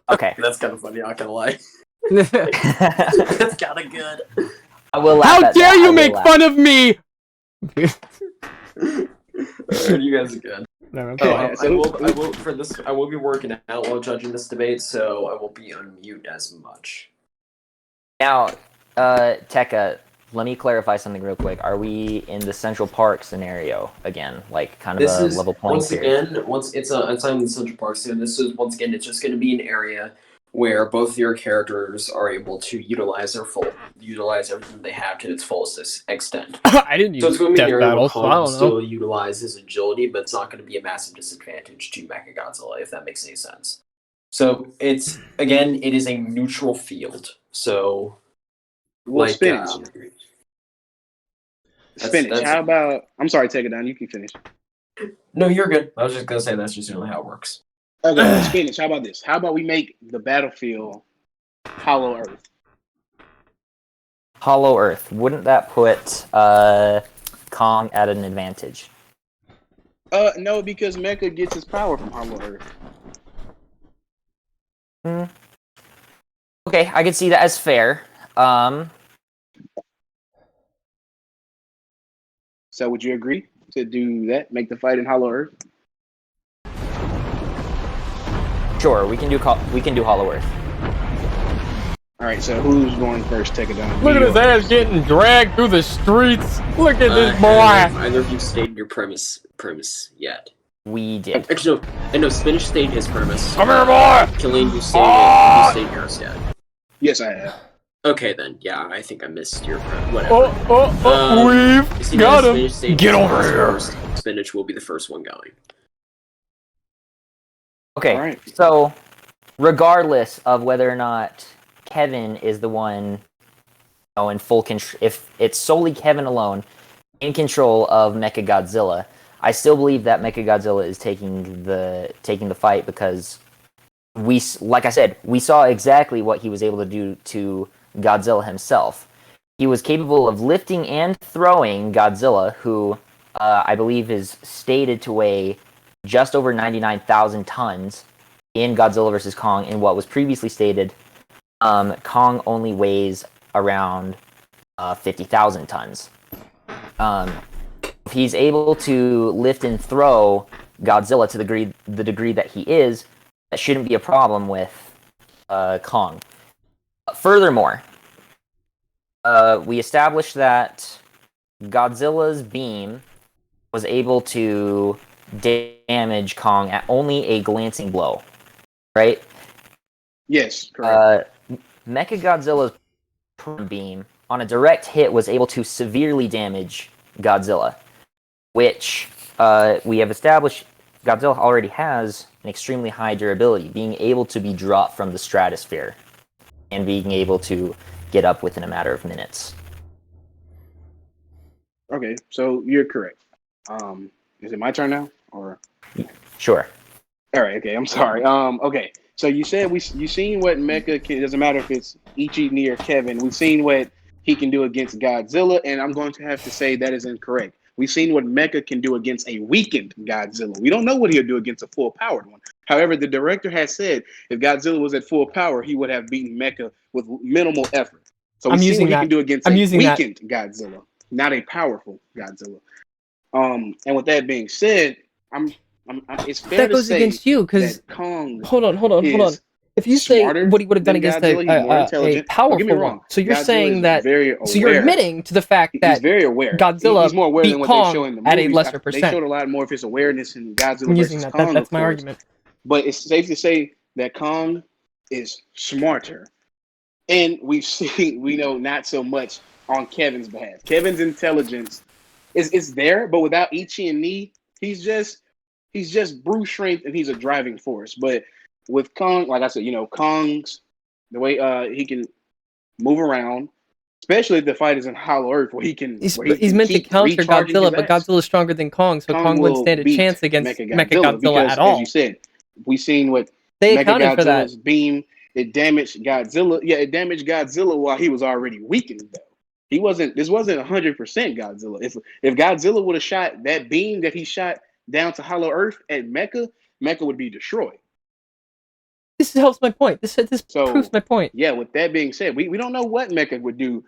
Okay.
That's kind of funny, not gonna lie. That's kind of good.
I will laugh
How
at
dare
that.
you make fun of me?
You guys are good.
No, okay.
I will be working out while judging this debate, so I won't be on mute as much.
Now, Tekka, let me clarify something real quick. Are we in the Central Park scenario again, like kind of
This
a
is
level playing
once
field?
again, once it's in the Central Park soon. This is once again, it's just going to be an area where both of your characters are able to utilize everything they have to its fullest extent.
I didn't
So
use
it's going to be an
Death
area where
Battle, so
Kong
I
will
don't know.
still utilize his agility, but it's not going to be a massive disadvantage to Mechagodzilla, if that makes any sense. So it is a neutral field. So,
Well,
like,
Spinach.
that's-
How about? I'm sorry, take it down. You can finish.
no, you're good. I was just going to say that's just really how it works.
Okay, Spinach. How about this? How about we make the battlefield Hollow Earth?
Hollow Earth. Wouldn't that put Kong at an advantage?
No, because Mecha gets his power from Hollow Earth.
Okay, I can see that as fair.
So would you agree to do that? Make the fight in Hollow Earth?
Sure, we can do Hollow Earth.
All right. So who's going first? Take it down.
Look at his ass getting dragged through the streets. Look at this boy.
Either of you stated your premise yet?
We did.
Actually, no. Spinach stated his premise.
Come here, boy.
Killian, you stated yours yet.
Yes, I have.
Okay, then. Yeah, I think I missed your premise. Whatever.
We've got him. Get over here.
Spinach will be the first one going.
Okay,
All right.
so regardless of whether or not Kevin is the one, in full control, if it's solely Kevin alone in control of Mechagodzilla, I still believe that Mechagodzilla is taking the fight because like I said, we saw exactly what he was able to do to Godzilla himself. He was capable of lifting and throwing Godzilla, who I believe is stated to weigh just over 99,000 tons in Godzilla vs. Kong. In what was previously stated, Kong only weighs around 50,000 tons. If he's able to lift and throw Godzilla to the degree that he is, that shouldn't be a problem with Kong. Furthermore, we established that Godzilla's beam was able to damage Kong at only a glancing blow, right?
Yes, correct.
Mechagodzilla's beam on a direct hit was able to severely damage Godzilla, which we have established Godzilla already has an extremely high durability, being able to be dropped from the stratosphere and being able to get up within a matter of minutes.
Okay, so you're correct. Is it my turn now, or?
Sure.
All right. Okay. I'm sorry. Okay. So you said you seen what Mecha can. It doesn't matter if it's Ichi, or Kevin. We've seen what he can do against Godzilla, and I'm going to have to say that is incorrect. We've seen what Mecha can do against a weakened Godzilla. We don't know what he'll do against a full-powered one. However, the director has said if Godzilla was at full power, he would have beaten Mecha with minimal effort. So we've seen what he can do against a weakened Godzilla, not a powerful Godzilla. And with that being said, it's fair to say that goes
against you because
Kong.
Hold on. If you say what he would have done against a powerful one, so you're saying that. So you're admitting to the fact that
he's very aware.
Godzilla
he's more aware
beat
than what
Kong
they show in the
at
movies.
a lesser percent.
They showed a lot more of his awareness in Godzilla
I'm
versus
using that.
Kong.
That's my argument.
But it's safe to say that Kong is smarter, and we know not so much on Kevin's behalf. Kevin's intelligence is there, but without Ichi and Ni, he's just brute strength and he's a driving force. But with Kong, like I said, Kong's the way he can move around, especially if the fight is in Hollow Earth, where he's
meant to counter Godzilla, but Godzilla's stronger than Kong, so Kong wouldn't stand a chance against Mechagodzilla at all.
As you said, we've seen what
they accounted for that.
Beam, it damaged Godzilla. Yeah, it damaged Godzilla while he was already weakened, though. This wasn't 100% Godzilla. If Godzilla would have shot that beam that he shot down to Hollow Earth at Mecha would be destroyed.
This helps my point. This proves my point.
Yeah, with that being said, we don't know what Mecha would do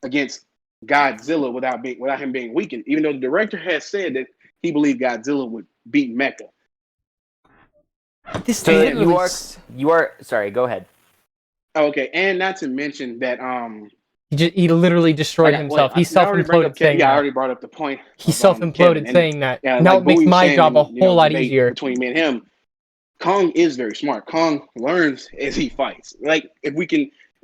against Godzilla without him being weakened, even though the director has said that he believed Godzilla would beat Mecha.
You are sorry, go ahead.
Okay, and not to mention that
He literally destroyed himself. He
I already brought up
self-imploded saying
I
that.
already brought up the point
He
of Kevin,
self-imploded
and
saying that.
yeah,
Now
like
it makes
Bowie was
my
saying
job a
in
whole lot
debate
easier.
between me and him. Kong is very smart. Kong learns as he fights. Like if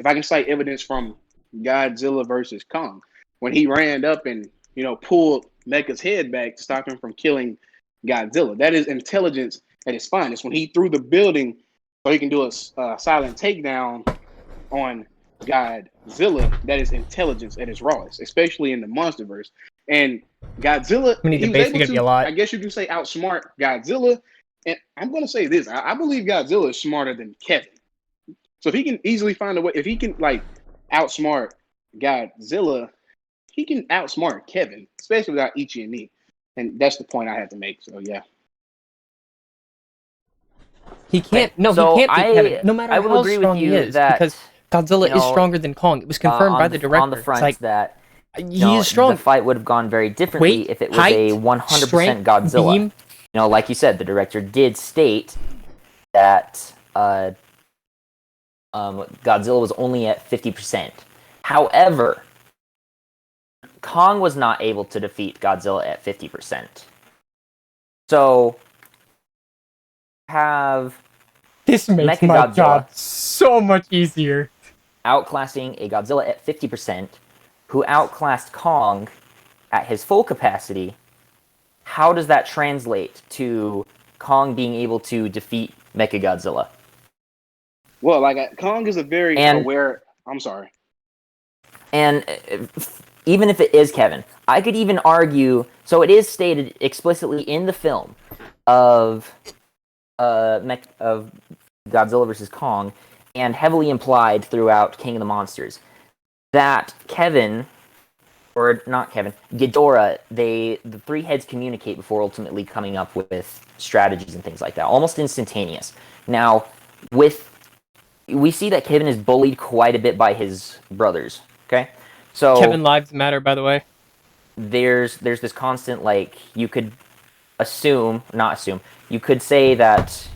I can cite evidence from Godzilla versus Kong, when he ran up and pulled Mecha's head back to stop him from killing Godzilla, that is intelligence at its finest. When he threw the building so he can do a silent takedown on Godzilla, that is intelligence at its rawest, especially in the MonsterVerse. And Godzilla,
I mean,
he was
debates are
able
gonna be a
to,
lot.
I guess you could say, outsmart Godzilla. And I'm going to say this: I believe Godzilla is smarter than Kevin. So if he can easily find a way, if he can outsmart Godzilla, he can outsmart Kevin, especially without Ichi and me. And that's the point I had to make. So yeah.
He can't.
Okay,
No,
so
he can't beat Kevin. No matter
I will
how
agree
strong
with you
he is,
that,
because Godzilla is stronger than Kong. It was confirmed by the director.
on the front
It's like,
that
he is strong.
the fight would have gone very differently if it was
height,
a 100%
strength,
Godzilla.
beam.
Like you said, the director did state that Godzilla was only at 50%. However, Kong was not able to defeat Godzilla at 50%. So, have
This makes my job so much easier.
outclassing a Godzilla at 50%, who outclassed Kong at his full capacity. How does that translate to Kong being able to defeat Mechagodzilla?
Well, Kong is a very aware. I'm sorry.
And even if it is Kevin, I could even argue. So it is stated explicitly in the film of Godzilla versus Kong, and heavily implied throughout King of the Monsters, that Kevin, or not Kevin, Ghidorah, the three heads communicate before ultimately coming up with strategies and things like that, almost instantaneous. Now, we see that Kevin is bullied quite a bit by his brothers. Okay, so
Kevin lives matter, by the way.
There's this constant, you could you could say that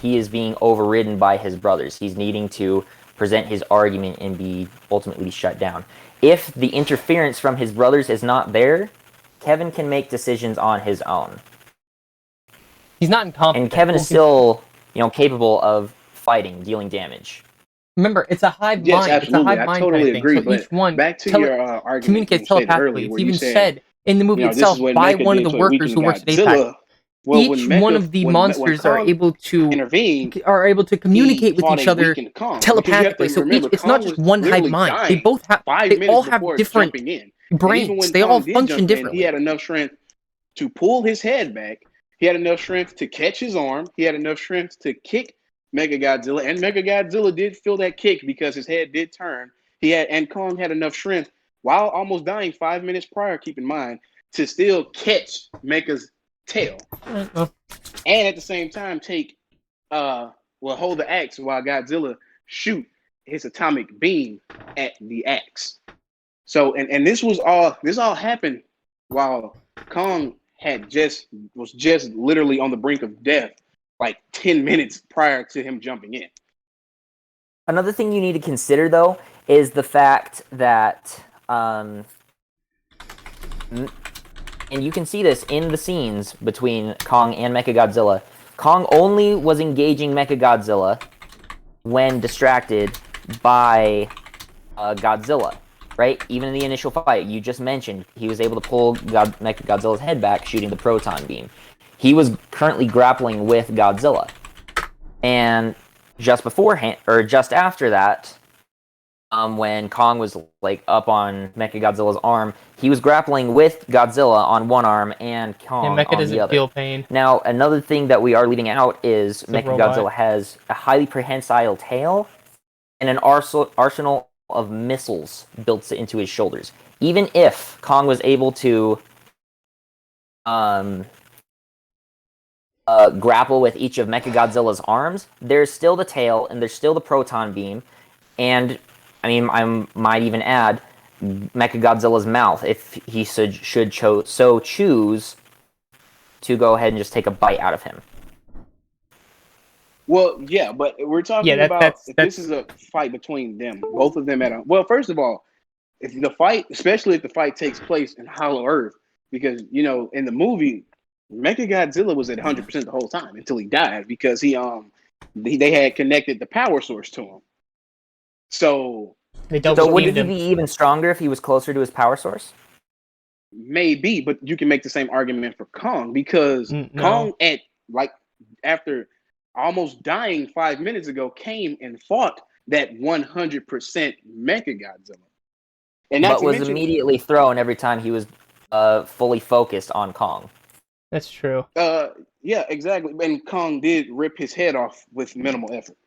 he is being overridden by his brothers. He's needing to present his argument and be ultimately shut down. If the interference from his brothers is not there, Kevin can make decisions on his own.
He's not incompetent.
And Kevin is still, capable of fighting, dealing damage.
Remember, it's a hive mind.
Yes, absolutely.
It's a hive mind
totally
type
agree.
thing. So
but
each one
back to your argument
communicates telepathically. It's even said in the movie itself by one of the workers who works at APAC.
Well,
each one of the monsters are able to communicate with each other telepathically. So it's not just one hive mind. They all have different brains. They all function differently.
He had enough strength to pull his head back. He had enough strength to catch his arm. He had enough strength to kick Mechagodzilla, and Mechagodzilla did feel that kick because his head did turn. And Kong had enough strength while almost dying 5 minutes prior, keep in mind, to still catch Mecha's tail. And at the same time hold the axe while Godzilla shoot his atomic beam at the axe. So and this all happened while Kong was just literally on the brink of death, 10 minutes prior to him jumping in.
Another thing you need to consider, though, is the fact that, and you can see this in the scenes between Kong and Mechagodzilla. Kong only was engaging Mechagodzilla when distracted by Godzilla, right? Even in the initial fight, you just mentioned he was able to pull Mechagodzilla's head back, shooting the proton beam. He was currently grappling with Godzilla. And just after that, when Kong was up on Mechagodzilla's arm, he was grappling with Godzilla on one arm and Kong on the other.
Mecha doesn't feel pain.
Now, another thing that we are leaving out is Mechagodzilla has a highly prehensile tail and an arsenal of missiles built into his shoulders. Even if Kong was able to grapple with each of Mechagodzilla's arms, there's still the tail and there's still the proton beam, and I might even add Mechagodzilla's mouth if he should choose to go ahead and just take a bite out of him.
Well, yeah, but we're talking
Yeah,
about
that's
if this is a fight between them, both of them at a. Well, first of all, if the fight, especially if the fight takes place in Hollow Earth, because in the movie, Mechagodzilla was at 100% the whole time until he died because they had connected the power source to him. So
they double
So wouldn't
teamed
he
him.
be even stronger if he was closer to his power source?
maybe, but you can make the same argument for Kong because
No.
Kong after almost dying 5 minutes ago came and fought that 100% Mechagodzilla. And not
But
to
was
mention,
immediately thrown every time he was fully focused on Kong.
That's true.
yeah, exactly. And Kong did rip his head off with minimal effort.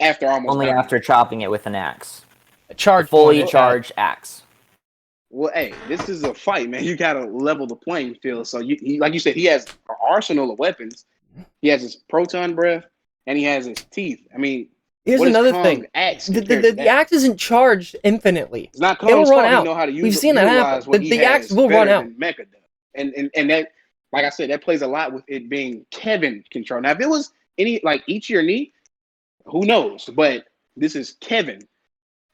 After almost
Only
dying.
after chopping it with an axe.
A charge,
Fully charged axe.
Well, hey, this is a fight, man. You gotta level the playing field. So like you said, he has an arsenal of weapons. He has his proton breath, and he has his teeth. I mean,
Here's
what is
another
Kong's
thing.
axe compared to
The
that?
axe isn't charged infinitely.
It's not
It'll
Kong's
run
fault. He
out.
know how to
We've seen that
utilize
happen.
what he
The axe
has
will run
better
out.
than Mecha does. And that, like I said, that plays a lot with it being Kevin control. Now, if it was Ichi or Knee, who knows? But this is Kevin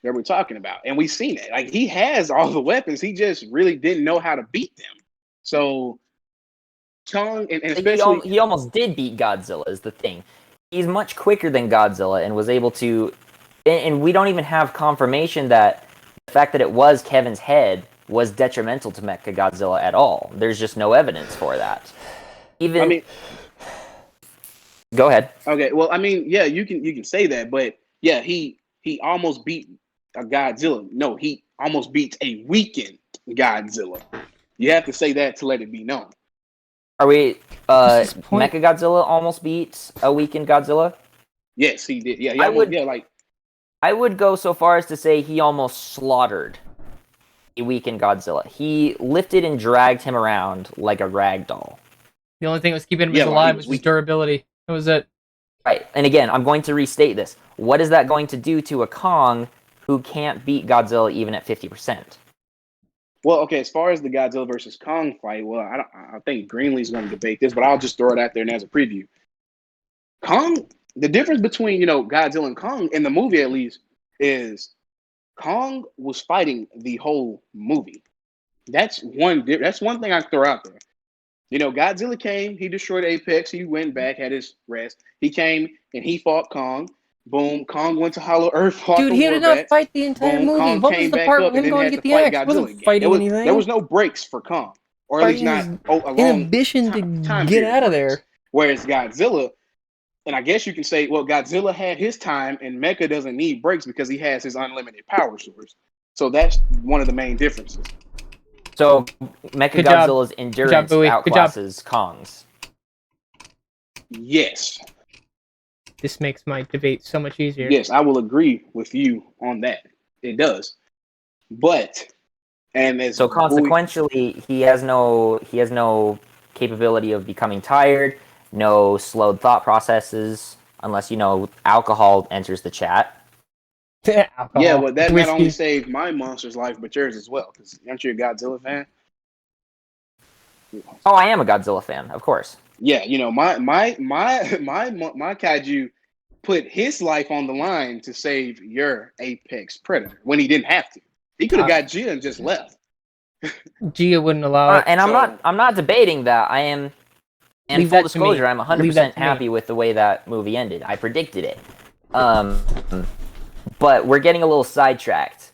that we're talking about, and we've seen it. Like, he has all the weapons. He just really didn't know how to beat them. So Kong, and especially
He almost did beat Godzilla, is the thing. He's much quicker than Godzilla and was able to... And we don't even have confirmation that the fact that it was Kevin's head was detrimental to Mechagodzilla at all. There's just no evidence for that. Even...
I mean,
go ahead.
okay, well, I mean, yeah, you can say that, but yeah, he almost beat a Godzilla. No, he almost beats a weakened Godzilla. You have to say that to let it be known.
Are we...
What's his point?
Mechagodzilla almost beats a weakened Godzilla?
Yes, he did. Yeah,
I would go so far as to say he almost slaughtered a weakened Godzilla. He lifted and dragged him around like a rag doll.
The only thing that was keeping him
Yeah, well, he
alive
was
was his
weak.
durability. That was it.
Right, and again, I'm going to restate this. What is that going to do to a Kong who can't beat Godzilla even at 50%?
Well, okay, as far as the Godzilla versus Kong fight, well, I think Greenlee's going to debate this, but I'll just throw it out there and as a preview. Kong, the difference between, Godzilla and Kong, in the movie at least, is Kong was fighting the whole movie. That's one thing I throw out there. Godzilla came, he destroyed Apex, he went back, had his rest. He came and he fought Kong. Boom, Kong went to Hollow Earth, fought
Dude,
the
he did
Warbats.
not fight the entire
Boom,
movie.
Kong
What was
came
the
back
part
up
of
and
him
then
going to
had
get
to
the
fight
axe? He wasn't
Godzilla again.
fighting anything.
There was no breaks for Kong, or at least
Fighting
not a long
inhibition to
time
get
period
out of
breaks.
there.
Whereas Godzilla, and I guess you can say, well, Godzilla had his time, and Mecha doesn't need breaks because he has his unlimited power source. So that's one of the main differences.
So
job.
Mechagodzilla's endurance
Bowie. Good job.
outclasses Kong's.
Yes.
This makes my debate so much easier.
Yes, I will agree with you on that. It does. But, and as
So consequentially, he has no capability of becoming tired, no slowed thought processes, unless alcohol enters the chat.
Alcohol,
yeah, but that not
whiskey.
only saved my monster's life, but yours as well. Because aren't you a Godzilla fan?
Oh, I am a Godzilla fan, of course.
Yeah, my kaiju put his life on the line to save your apex predator when he didn't have to. He could have got Gia and just left.
Gia wouldn't allow it.
And I'm not debating that. I am. And
Leave
full
that to me.
disclosure, I'm
Leave that
100%
to me.
happy with the way that movie ended. I predicted it. But we're getting a little sidetracked.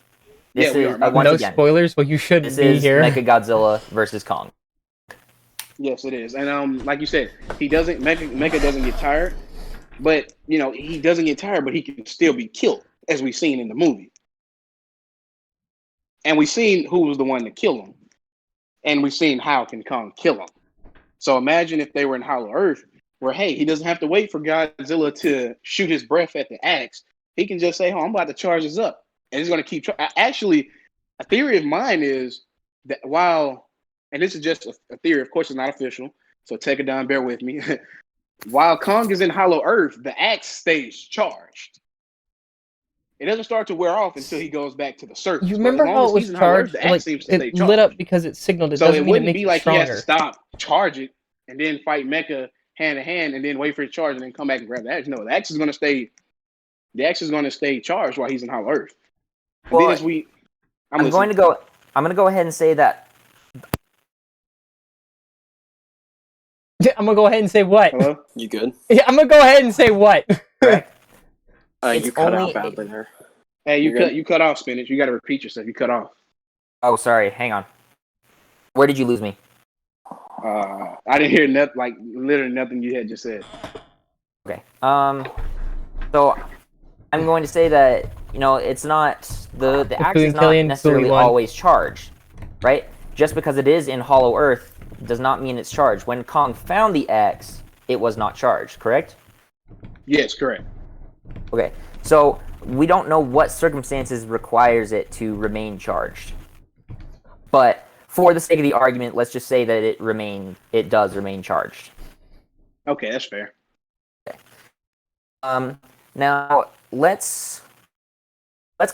This
we
is
are.
once
No
again.
spoilers. Well, you shouldn't
This
be
is
here.
Mechagodzilla versus Kong.
Yes, it is. And like you said, Mecha doesn't get tired, but he doesn't get tired, but he can still be killed, as we've seen in the movie. And we've seen who was the one to kill him, and we've seen how can Kong kill him. So imagine if they were in Hollow Earth, where he doesn't have to wait for Godzilla to shoot his breath at the axe. He can just say, "Oh, I'm about to charge this up," and he's going to keep. Actually, a theory of mine is that and this is just a theory, of course, it's not official, so Tekkadan, bear with me. While Kong is in Hollow Earth, the axe stays charged. It doesn't start to wear off until he goes back to the surface.
You remember how it was charged?
The axe seems to stay
It
charged.
lit up because it signaled. It
So
doesn't
it
mean it
wouldn't
makes
be
it
like he has to
stronger.
stop, charge it, and then fight Mecha hand to hand and then wait for his charge and then come back and grab the axe. No, the axe is going to stay. The axe is going to stay charged while he's in Hollow Earth. And
Well,
then as we,
I'm going to go. I'm going to go ahead and say that.
I'm gonna go ahead and say what?
Hello?
You good?
Yeah, I'm gonna go ahead and say what?
Correct.
You cut
only-
out badly there.
Hey,
You're good.
you cut off, Spinach. You got to repeat yourself. You cut off.
Oh, sorry. Hang on. Where did you lose me?
I didn't hear nothing. Like literally nothing you had just said.
Okay. So I'm going to say that it's not the axe is not
Killian,
necessarily
Bowie won.
always charged, right? Just because it is in Hollow Earth does not mean it's charged. When Kong found the axe, it was not charged. Correct?
Yes, correct.
Okay. So we don't know what circumstances requires it to remain charged, but for the sake of the argument, let's just say that it does remain charged.
Okay, that's fair.
Now let's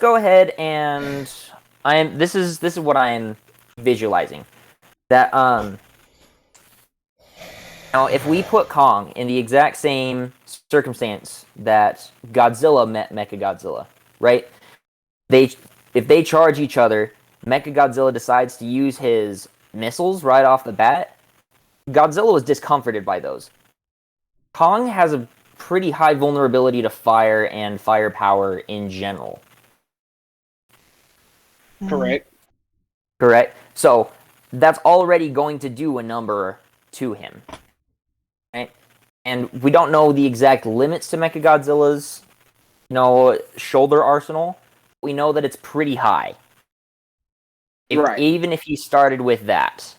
go ahead and this is what I am visualizing. That now if we put Kong in the exact same circumstance that Godzilla met Mechagodzilla, right? If they charge each other, Mechagodzilla decides to use his missiles right off the bat. Godzilla was discomforted by those. Kong has a pretty high vulnerability to fire and firepower in general.
Correct.
Correct? So that's already going to do a number to him. Right? And we don't know the exact limits to Mechagodzilla's shoulder arsenal. We know that it's pretty high.
Right.
Even if he started with that,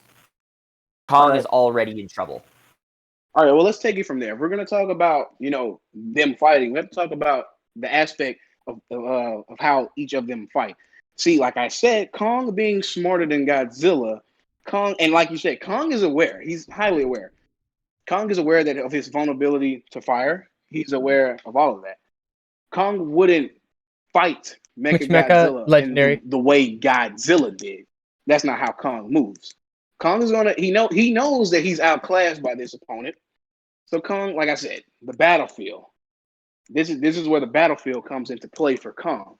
Kong
Right.
is already in trouble.
All right, well, let's take it from there. If we're going to talk about, them fighting, we have to talk about the aspect of how each of them fight. See, like I said, Kong being smarter than Godzilla, and like you said, Kong is aware. He's highly aware. Kong is aware of his vulnerability to fire. He's aware of all of that. Kong wouldn't fight
Which
Mechagodzilla
legendary?
in the way Godzilla did. That's not how Kong moves. Kong is he knows that he's outclassed by this opponent. So Kong, like I said, the battlefield. This is where the battlefield comes into play for Kong.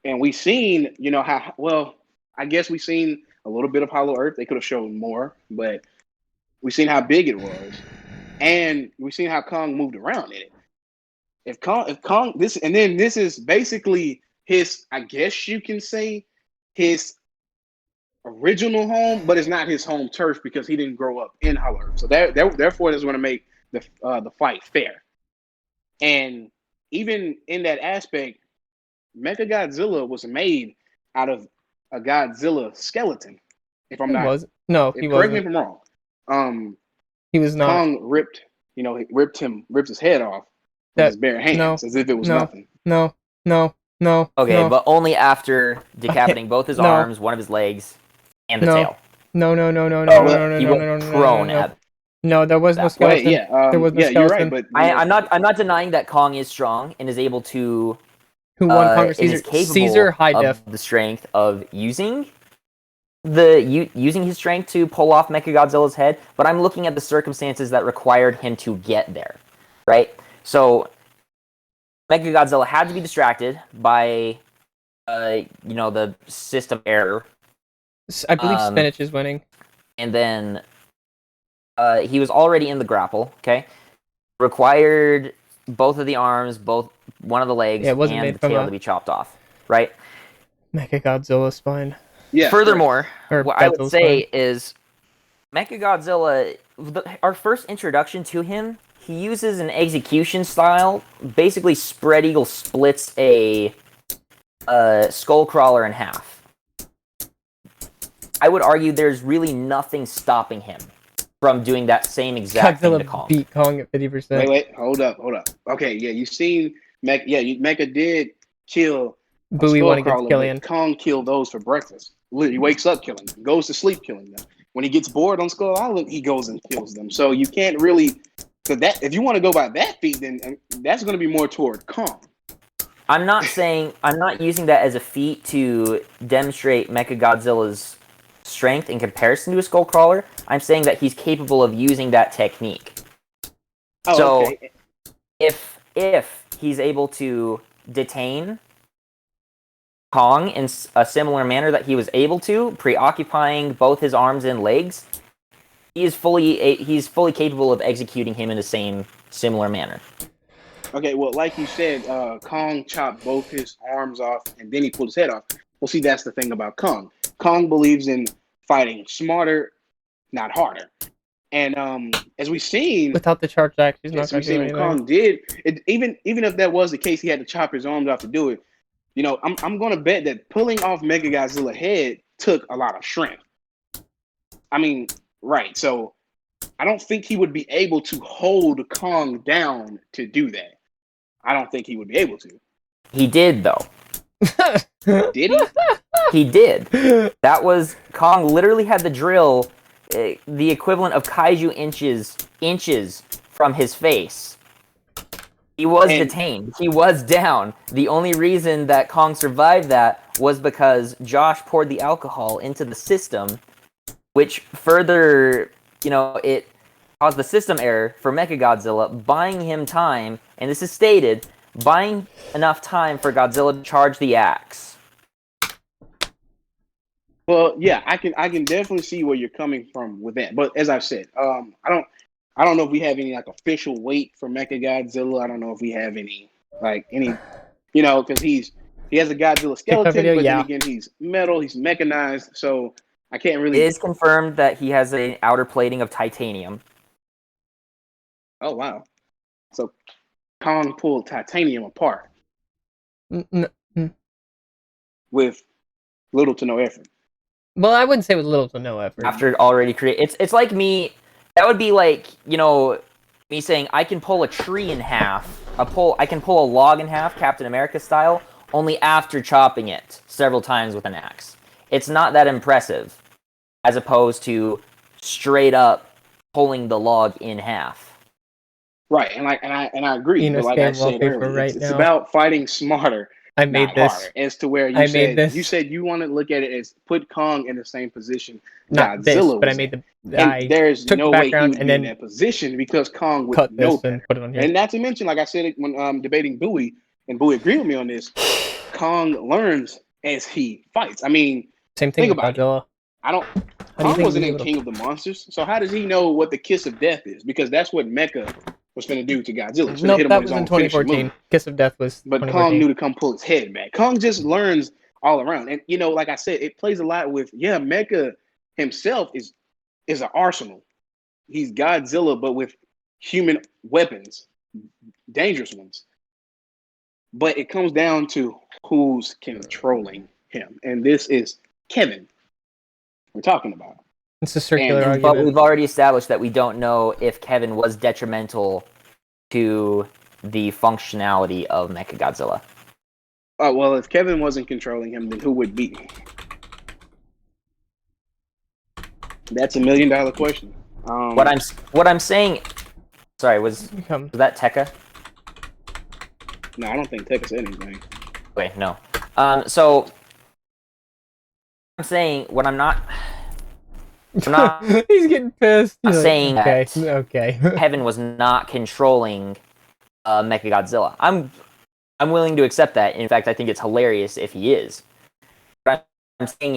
And we've seen, I guess we've seen a little bit of Hollow Earth. They could have shown more, but we've seen how big it was. And we've seen how Kong moved around in it. If Kong, this is basically his, I guess you can say, his original home, but it's not his home turf because he didn't grow up in Hollow Earth. So therefore, that's going to make the fight fair. And even in that aspect, Mechagodzilla was made out of a Godzilla skeleton. If I'm not,
he
correct me
wasn't.
if I'm wrong.
He was not.
Kong ripped his head off with his bare hands as if it was nothing.
No.
Okay,
no.
but only after decapitating both his arms, one of his legs, and the tail.
No.
He went prone at.
No, there was no skeleton. There was no skeleton.
You're right, but
I'm not denying that Kong is strong and is able to.
Who won Congress?
Is capable
Caesar High
of
Def.
the strength of using his strength to pull off Mechagodzilla's head, but I'm looking at the circumstances that required him to get there, right? So Mechagodzilla had to be distracted by, the system error,
I believe Spinach is winning.
and then he was already in the grapple. Okay, required both of the arms, one of the legs, and the tail to be chopped off, right?
Mechagodzilla spine.
yeah.
Furthermore,
Or
what I would
Godzilla's
say is Mechagodzilla, our first introduction to him, he uses an execution style. Basically, Spread Eagle splits a Skullcrawler in half. I would argue there's really nothing stopping him from doing that same exact thing to
Godzilla
Kong.
beat Kong at 50%.
Wait, hold up. Okay, yeah, you've seen Mecha did kill
Bowie won against
Skullcrawler,
Killian.
but Kong killed those for breakfast. He wakes up killing them, goes to sleep killing them. When he gets bored on Skull Island, he goes and kills them. So you can't really, because that if you want to go by that feat, then that's going to be more toward Kong.
I'm not using that as a feat to demonstrate Mechagodzilla's strength in comparison to a Skullcrawler. I'm saying that he's capable of using that technique.
Oh,
So
okay.
if he's able to detain Kong in a similar manner that he was able to, preoccupying both his arms and legs, he's fully capable of executing him in the same similar manner.
Okay, well, like you said, Kong chopped both his arms off and then he pulled his head off. Well, see, that's the thing about Kong. Kong believes in fighting smarter, not harder. And as we've seen,
Without the charged axe, he's not
as
going
we've
to do
seen what
anything.
Kong did, even if that was the case, he had to chop his arms off to do it. You know, I'm going to bet that pulling off Mechagodzilla's head took a lot of strength. I mean, right. So I don't think he would be able to hold Kong down to do that. I don't think he would be able to.
He did, though.
Did he?
He did. That was Kong literally had the drill, the equivalent of kaiju inches from his face. He was detained. He was down. The only reason that Kong survived that was because Josh poured the alcohol into the system, which further, it caused the system error for Mechagodzilla, buying him time, and this is stated, buying enough time for Godzilla to charge the axe.
Well, yeah, I can definitely see where you're coming from with that. But as I've said, I don't know if we have any like official weight for Mechagodzilla. I don't know if we have any because he has a Godzilla skeleton,
video,
but
yeah.
then again he's metal, he's mechanized, so I can't really.
It is confirmed that he has an outer plating of titanium.
Oh wow! So Kong pulled titanium apart with little to no effort.
Well, I wouldn't say with little to no effort.
After it already created, it's like me. That would be like me saying I can pull a tree in half. I can pull a log in half, Captain America style, only after chopping it several times with an axe. It's not that impressive, as opposed to straight up pulling the log in half.
Right, and I agree. But like I said earlier, it's about fighting smarter.
I made
not
this
harder. As to where you said you want to look at it as put Kong in the same position
not
Godzilla
this, but
was
I made
in.
the.
And there's
took
no
the
way he
background
would
and
be in
then
that position because Kong would
cut
know
this and
better.
put it on here.
And not to mention, like I said it when debating Bowie, and Bowie agreed with me on this. Kong learns as he fights. I mean,
same thing
think
with
about
Godzilla.
it. Kong wasn't in King of the Monsters, so how does he know what the kiss of death is? Because that's what Mecha was going to do to Godzilla.
Nope, that was in 2014. Kiss of Death was.
But Kong knew to come pull his head back. Kong just learns all around, and like I said, it plays a lot with Mecha himself is an arsenal. He's Godzilla, but with human weapons, dangerous ones. But it comes down to who's controlling him, and this is Kevin we're talking about.
It's a circular argument.
But we've already established that we don't know if Kevin was detrimental to the functionality of Mechagodzilla.
Oh, well, if Kevin wasn't controlling him, then who would be? That's $1 million question.
What I'm saying. Sorry, was that Tekka?
No, I don't think Tekka said anything.
Wait, no. So I'm saying what I'm not.
He's getting pissed.
I'm saying that
okay.
Kevin was not controlling Mechagodzilla. I'm willing to accept that. In fact, I think it's hilarious if he is. What I'm saying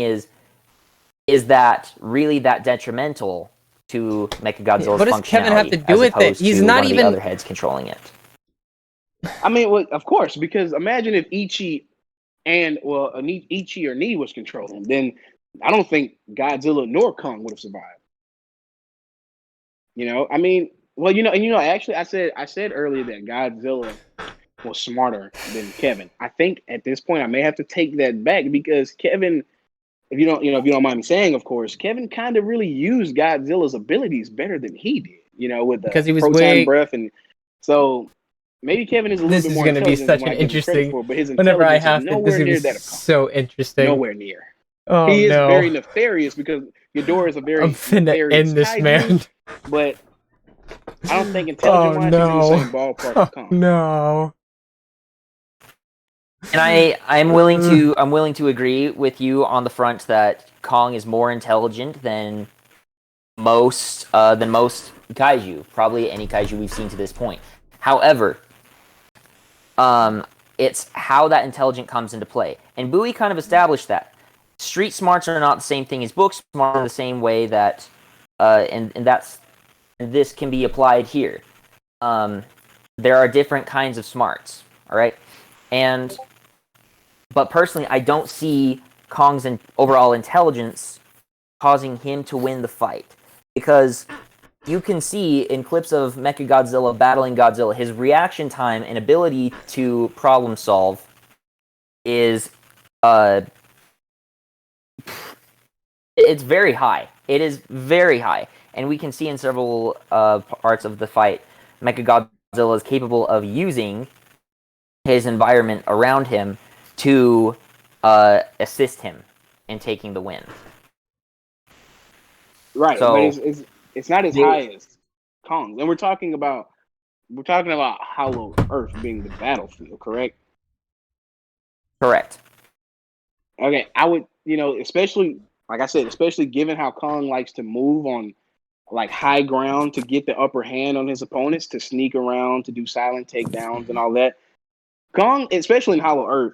is that really that detrimental to Mechagodzilla's functionality?
What does Kevin have to do with it? He's not even
the other heads controlling it.
I mean, well, of course, because imagine if Ichi or Ni was controlling him, then I don't think Godzilla nor Kong would have survived. I mean, well, actually, I said earlier that Godzilla was smarter than Kevin. I think at this point I may have to take that back because Kevin, if you don't mind me saying, of course, Kevin kind of really used Godzilla's abilities better than he did. With the proton breath, and so maybe Kevin is a little bit more intelligent. This is going to be such an interesting. But his
whenever I have
is nowhere near that of Kong.
So interesting.
Nowhere near.
Oh,
he is very nefarious because Ghidorah is a very nefarious
end this
kaiju,
man.
But I don't think intelligent-wise he's in the same ballpark as Kong.
No.
And I'm willing to agree with you on the front that Kong is more intelligent than most kaiju, probably any kaiju we've seen to this point. However, it's how that intelligence comes into play. And Bowie kind of established that. Street smarts are not the same thing as book smarts in the same way that, and this can be applied here. There are different kinds of smarts, all right? But personally, I don't see Kong's overall intelligence causing him to win the fight. Because you can see in clips of Mechagodzilla battling Godzilla, his reaction time and ability to problem solve is it's very high. It is very high. And we can see in several parts of the fight, Mechagodzilla is capable of using his environment around him to assist him in taking the win.
Right,
So,
but it's not as high as Kong's, and we're talking about Hollow Earth being the battlefield, correct?
Correct.
Okay, I would, especially like I said, especially given how Kong likes to move on like high ground to get the upper hand on his opponents, to sneak around, to do silent takedowns and all that. Kong, especially in Hollow Earth,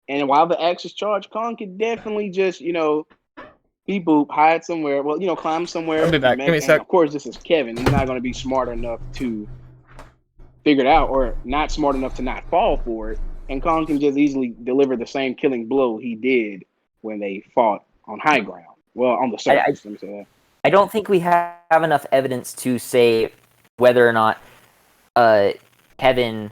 and while the axe is charged, Kong could definitely just, beep boop, hide somewhere. Well, climb somewhere.
I'll be back. Give me a sec.
And of course, this is Kevin. He's not going to be smart enough to figure it out, or not smart enough to not fall for it. And Kong can just easily deliver the same killing blow he did when they fought on high ground. Well, on the surface, let me say that.
I don't think we have enough evidence to say whether or not Kevin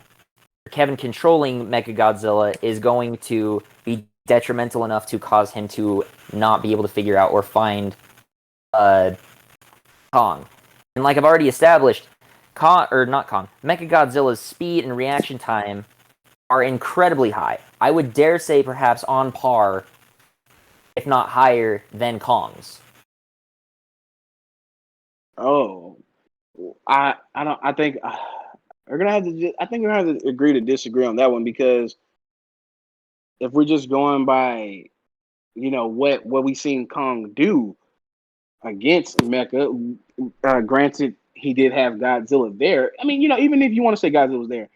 controlling Mechagodzilla is going to be detrimental enough to cause him to not be able to figure out or find Kong. And like I've already established, Mechagodzilla's speed and reaction time are incredibly high. I would dare say perhaps on par, if not higher, than Kong's.
Oh, I think we're gonna have to. I think we're gonna have to agree to disagree on that one, because if we're just going by, what we seen Kong do against Mecha, granted he did have Godzilla there. I mean, even if you want to say Godzilla was there,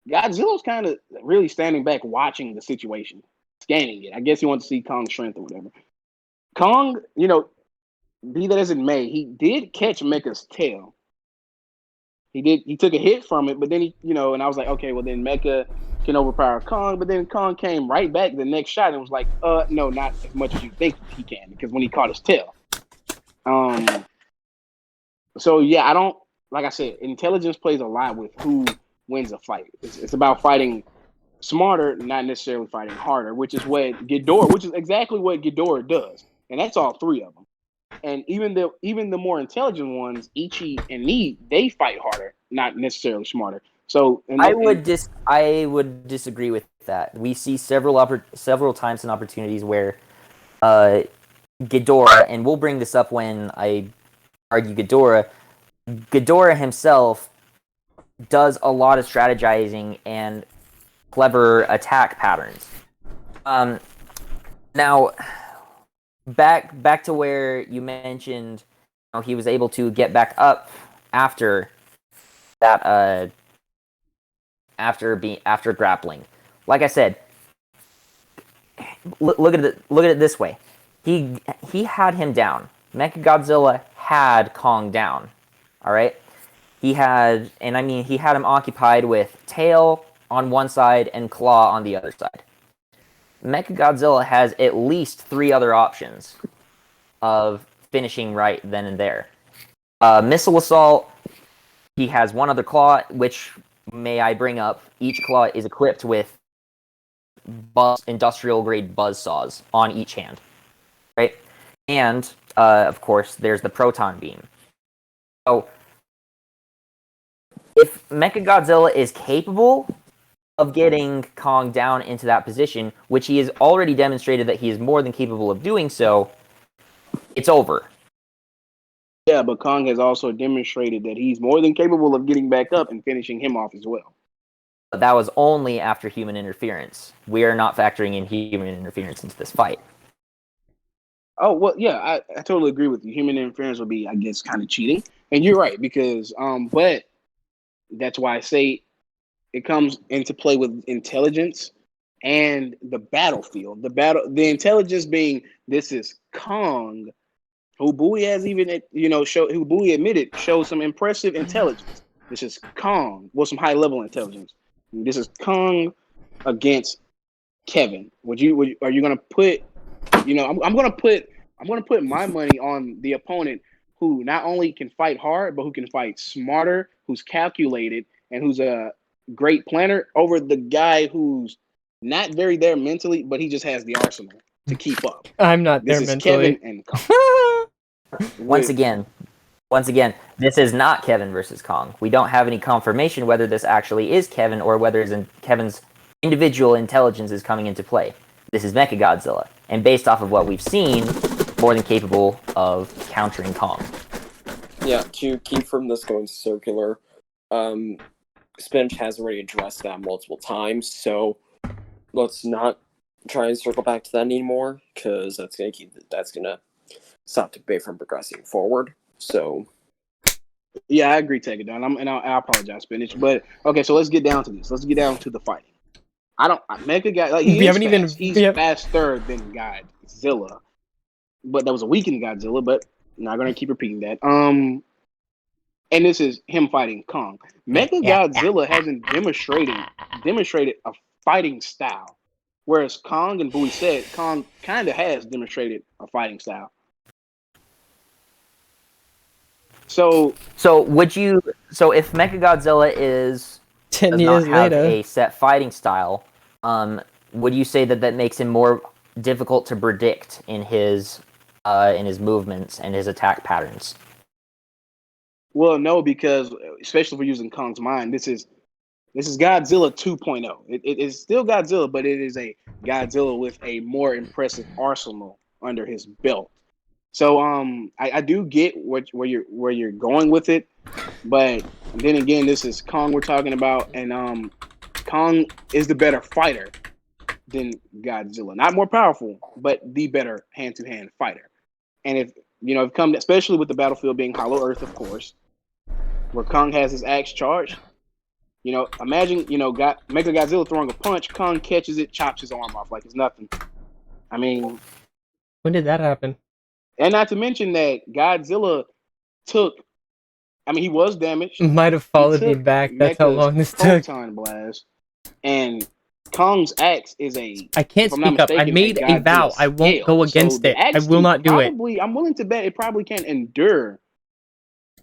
Godzilla's kind of really standing back, watching the situation, scanning it. I guess he wanted to see Kong's strength or whatever. Kong, be that as it may, he did catch Mecha's tail. He took a hit from it, but then and I was like, okay, well then Mecha can overpower Kong, but then Kong came right back the next shot and was like, no, not as much as you think he can, because when he caught his tail. So yeah, like I said, intelligence plays a lot with who wins a fight. It's about fighting smarter, not necessarily fighting harder, which is exactly what Ghidorah does. And that's all three of them. And even the more intelligent ones, Ichi and Nii, they fight harder, not necessarily smarter. So
I would disagree with that. We see several times and opportunities where Ghidorah, and we'll bring this up when I argue Ghidorah himself does a lot of strategizing and clever attack patterns. Now, back to where you mentioned he was able to get back up after that after grappling. Like I said, look at it this way. He had him down. Mechagodzilla had Kong down. All right? He had him occupied with tail on one side and claw on the other side. Mechagodzilla has at least 3 other options of finishing right then and there. Missile assault, he has 1 other claw, which, may I bring up, each claw is equipped with industrial-grade buzzsaws on each hand. Right? And, of course, there's the proton beam. So, if Mechagodzilla is capable of getting Kong down into that position, which he has already demonstrated that he is more than capable of doing so, it's over.
Yeah, but Kong has also demonstrated that he's more than capable of getting back up and finishing him off as well.
But that was only after human interference. We are not factoring in human interference into this fight.
Oh well, yeah, I totally agree with you. Human interference would be, I guess, kind of cheating, and you're right because but that's why I say it comes into play with intelligence and the battlefield. The intelligence being this is Kong, who Bowie has even who Bowie admitted shows some impressive intelligence. This is Kong, well, some high level intelligence. This is Kong against Kevin. Are you gonna put? I'm gonna put my money on the opponent who not only can fight hard, but who can fight smarter, who's calculated, and who's a great planner over the guy who's not very there mentally, but he just has the arsenal to keep up.
I'm not
This
there
is
mentally.
Kevin and Kong.
Once again, this is not Kevin versus Kong. We don't have any confirmation whether this actually is Kevin or whether Kevin's individual intelligence is coming into play. This is Mechagodzilla, and based off of what we've seen, more than capable of countering Kong.
Yeah, to keep from this going circular, Spinach has already addressed that multiple times, so let's not try and circle back to that anymore, because that's gonna stop the debate from progressing forward. So
yeah, I agree, Tekkadan. I apologize, Spinach. But okay, so let's get down to this. Let's get down to the fighting. Mecha guy, like, he's faster than Godzilla, but that was a weakened Godzilla. But I'm not gonna keep repeating that. And this is him fighting Kong. Mecha Godzilla hasn't demonstrated a fighting style, whereas Kong and Bowie said Kong kind of has demonstrated a fighting style. So
if Mechagodzilla does
10
not
years
have
later.
a set fighting style, would you say that makes him more difficult to predict in his movements and his attack patterns?
Well, no, because especially if we're using Kong's mind, this is Godzilla 2.0. It is still Godzilla, but it is a Godzilla with a more impressive arsenal under his belt. So I do get where you're going with it, but then again, this is Kong we're talking about, and Kong is the better fighter than Godzilla. Not more powerful, but the better hand-to-hand fighter. And if especially with the battlefield being Hollow Earth, of course, where Kong has his axe charged. Imagine Mechagodzilla throwing a punch, Kong catches it, chops his arm off like it's nothing. I mean,
When did that happen?
and not to mention that Godzilla he was damaged.
Might have followed me back. That's how long this took.
Proton blast, and Kong's axe is
I can't speak up. I made a vow. I won't go against it. I will not do it.
I'm willing to bet it probably can't endure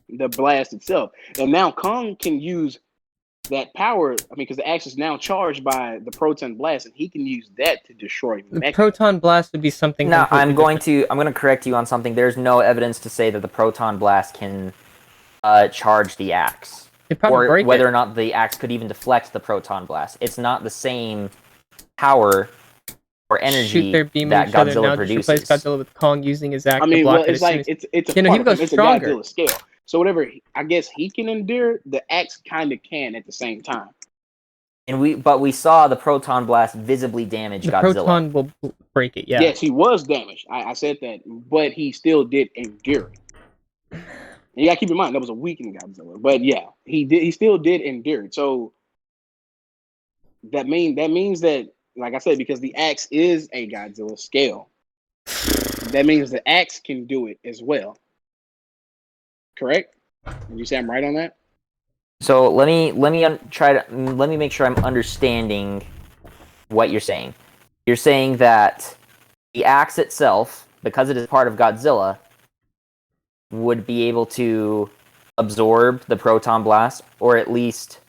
the blast itself. And now Kong can use that power. Because the axe is now charged by the proton blast, and he can use that to destroy
The
Mecha.
proton blast would be something.
Now, I'm going to correct you on something. There's no evidence to say that the proton blast can charge the axe, or whether or not the axe could even deflect the proton blast. It's not the same power or energy that Godzilla produces.
Replace Godzilla with Kong using his axe.
It's like it's
he goes stronger.
A Godzilla scale. So whatever I guess he can endure, the axe kind of can at the same time.
And we saw the proton blast visibly damage Godzilla.
The proton will break it. Yeah.
Yes, he was damaged. I said that, but he still did endure it. And you gotta keep in mind that was a weakened Godzilla, but yeah, he still did endure it. So that means that, like I said, because the axe is a Godzilla scale, that means the axe can do it as well. Correct? Would you say I'm right on that?
So let me make sure I'm understanding what you're saying. You're saying that the axe itself, because it is part of Godzilla, would be able to absorb the proton blast, or at least...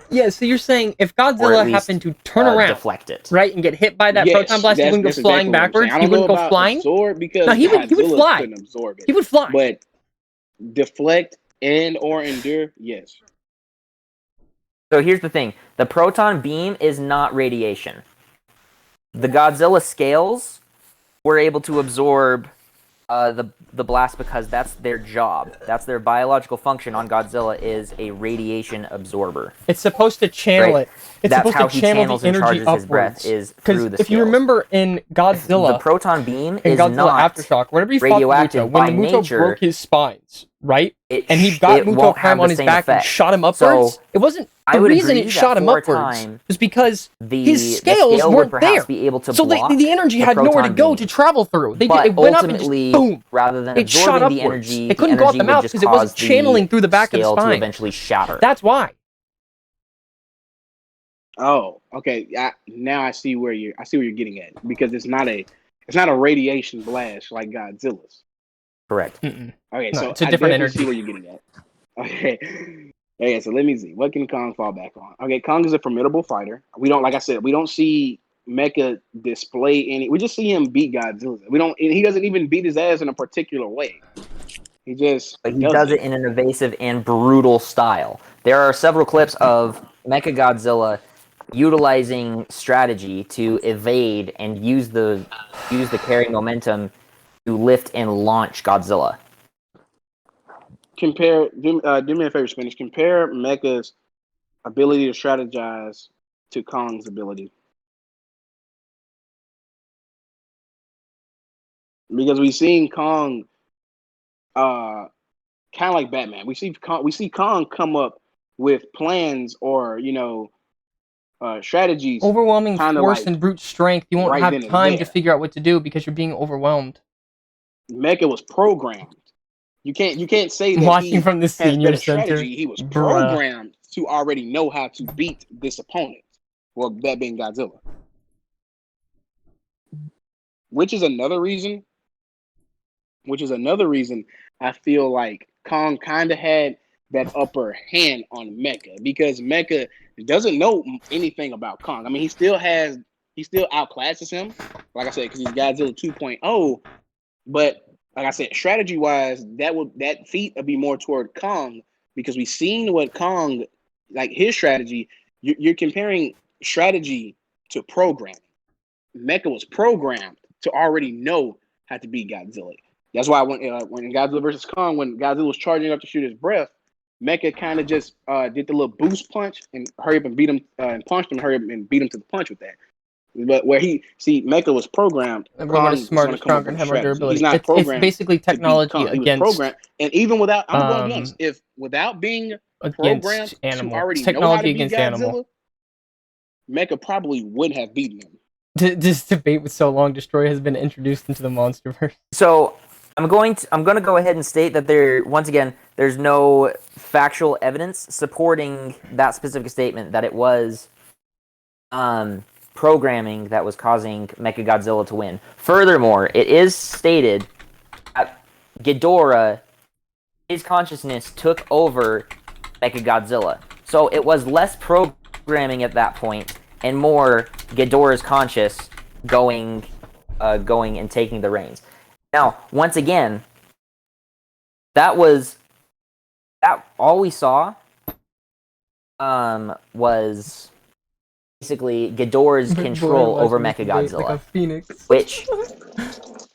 Yeah, so you're saying if Godzilla happened to turn around,
deflect it,
right, and get hit by that proton blast, he wouldn't go flying backwards? He wouldn't go flying?
No,
he would fly.
Absorb it.
He would fly.
But deflect and or endure, yes.
So here's the thing. The proton beam is not radiation. The Godzilla scales were able to absorb the blast because that's their job. That's their biological function on Godzilla is a radiation absorber.
It's supposed to channel
Right.
it. It's
That's
supposed
how
to
he
channel
channels
the
and
energy
charges his breath
upwards.
is
Because
through the
if you
scales.
remember in
The
Godzilla,
proton beam
in
is
Godzilla
not
Aftershock, whenever he fought the
radioactive
Muto, when the
by
Muto
nature.
broke his spines, right?
It
And he got
it
Muto
won't
Prime
have
on
the
his
same
back and
effect.
shot him upwards.
So
It wasn't
I
the
would
reason
agree
it
that
shot him
for a
upwards
time,
was because
the
his scales
scale would
weren't
perhaps
there.
be able to
So
block
the energy
the
had nowhere to
proton
go
beam.
to travel through.
But
It went up and just
ultimately,
boom.
rather than
It shot
absorbing the
upwards.
energy,
It couldn't go up the
would
mouth
just
because it wasn't
cause
channeling through the back of the
scale to
spine.
eventually shatter.
That's why.
Oh, okay. Now I see where you're getting at, because it's not a radiation blast like Godzilla's.
Correct.
Okay,
No,
so
it's a
I
different
definitely
energy.
see where you're getting at. Okay. Okay, so let me see. What can Kong fall back on? Okay, Kong is a formidable fighter. Like I said, we don't see Mecha display any. We just see him beat Godzilla. He doesn't even beat his ass in a particular way. He just
But he does it in an evasive and brutal style. There are several clips of Mechagodzilla utilizing strategy to evade and use the carrying momentum to lift and launch Godzilla.
Do me a favor, Spinach. Compare Mecha's ability to strategize to Kong's ability. Because we've seen Kong kind of like Batman. We see Kong come up with plans or strategies.
Overwhelming
Kinda
force
like
and brute strength. You won't
right
have
then and
time to
there.
figure out what to do because you're being overwhelmed.
Mecha was programmed. You can't say that
Watching
he
from the
has
senior
better
center.
strategy. He was
Bruh.
programmed to already know how to beat this opponent. Well, that being Godzilla. Which is another reason I feel like Kong kind of had that upper hand on Mecha, because Mecha doesn't know anything about Kong. I mean, he still outclasses him, like I said, because he's Godzilla 2.0. But like I said, strategy wise, that feat would be more toward Kong, because we've seen what Kong, like his strategy. You're comparing strategy to programming. Mecha was programmed to already know how to beat Godzilla. That's why when Godzilla versus Kong, when Godzilla was charging up to shoot his breath, Mecha kind of just did the little boost punch and hurry up and beat him and punched him, hurry up and beat him to the punch with that. But where Mecha was programmed,
Everyone
Kong
is smarter,
is going to come up
stronger,
with
and
a
have more
strategy.
durability.
He's not
It's
programmed
basically
to beat
technology
Kong. He was
against
programmed, and even without, I'm going to be honest, if without being programmed to
animal.
already
It's
know how to
technology
beat
against
Godzilla,
animal.
Mecha probably wouldn't have beaten him.
This debate with so long, Destroy has been introduced into the MonsterVerse.
So I'm going to go ahead and state that there's no factual evidence supporting that specific statement that it was programming that was causing Mechagodzilla to win. Furthermore, it is stated that Ghidorah, his consciousness took over Mechagodzilla. So it was less programming at that point and more Ghidorah's conscious going and taking the reins. Now, once again, that all we saw was basically Ghidorah's control over Mechagodzilla,
like a phoenix.
which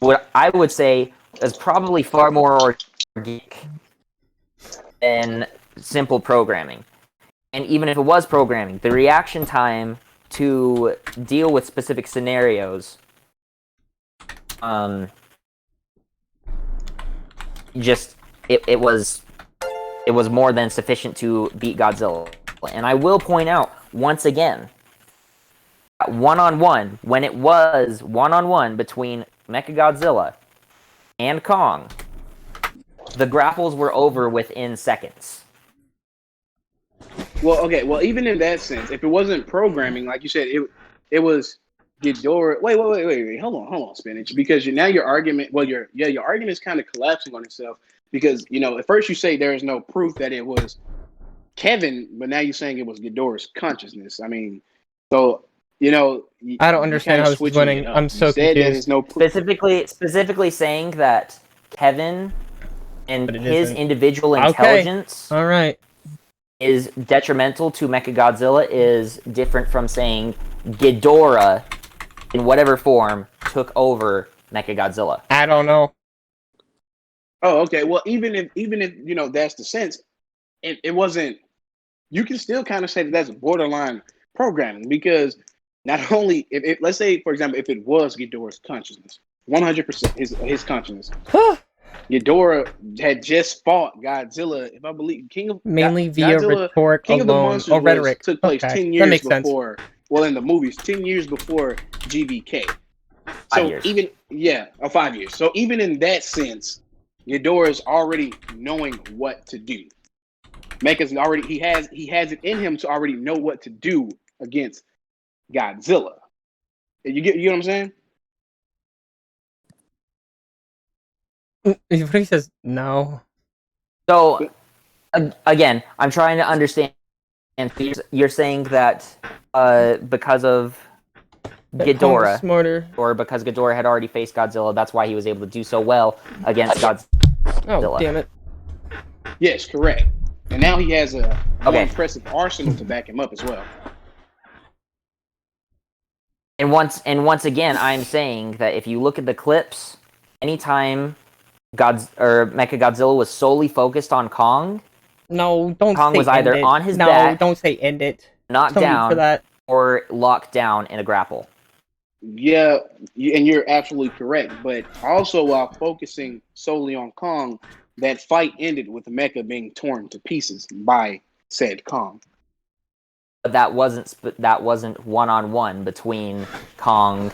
what I would say is probably far more organic than simple programming. And even if it was programming, the reaction time to deal with specific scenarios it was more than sufficient to beat Godzilla. And I will point out once again, one-on-one, when it was one-on-one between Mechagodzilla and Kong, the grapples were over within seconds.
Well, okay. Well, even in that sense, if it wasn't programming, like you said, it was Ghidorah. Wait. Hold on, Spinach. Because now your argument, your argument is kind of collapsing on itself. Because at first you say there is no proof that it was Kevin, but now you're saying it was Ghidorah's consciousness. I mean, so
I don't understand how this is winning. I'm so confused.
No proof.
Specifically saying that Kevin and his
isn't.
individual intelligence
All right.
is detrimental to Mechagodzilla is different from saying Ghidorah, in whatever form, took over Mechagodzilla.
I don't know.
Oh, okay. Well, even if that's the sense, it wasn't. You can still kind of say that that's borderline programming because not only if let's say for example if it was Ghidorah's consciousness, 100% his consciousness. Ghidorah had just fought Godzilla, if I believe,
Mainly via
Godzilla,
rhetoric
King of the
alone
Monsters
or rhetoric.
took place
Okay,
10
that
years
makes sense.
before. Well, in the movies, 10 years before GVK.
5 years.
Even 5 years. So even in that sense, Ghidorah is already knowing what to do. Mecha's already he has it in him to already know what to do against Godzilla. You get what I'm saying?
What he says? No.
So again, I'm trying to understand. And you're saying that because of
That Kong was
Ghidorah,
smarter.
or because Ghidorah had already faced Godzilla, that's why he was able to do so well against Godzilla.
Oh, damn it.
Yes, correct. And now he has a more
Okay.
impressive arsenal to back him up as well.
And once again, I'm saying that if you look at the clips, anytime Mechagodzilla was solely focused on Kong,
No, don't
Kong
say
was either
end it.
on his
no,
back,
don't say end it.
knocked
No need for
down,
that.
or locked down in a grapple.
Yeah, and you're absolutely correct. But also, while focusing solely on Kong, that fight ended with Mecha being torn to pieces by said Kong.
But that wasn't one-on-one between Kong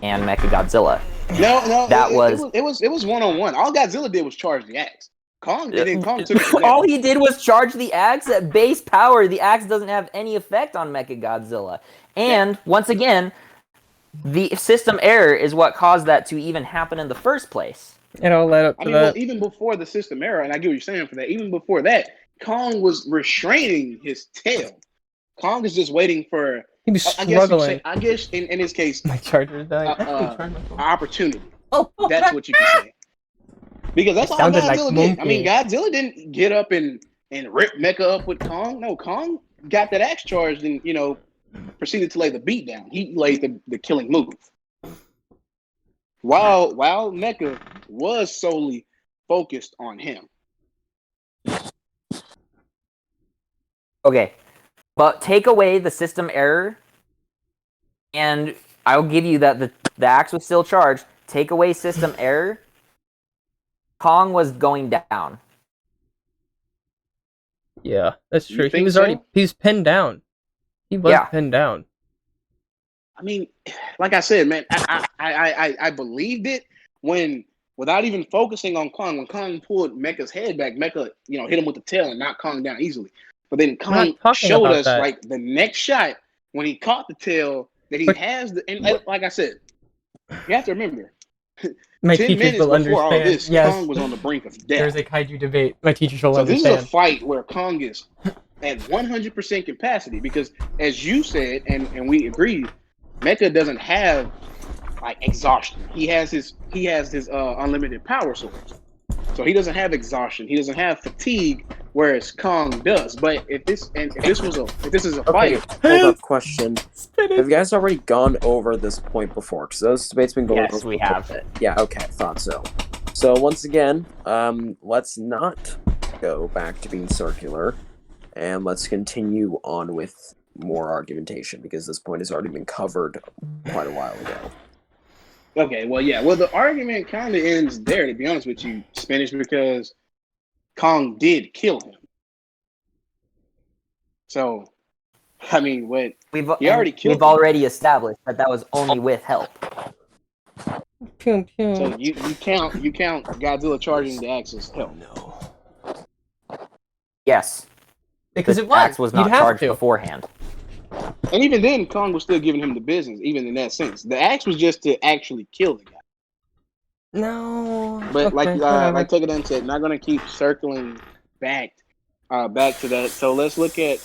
and Mechagodzilla.
No,
That
it was one-on-one. All Godzilla did was charge the axe. Kong took it to Mecha.
All he did was charge the axe at base power. The axe doesn't have any effect on Mechagodzilla. And once again, the system error is what caused that to even happen in the first place.
It all led up to that.
Well, even before the system error, and I get what you're saying for that, even before that, Kong was restraining his tail. Kong is just waiting for,
He was struggling.
I guess in his case,
My charger died.
opportunity.
Oh,
That's what you can say. Because that's all
sounded
Godzilla
like
did. I mean, Godzilla didn't get up and rip Mecha up with Kong. No, Kong got that axe charged and, proceeded to lay the beat down. He laid the killing move. While Mecha was solely focused on him.
Okay, but take away the system error, and I'll give you that the axe was still charged. Take away system error, Kong was going down.
Yeah, that's true.
You think
He was pinned down. He was pinned down.
I mean, like I said, man, I believed it without even focusing on Kong. When Kong pulled Mecha's head back, Mecha, hit him with the tail and knocked Kong down easily. But then Kong showed us
that.
like the next shot when he caught the tail that he has like I said, you have to remember.
My
10
teachers
minutes
will
before
understand.
all this,
Yes.
Kong was on the brink of death.
There's a Kaiju Debate. My teachers will
So
understand.
this is a fight where Kong is at 100% capacity because, as you said, and we agreed, Mecha doesn't have like exhaustion. He has his unlimited power source, so he doesn't have exhaustion. He doesn't have fatigue, whereas Kong does. But if this is a fight,
Hold up, question. Have you guys already gone over this point before? Because those debates been going on.
Yes, we have.
Yeah, okay, thought so. So once again, let's not go back to being circular, and let's continue on with more argumentation because this point has already been covered quite a while ago.
Okay, well, yeah. Well, the argument kind of ends there, to be honest with you, Spinach, because Kong did kill him. So, I mean,
We've already established that was only with help.
Pew, pew.
So you count Godzilla charging the axe as help.
No.
Yes,
Because
the
it was.
axe was not
You'd have
charged
to.
beforehand.
And even then, Kong was still giving him the business, even in that sense. The axe was just to actually kill the guy.
No.
But
okay,
like Tekkadan said, not going to keep circling back to that. So let's look at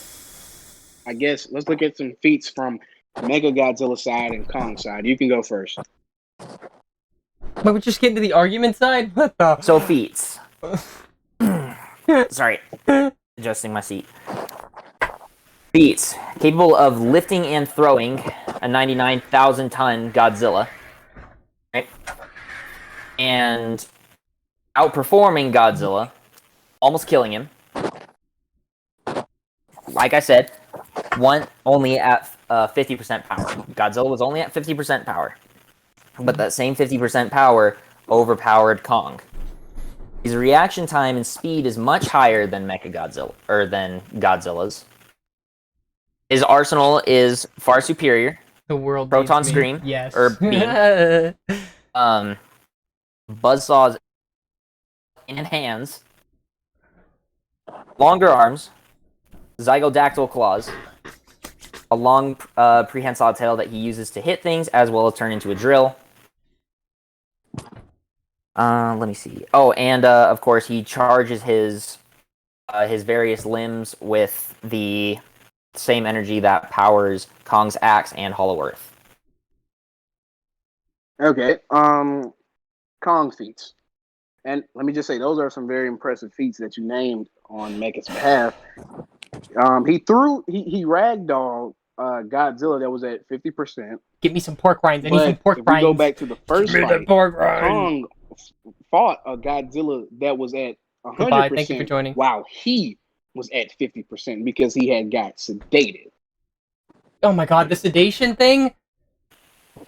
some feats from Mega Godzilla side and Kong side. You can go first.
But we're just getting to the argument side? What the?
So feats. Sorry, adjusting my seat. Feats capable of lifting and throwing a 99,000-ton Godzilla, right? And outperforming Godzilla, almost killing him. Like I said, only at 50% power. Godzilla was only at 50% power. But that same 50% power overpowered Kong. His reaction time and speed is much higher than than Godzilla's. His arsenal is far superior.
The world
Proton
needs me.
Scream,
Yes.
or beam. Buzzsaws in hands. Longer arms. Zygodactyl claws. A long prehensile tail that he uses to hit things as well as turn into a drill. Let me see. Oh, and of course he charges his various limbs with the same energy that powers Kong's axe and Hollow Earth.
Okay. Kong feats. And let me just say, those are some very impressive feats that you named on Mecha's behalf. He ragdolled Godzilla that was at 50%.
Give me some pork rinds. I need some pork
if we go
rinds.
back to the first
Give me the
fight,
pork rinds.
Kong fought a Godzilla that was at 100%.
Goodbye. Thank you for joining.
While he was at 50% because he had got sedated.
Oh my god, the sedation thing?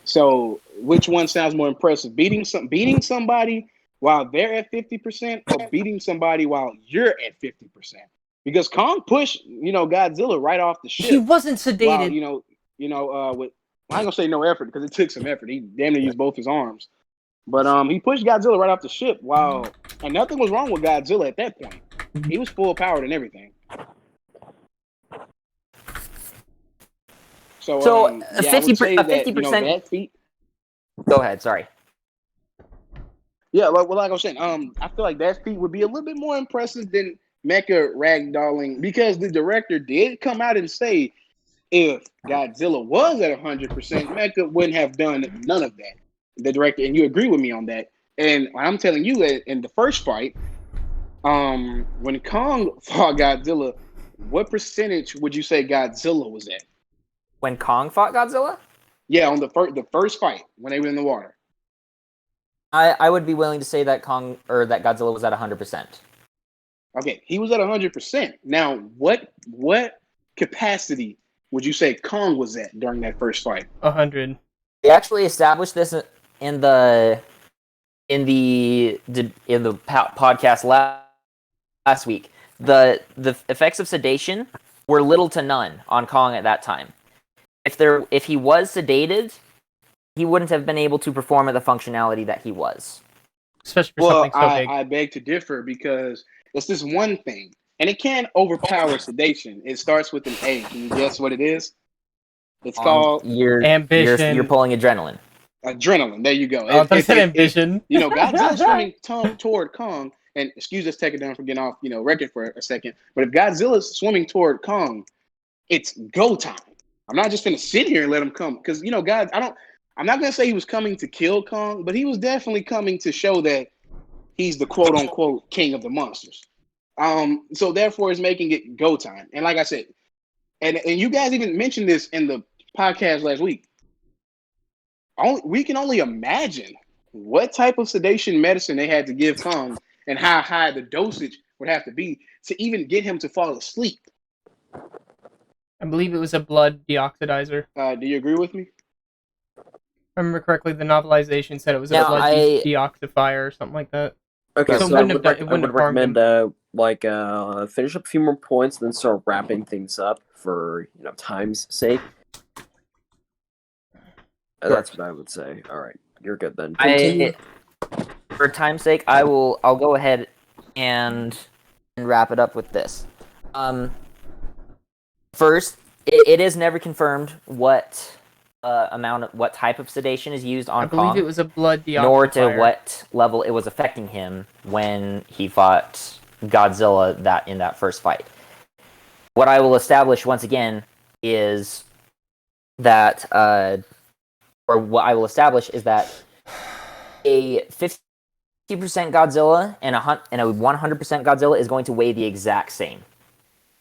So, which one sounds more impressive? Beating somebody while they're at 50%, or beating somebody while you're at 50%? Because Kong pushed, Godzilla right off the ship.
He wasn't sedated.
With I ain't gonna say no effort because it took some effort. He damn near used both his arms, but he pushed Godzilla right off the ship. And nothing was wrong with Godzilla at that point. He was full powered and everything. So
50%.
That feat.
Go ahead. Sorry.
Yeah, like I was saying, I feel like that feat would be a little bit more impressive than Mecha ragdolling, because the director did come out and say if Godzilla was at 100%, Mecha wouldn't have done none of that. The director, and you agree with me on that. And I'm telling you that in the first fight, when Kong fought Godzilla, what percentage would you say Godzilla was at?
When Kong fought Godzilla?
Yeah, on the first fight when they were in the water.
I would be willing to say that that Godzilla was at 100%.
Okay, he was at 100%. Now, what capacity would you say Kong was at during that first fight?
100.
They actually established this in the podcast last week. The effects of sedation were little to none on Kong at that time. If he was sedated, he wouldn't have been able to perform at the functionality that he was.
Especially for something so big.
I beg to differ, because it's this one thing, and it can overpower sedation. It starts with an A. Can you guess what it is? It's called
ambition.
You're pulling adrenaline.
Adrenaline. There you go.
Oh, I said ambition.
Godzilla's swimming toward Kong, and excuse us, Tekkadan, for getting off, record for a second. But if Godzilla's swimming toward Kong, it's go time. I'm not just gonna sit here and let him come, because God, I'm not gonna say he was coming to kill Kong, but he was definitely coming to show that he's the quote unquote king of the monsters. So therefore, it's making it go time. And like I said, and you guys even mentioned this in the podcast last week. We can only imagine what type of sedation medicine they had to give Kong and how high the dosage would have to be to even get him to fall asleep.
I believe it was a blood deoxidizer.
Do you agree with me?
If I remember correctly, the novelization said it was a blood deoxifier or something like that.
Okay,
So
so I
it
would recommend finish up a few more points, then start wrapping things up for time's sake. That's what I would say. All right, you're good then.
For time's sake, I'll go ahead and wrap it up with this. First, it is never confirmed what what type of sedation is used on Kong.
I believe it was a blood deoxidizer.
Nor to what level it was affecting him when he fought Godzilla in that first fight. What I will establish once again is that, a 50% Godzilla and a 100% Godzilla is going to weigh the exact same.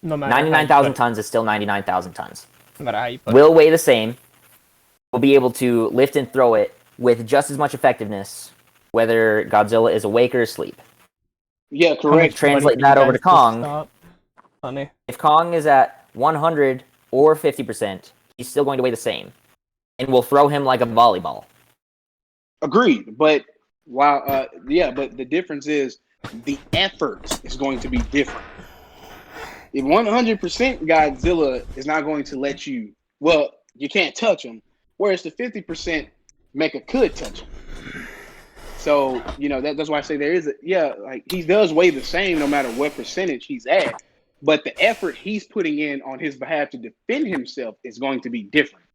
No matter
99,000 tons is still 99,000 tons.
No matter how you put it.
Will weigh the same. Will be able to lift and throw it with just as much effectiveness, whether Godzilla is awake or asleep.
Yeah,
How much
correct.
money
Translate
for
that
you
over
guys
to Kong.
stop? Funny.
If Kong is at 100 or 50%, he's still going to weigh the same, and we'll throw him like a volleyball.
Agreed. But but the difference is the effort is going to be different. If 100% Godzilla is not going to let you, well, you can't touch him. Whereas the 50% Mecha could touch him. So, that's why I say there is he does weigh the same no matter what percentage he's at. But the effort he's putting in on his behalf to defend himself is going to be different.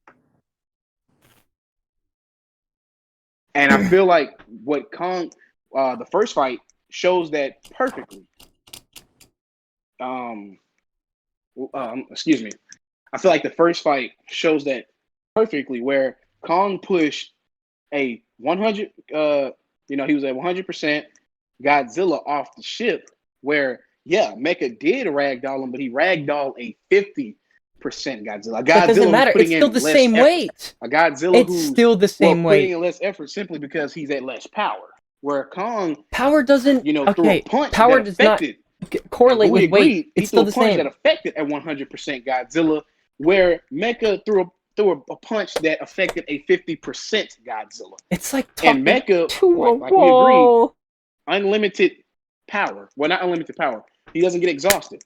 And I feel like what Kong, the first fight, shows that perfectly. Excuse me. I feel like the first fight shows that perfectly, where Kong pushed a 100. He was at 100%. Godzilla off the ship. Where Mecha did ragdoll him, but he ragdolled a 50% Godzilla.
That doesn't matter. It's still the same weight.
A Godzilla
It's still the same weight.
Putting in less effort simply because he's at less power. Where Kong,
power doesn't.
threw
Okay,
a punch
power
that
does not
affected.
correlate with weight. It's still the same.
That affected at 100% Godzilla, where Mecha threw a punch that affected a 50% Godzilla.
It's like
and Mecha, like we agreed, unlimited power. Well, not unlimited power. He doesn't get exhausted.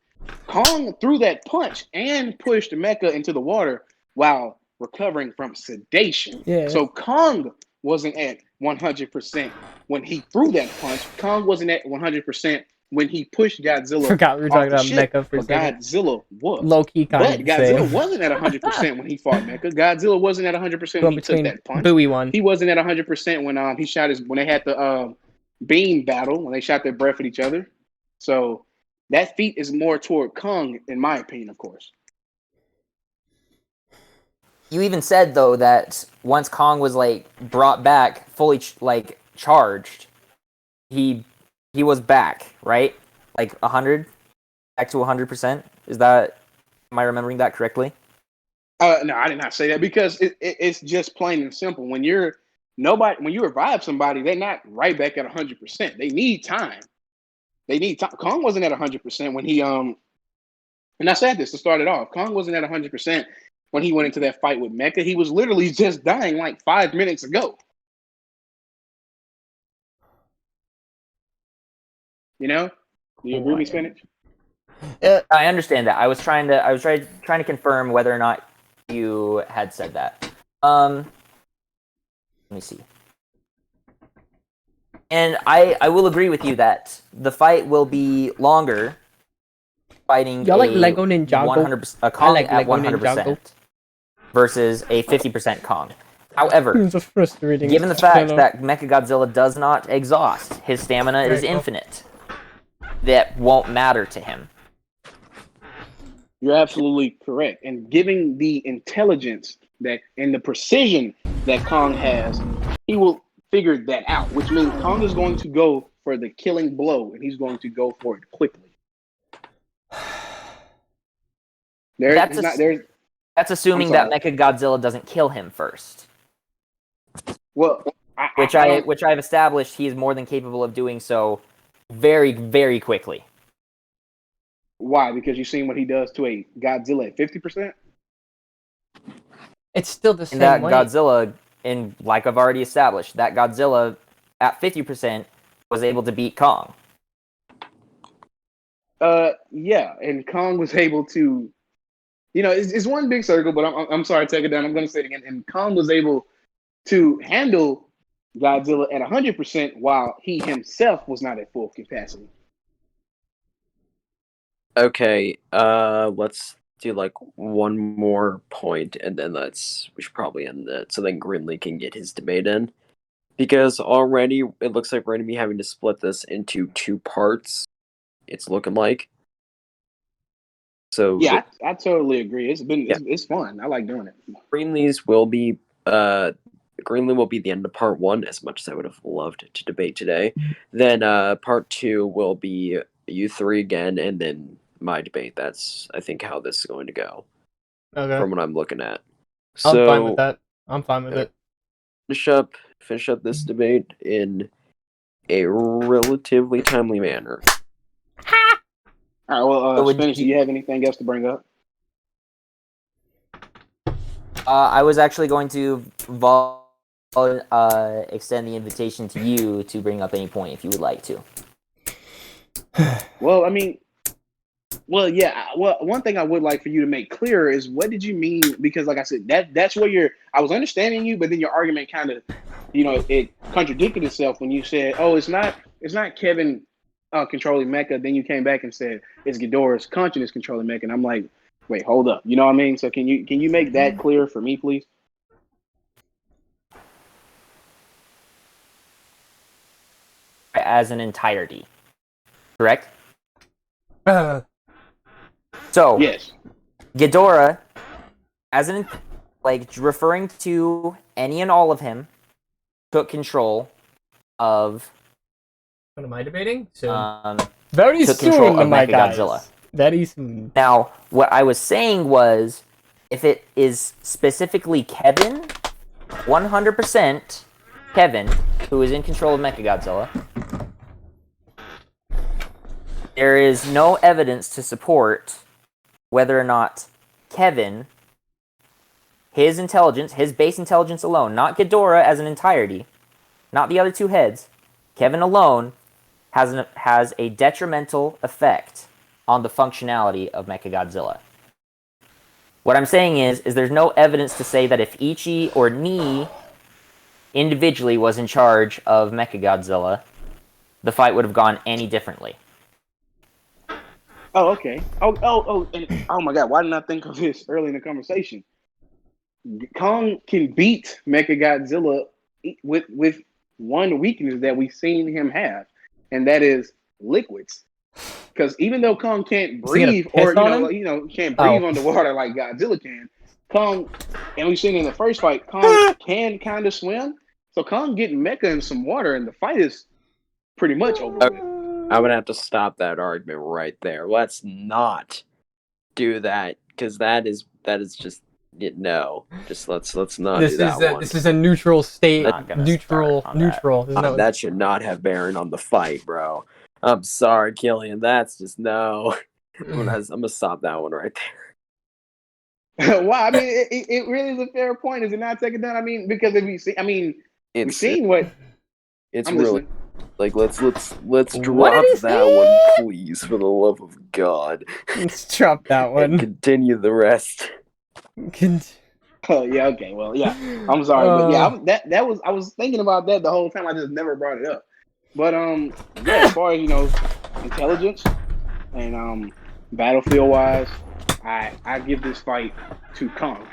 Kong threw that punch and pushed Mecha into the water while recovering from sedation.
Yeah.
So Kong wasn't at 100% when he threw that punch. Kong wasn't at 100% when he pushed Godzilla.
Forgot we were talking about Mecha for a second.
Godzilla was.
Low-key kind
But
of
Godzilla wasn't at 100% when he fought Mecha. Godzilla wasn't at 100% when he took that punch.
Bowie won.
He wasn't at 100% when he shot when they had the beam battle, when they shot their breath at each other. So that feat is more toward Kong, in my opinion, of course.
You even said, though, that once Kong was, brought back, fully, charged, he was back, right? 100? Back to 100%? Am I remembering that correctly?
No, I did not say that because it's just plain and simple. When you revive somebody, they're not right back at 100%. They need time. Kong wasn't at 100% when he and I said this to start it off. Kong wasn't at 100% when he went into that fight with Mecha. He was literally just dying 5 minutes ago. Do you agree with me, Spinach?
I understand that. I was trying to confirm whether or not you had said that. Let me see. And I will agree with you that the fight will be longer. Fighting
y'all like Lego Ninjago?
100%, a Kong
like
at
Lego
100%
Ninjago.
versus a 50% Kong. However,
It's just frustrating.
given the fact that Mechagodzilla does not exhaust, his stamina is infinite. That won't matter to him.
You're absolutely correct. And given the intelligence and the precision that Kong has, he will figure that out, which means Kong is going to go for the killing blow, and he's going to go for it quickly.
That's assuming that Mechagodzilla doesn't kill him first.
Well,
which I've established he is more than capable of doing so very, very quickly.
Why? Because you've seen what he does to a Godzilla at 50%?
It's still the same
That
weight.
Godzilla, and like I've already established, that Godzilla at 50% was able to beat Kong.
Yeah, and Kong was able to, it's one big circle, but I'm sorry, Tekkadan, I'm going to say it again. And Kong was able to handle Godzilla at 100% while he himself was not at full capacity.
Okay, let's do one more point, and then we should probably end it, so then Grinley can get his debate in. Because already, it looks like we're going to be having to split this into 2 parts, it's looking like. So
yeah, I totally agree. It's fun. I like doing it.
Greenlee's will be Greenlee will be the end of part 1, as much as I would have loved to debate today. Then part 2 will be you 3 again, and then my debate. That's, I think, how this is going to go.
Okay.
From what I'm looking at.
I'm fine with that. I'm fine with it.
Finish up this debate in a relatively timely manner.
All right, well,
So would
Spinach, do
you-
you have anything else to bring up?
I was actually going to extend the invitation to you to bring up any point if you would like to.
Well, I mean, well, yeah. Well, one thing I would like for you to make clear is what did you mean? Because, like I said, that's where I was understanding you, but then your argument kind of, it contradicted itself when you said, "Oh, it's not Kevin controlling Mecha." Then you came back and said it's Ghidorah's consciousness controlling Mecha, and I'm like, wait, hold up. You know what I mean? So can you make that clear for me, please?
As an entirety, correct?
Uh,
So
Yes.
Ghidorah, as an referring to any and all of him, took control of
what am I debating? Soon.
took
Very
control
soon,
of
my guys.
Mechagodzilla.
Very soon.
Now, what I was saying was, if it is specifically Kevin, 100% Kevin, who is in control of Mechagodzilla, there is no evidence to support whether or not Kevin, his intelligence, his base intelligence alone, not Ghidorah as an entirety, not the other two heads, Kevin alone has a detrimental effect on the functionality of Mechagodzilla. What I'm saying is there's no evidence to say that if Ichi or Ni individually was in charge of Mechagodzilla, the fight would have gone any differently.
Oh, okay. Oh my God! Why didn't I think of this early in the conversation? Kong can beat Mechagodzilla with one weakness that we've seen him have, and that is liquids. Because even though Kong can't
Is he gonna
breathe,
piss
or
on him?
can't breathe
Oh.
underwater like Godzilla can, Kong, and we've seen in the first fight, Kong can kind of swim. So Kong getting Mecha in some water, and the fight is pretty much over with.
I'm gonna have to stop that argument right there. Let's not do that because that is just no. Just let's not do that one.
This is a neutral state.
Not gonna
Neutral.
start on that.
Neutral. There's no-
That should not have bearing on the fight, bro. I'm sorry, Killian. That's just no. I'm gonna stop that one right there.
Well, I mean, it really is a fair point, is it not? Tekkadan? I mean, because if we see, I mean, we've
It's
seen what
it's
I'm
really
listening.
like let's
What
drop
did he
that one, please, for the love of God,
Let's drop that
and
one.
continue the rest.
Oh yeah, okay, well, yeah. I'm sorry, but yeah, that was I was thinking about that the whole time. I just never brought it up. But yeah, as far as intelligence and battlefield wise, I give this fight to Kong.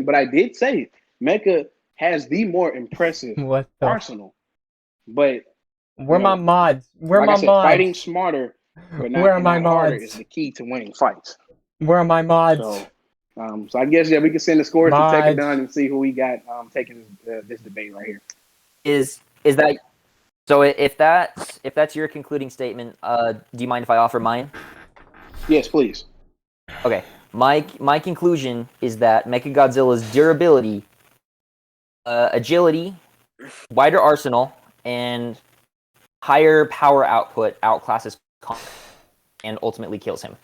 But I did say Mecha has the more impressive
What the?
arsenal. But
Where my mods? Where
like
my
I said,
mods?
fighting smarter, but not,
Where are my
not harder
mods?
is the key to winning fights.
Where are my mods?
So I guess we can send the scores to
Mods.
Tekkadan and see who we got taking this debate right here.
Is that so? If that's your concluding statement, do you mind if I offer mine?
Yes, please.
Okay, my conclusion is that Mechagodzilla's durability, agility, wider arsenal, and higher power output outclasses Kong and ultimately kills him.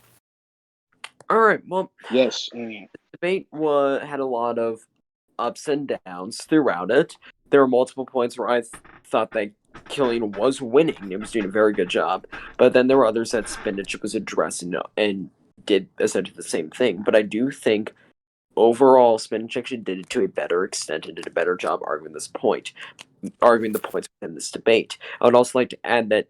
All right, well,
Yes.
debate had a lot of ups and downs throughout it. There were multiple points where I thought that Killian was winning. It was doing a very good job. But then there were others that Spinach was addressing and did essentially the same thing. But I do think overall Spinach actually did it to a better extent and did a better job arguing the points within this debate. I would also like to add that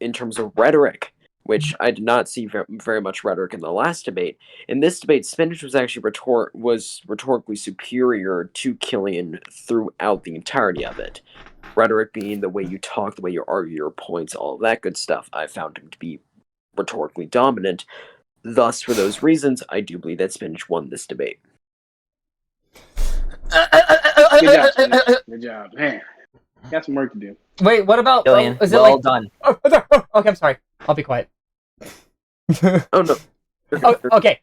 in terms of rhetoric, which I did not see very much rhetoric in the last debate. In this debate, Spinach was actually rhetorically superior to Killian throughout the entirety of it. Rhetoric being the way you talk, the way you argue your points, all of that good stuff. I found him to be rhetorically dominant. Thus, for those reasons, I do believe that Spinach won this debate.
Good job, Spinach. Good job, man. Got some work to do.
Wait, what about?
Killian,
Is it
well
like?
done.
Okay, I'm sorry. I'll be quiet.
Oh no.
Oh, okay.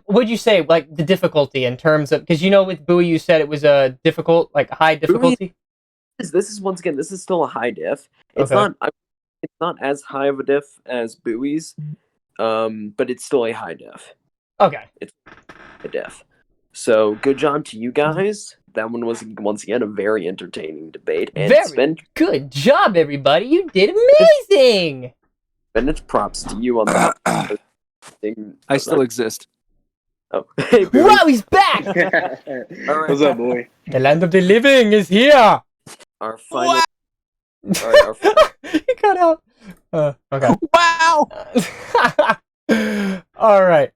Would you say like the difficulty in terms of because with Bowie you said it was a difficult, like high difficulty?
this is once again, this is still a high diff. It's
Okay.
it's not as high of a diff as Bowie's, but it's still a high diff.
Okay.
A diff. So good job to you guys. That one was once again a very entertaining debate. And
Very good job, everybody. You did amazing.
Spinach, props to you on that.
I still exist.
Oh, hey, Bowie.
Wow, he's back.
All right.
What's up, boy?
The land of the living is here.
Our final. All right, our final.
He cut out. Okay.
Wow!
All right.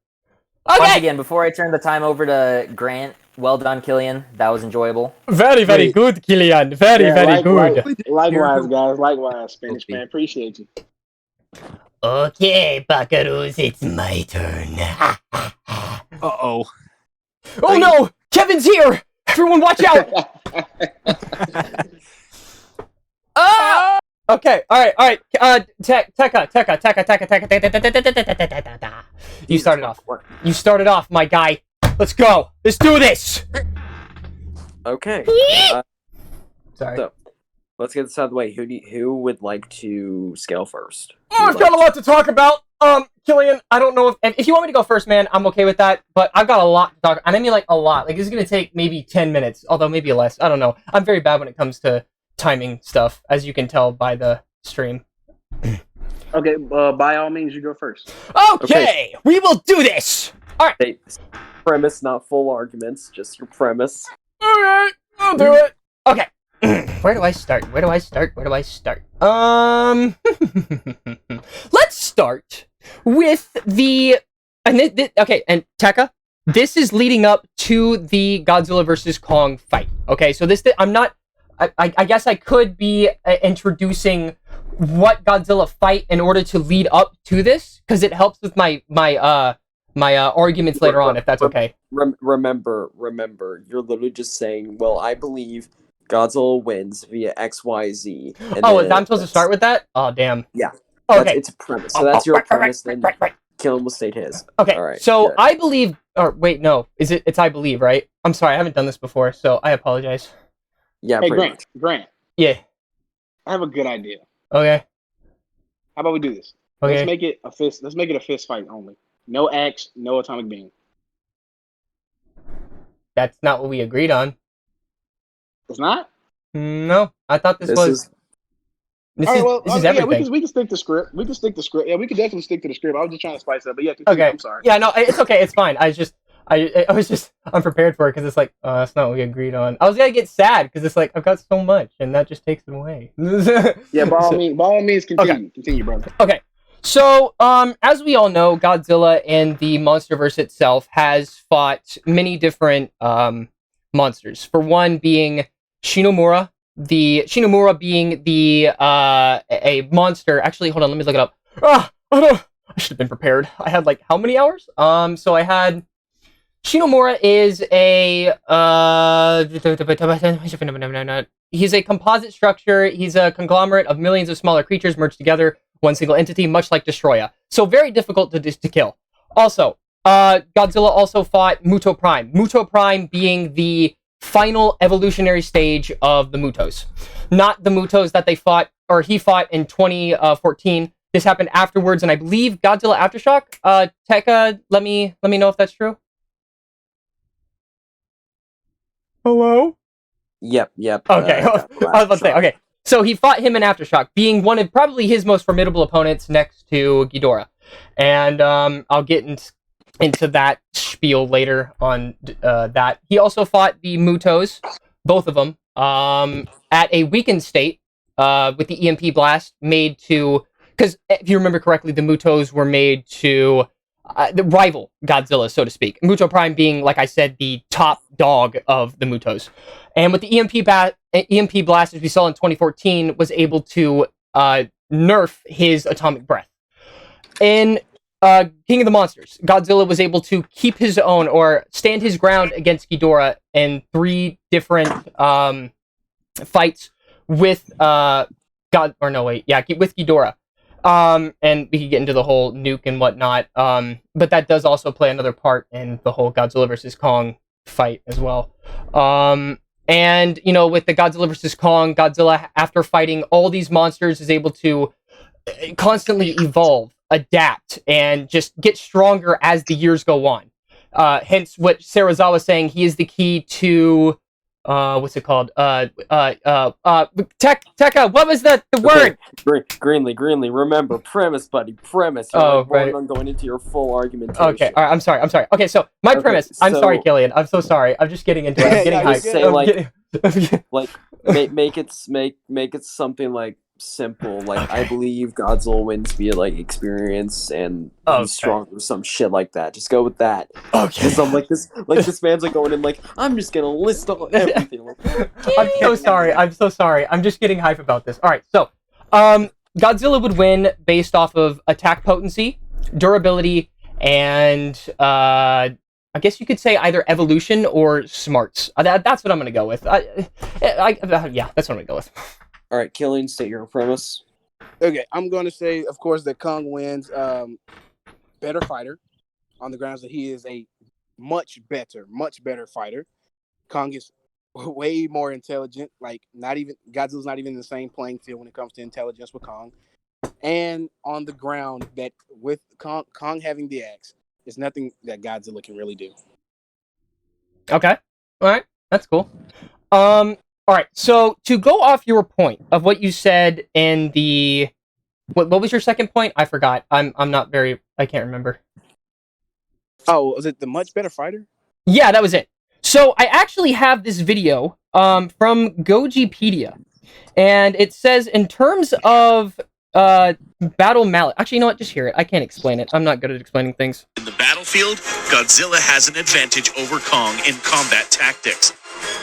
Once
Okay.
again, before I turn the time over to Grant, well done, Killian. That was enjoyable.
Very, very
Wait.
good, Killian. Very,
Yeah,
very good.
Likewise, guys. Likewise, Spanish
Okay.
man. Appreciate you.
Okay, buckaroos, it's my turn.
Uh-oh.
Oh no! Kevin's here! Everyone watch out! Ah! Okay, alright. Tekka. You started off. You started off, my guy. Let's go. Let's do this!
Okay.
Sorry.
So, let's get this out of the way. Who would like to scale first?
Oh, I've got a lot to talk about. Killian, I don't know if you want me to go first, man, I'm okay with that. But I've got a lot to talk. And I mean, like, a lot. Like, this is gonna take maybe 10 minutes, although maybe less. I don't know. I'm very bad when it comes to timing stuff, as you can tell by the stream.
Okay, by all means, you go first.
Okay, we will do this. All right.
Hey, premise, not full arguments, just your premise.
All right, I'll do it. Okay. Where do I start? Let's start with the okay, and Tekka, this is leading up to the Godzilla versus Kong fight. Okay, so I'm not. I guess I could be introducing what Godzilla fight in order to lead up to this, because it helps with my arguments later on, if that's okay.
Remember, you're literally just saying, well, I believe Godzilla wins via XYZ.
Oh, I'm supposed to start with that? Oh, damn.
Yeah.
Okay.
It's a premise. So that's your
right,
premise, then
right.
Killian will state his.
Okay,
All right,
so
good.
I believe, or wait, no, it's I believe, right? I'm sorry, I haven't done this before, so I apologize.
Yeah,
Hey,
pretty much.
Grant.
Yeah.
I have a good idea.
Okay.
How about we do this?
Okay.
Let's make it a fist. Let's make it a fist fight only. No axe, no atomic beam.
That's not what we agreed on.
It's not.
No, I thought this
This
was.
is
This
All
is
right, well,
this is
yeah,
everything.
we can stick to script. Yeah, we can definitely stick to the script. I was just trying to spice it up, but yeah, continue.
Okay.
I'm sorry.
Yeah, no, it's okay. It's fine. I was just unprepared for it because it's like, that's not what we agreed on. I was gonna get sad because it's like I've got so much and that just takes it away.
Yeah, by all means, continue.
Okay.
Continue, brother.
Okay. So, as we all know, Godzilla and the MonsterVerse itself has fought many different monsters. For one being Shinomura, being the a monster. Actually, hold on, let me look it up. I should have been prepared. I had like how many hours? So I had Shinomura is a he's a composite structure. He's a conglomerate of millions of smaller creatures merged together, one single entity, much like Destroya. So very difficult to kill. Also, Godzilla also fought Muto Prime. Muto Prime being the final evolutionary stage of the Mutos. Not the Mutos that they fought, or he fought in 2014. This happened afterwards, and I believe Godzilla Aftershock. Tekka, let me know if that's true. Hello?
Yep.
Okay, I was about to say, okay. So he fought him in Aftershock, being one of probably his most formidable opponents next to Ghidorah. And I'll get into that spiel later on that. He also fought the Mutos, both of them, at a weakened state with the EMP blast made to... Because if you remember correctly, the Mutos were made to the rival Godzilla, so to speak. Muto Prime being, like I said, the top dog of the Mutos. And with the EMP blast, as we saw in 2014, was able to nerf his atomic breath. In King of the Monsters, Godzilla was able to keep his own, or stand his ground against Ghidorah in 3 different fights with with Ghidorah. And we could get into the whole nuke and whatnot. But that does also play another part in the whole Godzilla versus Kong fight as well. And, you know, with the Godzilla versus Kong, Godzilla, after fighting all these monsters, is able to constantly evolve, adapt, and just get stronger as the years go on. Hence, what Sarazawa's saying, he is the key to what's it called? Tekka, what was the word?
Greenlee, remember, premise, buddy, premise. You're
right.
on going into your full argumentation.
Okay, all right, I'm sorry. Okay, so my premise, I'm sorry, Killian, I'm so sorry. I'm just getting into it. I'm getting hyped.
Say, make it something, like, simple. Like, I believe Godzilla wins via, like, experience, and he's stronger, some shit like that. Just go with that.
Okay.
Because I'm like this man's like going in like, I'm just gonna list all everything.
I'm so sorry. I'm just getting hype about this. All right, so Godzilla would win based off of attack potency, durability, and I guess you could say either evolution or smarts. That's what I'm gonna go with. Yeah, that's what I'm gonna go with.
All right, Killian, state your premise.
Okay, I'm going to say, of course, that Kong wins. Better fighter, on the grounds that he is a much better fighter. Kong is way more intelligent. Like, Godzilla's not even in the same playing field when it comes to intelligence with Kong. And on the ground, that with Kong having the axe, there's nothing that Godzilla can really do.
Okay, all right, that's cool. All right, so to go off your point of what you said in the... What was your second point? I forgot. I can't remember.
Oh, was it the much better fighter?
Yeah, that was it. So I actually have this video from Gojipedia, and it says in terms of battle mallet... Actually, you know what? Just hear it. I can't explain it. I'm not good at explaining things.
In the battlefield, Godzilla has an advantage over Kong in combat tactics.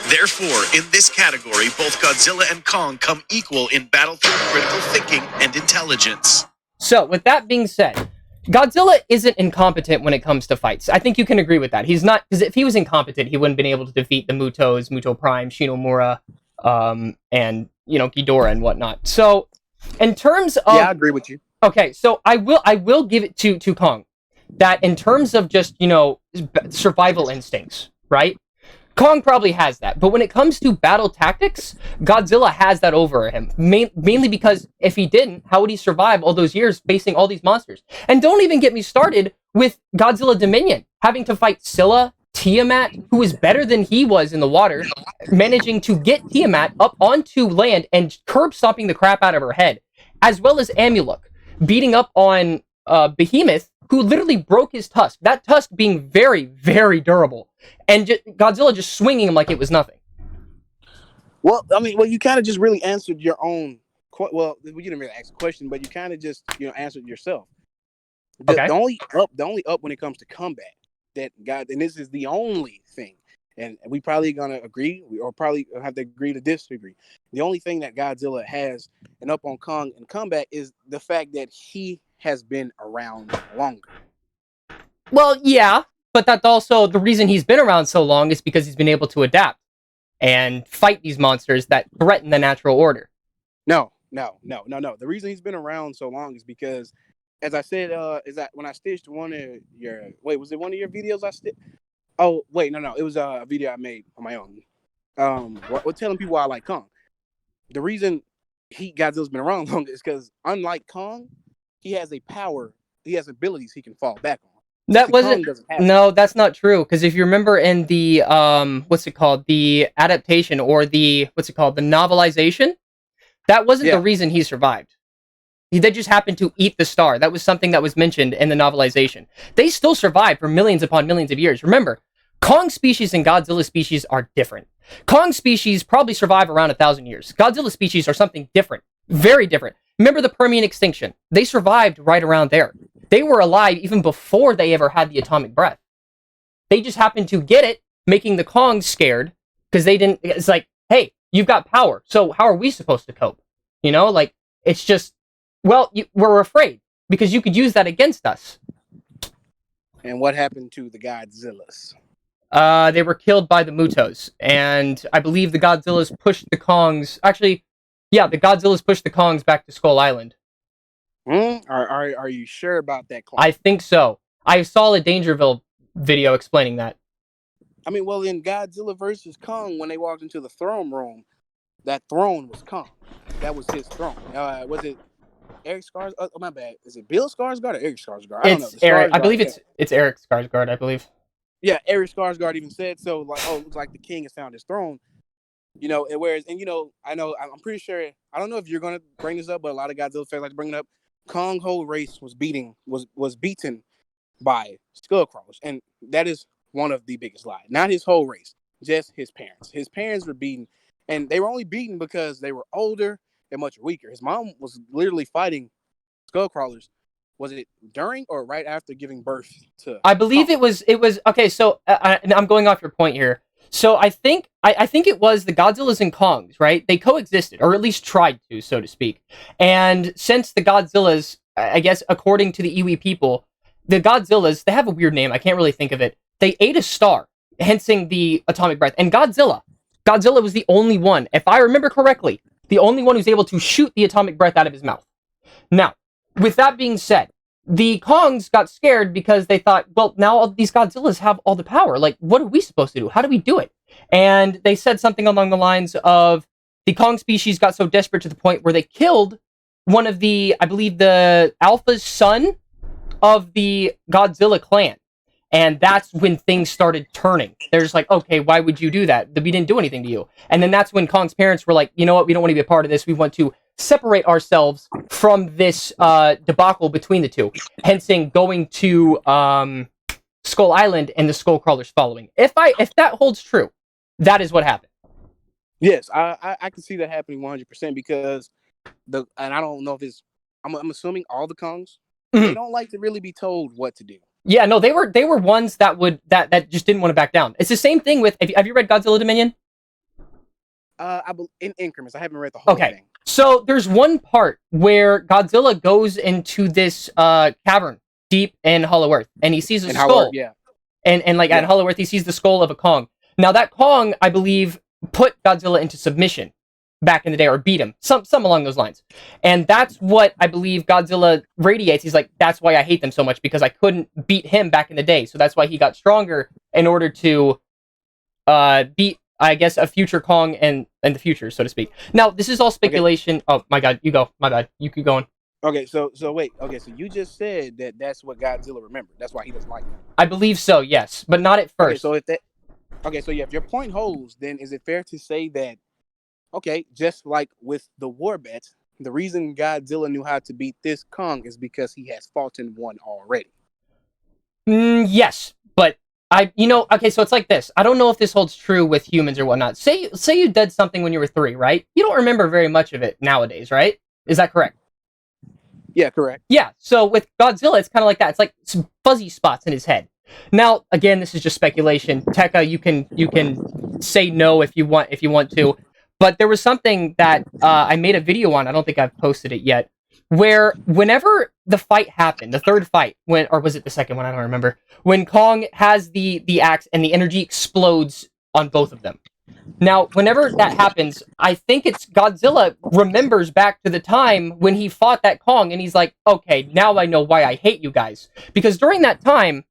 Therefore, in this category, both Godzilla and Kong come equal in battlefield critical thinking and intelligence.
So, with that being said, Godzilla isn't incompetent when it comes to fights. I think you can agree with that. He's not, because if he was incompetent, he wouldn't have been able to defeat the Mutos, Muto Prime, Shinomura, and, you know, Ghidorah and whatnot. So, in terms of...
Yeah, I agree with you.
Okay, so I will give it to Kong, that in terms of just, you know, survival instincts, right? Kong probably has that, but when it comes to battle tactics, Godzilla has that over him. Mainly because if he didn't, how would he survive all those years facing all these monsters? And don't even get me started with Godzilla Dominion, having to fight Scylla, Tiamat, who is better than he was in the water, managing to get Tiamat up onto land and curb stomping the crap out of her head, as well as Amuluk, beating up on Behemoth, who literally broke his tusk. That tusk being very, very durable. And Godzilla just swinging him like it was nothing.
Well, I mean, you kind of just really answered your own... Well, you didn't really ask a question, but you kind of just, answered yourself. The only up when it comes to combat, and this is the only thing, and we probably going to agree, or probably have to agree to disagree. The only thing that Godzilla has an up on Kong in combat is the fact that he has been around longer.
Well, yeah, but that's also the reason he's been around so long is because he's been able to adapt and fight these monsters that threaten the natural order.
No. The reason he's been around so long is because, as I said, is that when I stitched one of your... Wait, was it one of your videos I stitched? Oh, wait, no. It was a video I made on my own. We're telling people I like Kong. The reason Godzilla's been around long is because, unlike Kong, he has a power, he has abilities he can fall back on.
That wasn't... No, that's not true. Because if you remember in the, the adaptation, or the novelization, that wasn't the reason he survived. They just happened to eat the star. That was something that was mentioned in the novelization. They still survived for millions upon millions of years. Remember, Kong species and Godzilla species are different. Kong species probably survive around 1,000 years. Godzilla species are something different. Very different. Remember the Permian extinction? They survived right around there. They were alive even before they ever had the atomic breath. They just happened to get it, making the Kongs scared, because they didn't... It's like, hey, you've got power, so how are we supposed to cope? You know, like, it's just... Well, we're afraid, because you could use that against us.
And what happened to the Godzillas?
They were killed by the Mutos, and I believe the Godzillas pushed the Kongs... Actually, yeah, the Godzillas pushed the Kongs back to Skull Island.
Are you sure about that claim?
I think so. I saw a Dangerville video explaining that.
I mean, well, in Godzilla versus Kong, when they walked into the throne room, that throne was Kong. That was his throne. Was it Eric Skarsgård? Oh, my bad. Is it Bill Skarsgård or Eric Skarsgård? I don't know.
It's
The
Eric. I
Skarsgård.
believe it's Eric Skarsgård. I believe.
Yeah, Eric Skarsgård even said so. Like, oh, it looks like the king has found his throne. And I'm pretty sure. I don't know if you're gonna bring this up, but a lot of Godzilla fans like to bring it up. Kong whole race was beaten by Skullcrawlers, and that is one of the biggest lies. Not his whole race, just his parents. His parents were beaten, and they were only beaten because they were older and much weaker. His mom was literally fighting Skullcrawlers. Was it during or right after giving birth to?
I believe Kong? It was okay. So I'm going off your point here. So I think it was the Godzillas and Kongs, right? They coexisted, or at least tried to, so to speak. And since the Godzillas, I guess according to the Iwi people, the Godzillas, they have a weird name. I can't really think of it. They ate a star, hensing the atomic breath. And Godzilla was the only one, if I remember correctly, the only one who's able to shoot the atomic breath out of his mouth. Now, with that being said, the Kongs got scared because they thought, well, now all these Godzillas have all the power. Like, what are we supposed to do? How do we do it? And they said something along the lines of the Kong species got so desperate to the point where they killed one of the, I believe, the alpha's son of the Godzilla clan. And that's when things started turning. They're just like, okay, why would you do that? We didn't do anything to you. And then that's when Kong's parents were like, you know what? We don't want to be a part of this. We want to separate ourselves from this debacle between the two. Hence, going to Skull Island and the Skullcrawlers following. If that holds true, that is what happened.
Yes, I can see that happening 100% because and I don't know if it's. I'm assuming all the Kongs they don't like to really be told what to do.
Yeah, no, they were ones that just didn't want to back down. It's the same thing with. Have you read Godzilla Dominion?
In increments. I haven't read the whole thing.
So there's one part where Godzilla goes into this cavern deep in Hollow Earth, and he sees a skull. And at Hollow Earth, he sees the skull of a Kong. Now that Kong, I believe, put Godzilla into submission back in the day, or beat him, some along those lines. And that's what I believe Godzilla radiates. He's like, that's why I hate them so much, because I couldn't beat him back in the day. So that's why he got stronger in order to beat, I guess, a future Kong and the future, so to speak. Now, this is all speculation. Okay. Oh, my God, you go. My bad. You keep going.
Okay, so wait. Okay, so you just said that's what Godzilla remembered. That's why he doesn't like that.
I believe so, yes, but not at first.
If your point holds, then is it fair to say that, okay, just like with the war bet, the reason Godzilla knew how to beat this Kong is because he has fought in one already?
Yes, but okay, so it's like this. I don't know if this holds true with humans or whatnot. Say you did something when you were 3, right? You don't remember very much of it nowadays, right? Is that correct?
Yeah, correct.
Yeah, so with Godzilla, it's kind of like that. It's like some fuzzy spots in his head. Now, again, this is just speculation. Tekka, you can say no if you want to. But there was something that I made a video on. I don't think I've posted it yet. Where whenever the fight happened, the third fight, or was it the second one? I don't remember. When Kong has the axe and the energy explodes on both of them. Now, whenever that happens, I think it's Godzilla remembers back to the time when he fought that Kong, and he's like, okay, now I know why I hate you guys. Because during that time,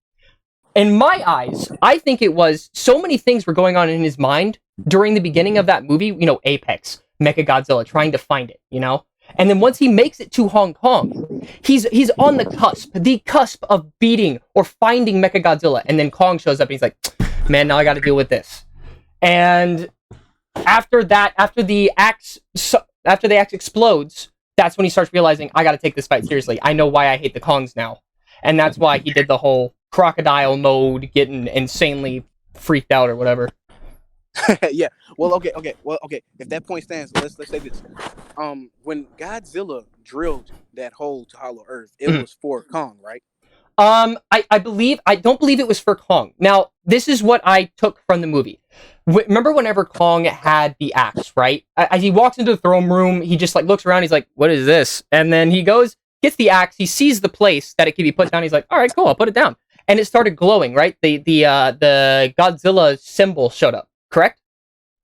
in my eyes, I think it was so many things were going on in his mind during the beginning of that movie, Apex, Mechagodzilla, trying to find it, And then once he makes it to Hong Kong, he's on the cusp of beating or finding Mechagodzilla. And then Kong shows up and he's like, man, now I got to deal with this. And after the axe explodes, that's when he starts realizing, I got to take this fight seriously. I know why I hate the Kongs now. And that's why he did the whole crocodile mode, getting insanely freaked out or whatever.
Yeah. Well, okay. If that point stands, let's say this. When Godzilla drilled that hole to Hollow Earth, it was for Kong, right?
I don't believe it was for Kong. Now, this is what I took from the movie. Remember whenever Kong had the axe, right? As he walks into the throne room, he just looks around, he's like, what is this? And then he goes, gets the axe, he sees the place that it can be put down, he's like, all right, cool, I'll put it down. And it started glowing, right? The Godzilla symbol showed up, correct?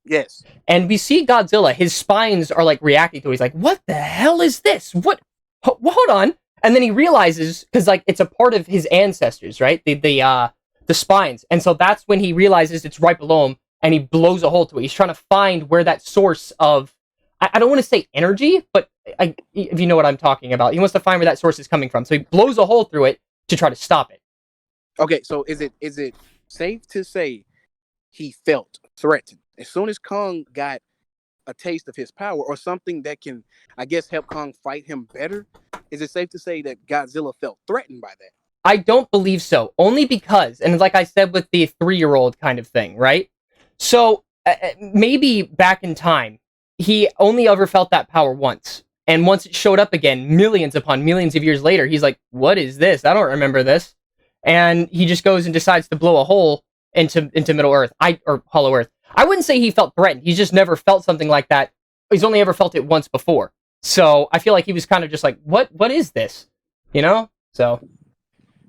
Yes.
And we see Godzilla, his spines are reacting to it. He's like, what the hell is this? What? Hold on. And then he realizes, because it's a part of his ancestors, right? The the spines. And so that's when he realizes it's right below him, and he blows a hole through it. He's trying to find where that source of, I don't want to say energy, but if you know what I'm talking about, he wants to find where that source is coming from. So he blows a hole through it to try to stop it.
Okay, so is it safe to say he felt threatened as soon as Kong got a taste of his power or something that can, I guess, help Kong fight him better? Is it safe to say that Godzilla felt threatened by that?
I don't believe so, only because, and like I said with the 3-year-old kind of thing, right? So maybe back in time, he only ever felt that power once. And once it showed up again, millions upon millions of years later, he's like, what is this? I don't remember this. And he just goes and decides to blow a hole into Middle Earth, or Hollow Earth. I wouldn't say he felt threatened. He's just never felt something like that. He's only ever felt it once before. So I feel like he was kind of just like, what is this? You know? So.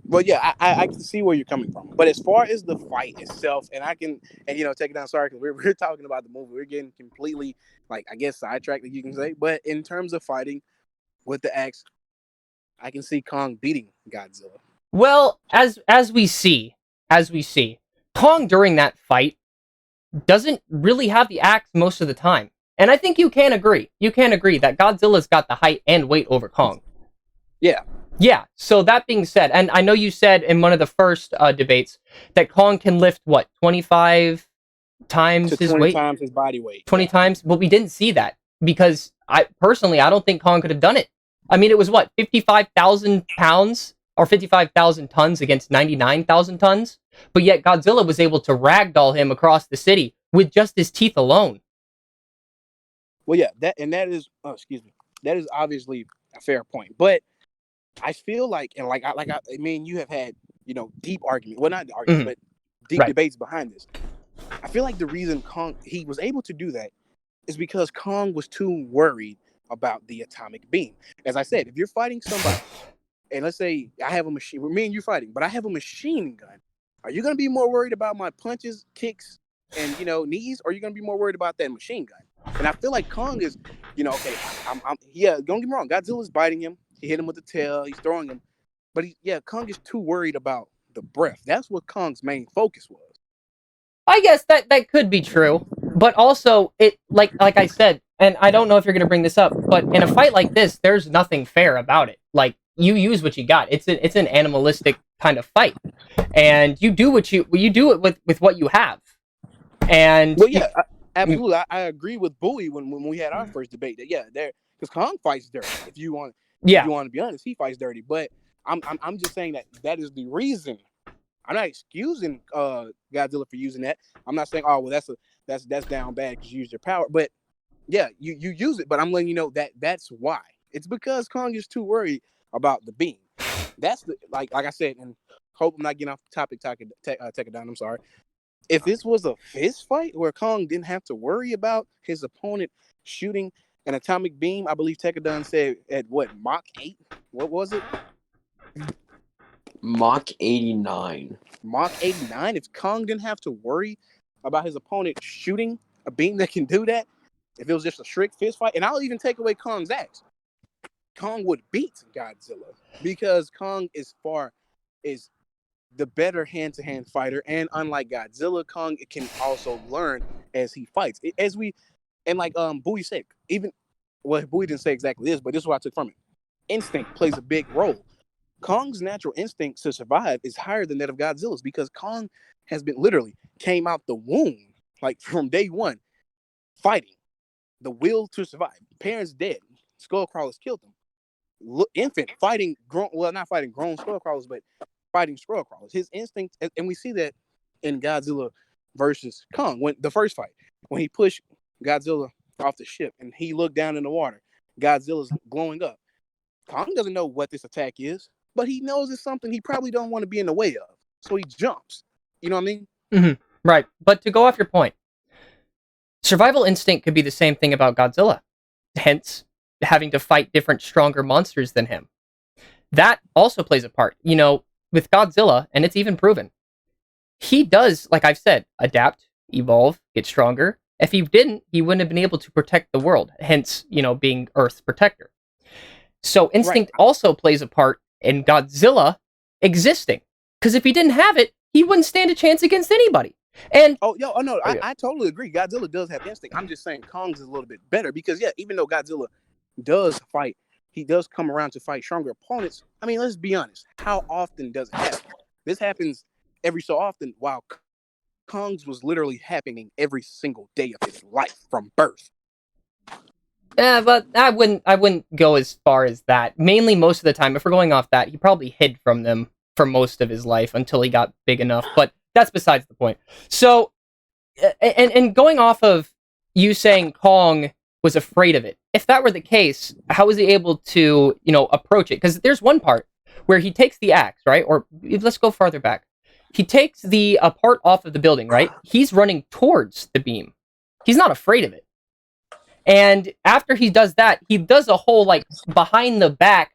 Well, yeah, I can see where you're coming from. But as far as the fight itself, and take it down, sorry, because we're talking about the movie. We're getting completely, like, I guess, sidetracked, you can say. But in terms of fighting with the axe, I can see Kong beating Godzilla.
Well, as we see, Kong during that fight doesn't really have the axe most of the time. And I think you can agree that Godzilla's got the height and weight over Kong.
Yeah.
Yeah, so that being said, and I know you said in one of the first debates that Kong can lift, 25 times his
20
weight?
times his body weight.
20 times? But we didn't see that, because I don't think Kong could have done it. I mean, it was 55,000 pounds, or 55,000 tons against 99,000 tons, but yet Godzilla was able to ragdoll him across the city with just his teeth alone.
Well, yeah, that is obviously a fair point, but I feel like, and I mean, you have had, deep argument. Well, not arguments, but deep debates behind this. I feel like the reason he was able to do that is because Kong was too worried about the atomic beam. As I said, if you're fighting somebody, and let's say I have a machine, me and you fighting, but I have a machine gun, are you going to be more worried about my punches, kicks, and knees, or are you going to be more worried about that machine gun? And I feel like Kong is, don't get me wrong, Godzilla's biting him. He hit him with the tail. He's throwing him. But Kong is too worried about the breath. That's what Kong's main focus was.
I guess that could be true. But also, it like I said, and I don't know if you're going to bring this up, but in a fight like this, there's nothing fair about it. Like, you use what you got. It's an animalistic kind of fight. And you do you do it with what you have. And
well, yeah, absolutely. I agree with Bowie when we had our first debate that because Kong fights dirty. If you want to be honest, he fights dirty. But I'm just saying that is the reason. I'm not excusing Godzilla for using that. I'm not saying, oh well, that's down bad because you use your power. But yeah, you use it. But I'm letting you know that's why. It's because Kong is too worried about the beam. That's the like I said, and hope I'm not getting off the topic. Tekkadan, I'm sorry. If this was a fist fight where Kong didn't have to worry about his opponent shooting an atomic beam, I believe Tekkadan said at Mach 8? What was it?
Mach 89.
Mach 89? If Kong didn't have to worry about his opponent shooting a beam that can do that, if it was just a strict fist fight, and I'll even take away Kong's axe, Kong would beat Godzilla because Kong is the better hand-to-hand fighter, and unlike Godzilla, Kong can also learn as he fights. Bowie said, Bowie didn't say exactly this, but this is what I took from it. Instinct plays a big role. Kong's natural instinct to survive is higher than that of Godzilla's because Kong has been literally came out the womb, like from day one, fighting. The will to survive. Parents dead. Skullcrawlers killed them. Infant fighting not fighting grown skullcrawlers, but fighting skullcrawlers. His instinct, and we see that in Godzilla versus Kong, when the first fight, when he pushed Godzilla off the ship and he looked down in the water, Godzilla's glowing up. Kong doesn't know what this attack is, but he knows it's something he probably don't want to be in the way of. So he jumps. You know what I mean?
Mm-hmm. Right. But to go off your point, survival instinct could be the same thing about Godzilla. Hence, having to fight different, stronger monsters than him. That also plays a part. With Godzilla, and it's even proven, he does, like I've said, adapt, evolve, get stronger. If he didn't, he wouldn't have been able to protect the world, hence, being Earth's protector. So instinct also plays a part in Godzilla existing. Because if he didn't have it, he wouldn't stand a chance against anybody. And
no,
yeah.
I totally agree. Godzilla does have instinct. I'm just saying Kong's is a little bit better because even though Godzilla does fight, he does come around to fight stronger opponents. I mean, let's be honest. How often does it happen? This happens every so often, while Kong's was literally happening every single day of his life from birth.
Yeah, but I wouldn't go as far as that. Mainly, most of the time, if we're going off that, he probably hid from them for most of his life until he got big enough. But that's besides the point. So, and going off of you saying Kong was afraid of it, if that were the case, how was he able to, approach it? Because there's one part where he takes the axe, right? Or let's go farther back. He takes the part off of the building, right? He's running towards the beam. He's not afraid of it. And after he does that, he does a whole, behind the back,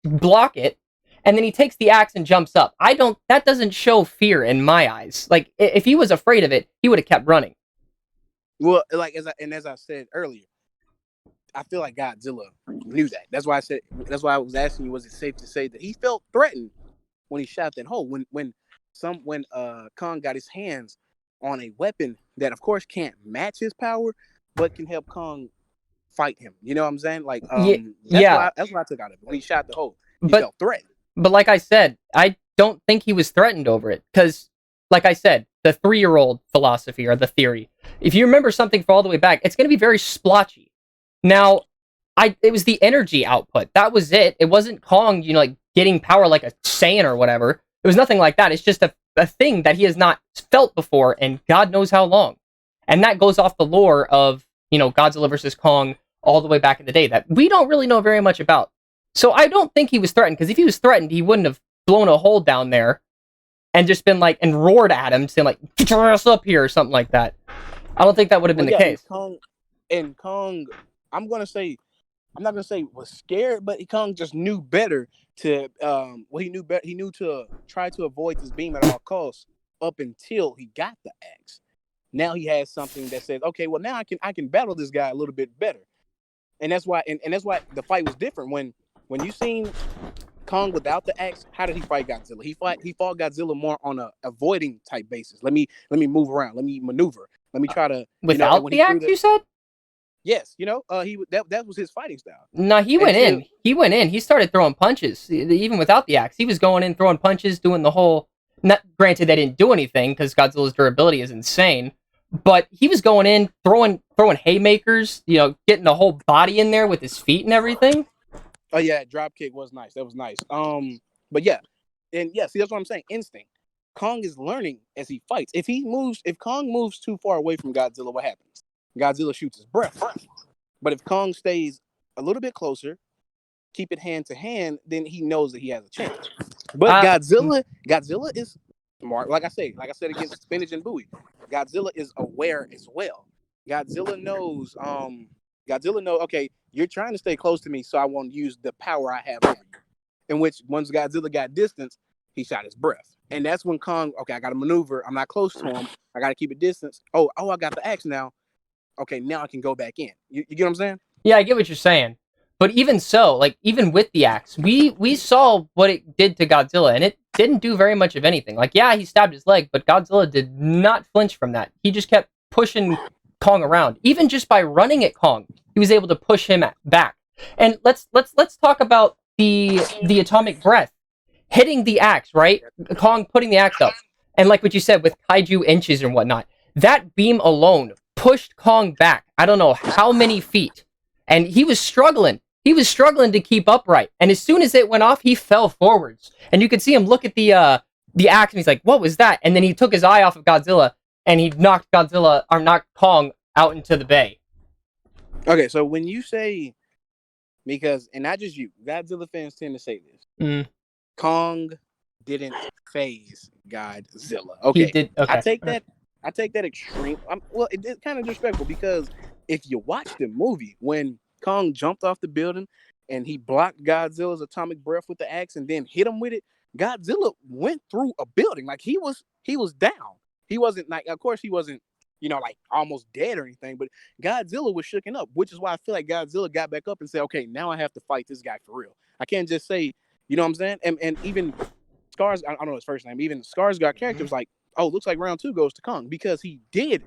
block it, and then he takes the axe and jumps up. That doesn't show fear in my eyes. Like, if he was afraid of it, he would have kept running.
Well, as I said earlier, I feel like Godzilla knew that. That's why I was asking you, was it safe to say that he felt threatened when he shot that hole? When Kong got his hands on a weapon that, of course, can't match his power, but can help Kong fight him. You know what I'm saying? Like, that's what I took out of it. When he shot the hole, he felt threatened.
But like I said, I don't think he was threatened over it. Because, like I said, the 3-year-old philosophy or the theory, if you remember something for all the way back, it's going to be very splotchy. Now, it was the energy output. That was it. It wasn't Kong, getting power like a Saiyan or whatever. It was nothing like that. It's just a thing that he has not felt before, and God knows how long. And that goes off the lore of, Godzilla versus Kong all the way back in the day that we don't really know very much about. So I don't think he was threatened, because if he was threatened, he wouldn't have blown a hole down there and just been and roared at him, saying get your ass up here or something like that. I don't think that would have been the case.
Kong, I'm not gonna say was scared, but Kong just knew better to he knew to try to avoid this beam at all costs up until he got the axe. Now he has something that says, okay, well, now I can battle this guy a little bit better. And that's why the fight was different. When you seen Kong without the axe, how did he fight Godzilla? He fought Godzilla more on a avoiding type basis. Let me move around, let me maneuver, let me try to
without the axe, you said?
Yes, that was his fighting style.
No, he went in. He started throwing punches, even without the axe. He was going in, throwing punches, doing the whole. Not granted, they didn't do anything because Godzilla's durability is insane. But he was going in, throwing haymakers, getting the whole body in there with his feet and everything.
Oh yeah, drop kick was nice. That was nice. But yeah, see, that's what I'm saying. Instinct. Kong is learning as he fights. If Kong moves too far away from Godzilla, what happens? Godzilla shoots his breath. But if Kong stays a little bit closer, keep it hand to hand, then he knows that he has a chance. But Godzilla is smart. Like I said against Spinach and Bowie, Godzilla is aware as well. Godzilla knows. Okay, you're trying to stay close to me, so I won't use the power I have on you. In which, once Godzilla got distance, he shot his breath, and that's when Kong. Okay, I got to maneuver. I'm not close to him. I got to keep a distance. Oh, I got the axe now. Okay, now I can go back in. You get what I'm saying?
Yeah, I get what you're saying. But even so, even with the axe, we saw what it did to Godzilla, and it didn't do very much of anything. He stabbed his leg, but Godzilla did not flinch from that. He just kept pushing Kong around. Even just by running at Kong, he was able to push him back. And let's talk about the atomic breath hitting the axe, right? Kong putting the axe up, and like what you said with kaiju inches and whatnot, that beam alone pushed Kong back. I don't know how many feet, and he was struggling. He was struggling to keep upright, and as soon as it went off, he fell forwards. And you could see him look at the axe, and he's like, "What was that?" And then he took his eye off of Godzilla, and he knocked Kong out into the bay.
Okay, so when you say, and not just you, Godzilla fans tend to say this. Kong didn't phase Godzilla. Okay,
he did. Okay.
I take that extreme. It's kind of disrespectful because if you watch the movie when Kong jumped off the building and he blocked Godzilla's atomic breath with the axe and then hit him with it, Godzilla went through a building. He was down. He wasn't of course he wasn't, almost dead or anything, but Godzilla was shooken up, which is why I feel like Godzilla got back up and said, okay, now I have to fight this guy for real. I can't just say, you know what I'm saying? And even Scars, I don't know his first name, even Skarsgård character was like, oh, looks like round 2 goes to Kong because he did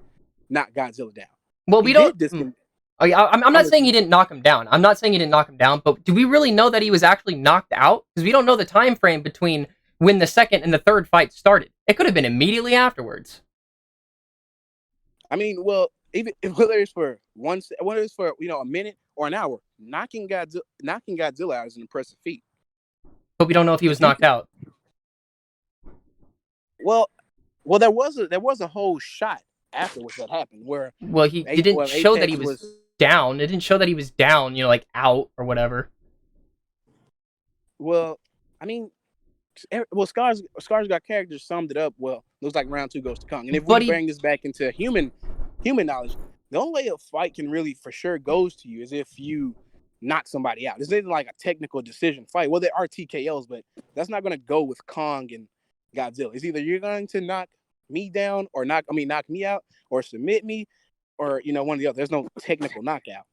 knock Godzilla down.
Well, we don't. Oh, yeah, I'm not saying he didn't knock him down. I'm not saying he didn't knock him down, but do we really know that he was actually knocked out? Because we don't know the time frame between when the second and the third fight started. It could have been immediately afterwards.
I mean, well, even whether it's for a minute or an hour, knocking Godzilla out is an impressive feat.
But we don't know if he was knocked out.
Well, there was a whole shot afterwards that happened where.
Well, it didn't show that he was down. It didn't show that he was down, like out or whatever.
Well, I mean, Skarsgård character summed it up well. Looks like round 2 goes to Kong. And if we bring this back into human knowledge, the only way a fight can really for sure goes to you is if you knock somebody out. This isn't like a technical decision fight. Well, there are TKOs, but that's not going to go with Kong and Godzilla. It's either you're going to knock me down or knock me out or submit me or one or the other. There's no technical knockout.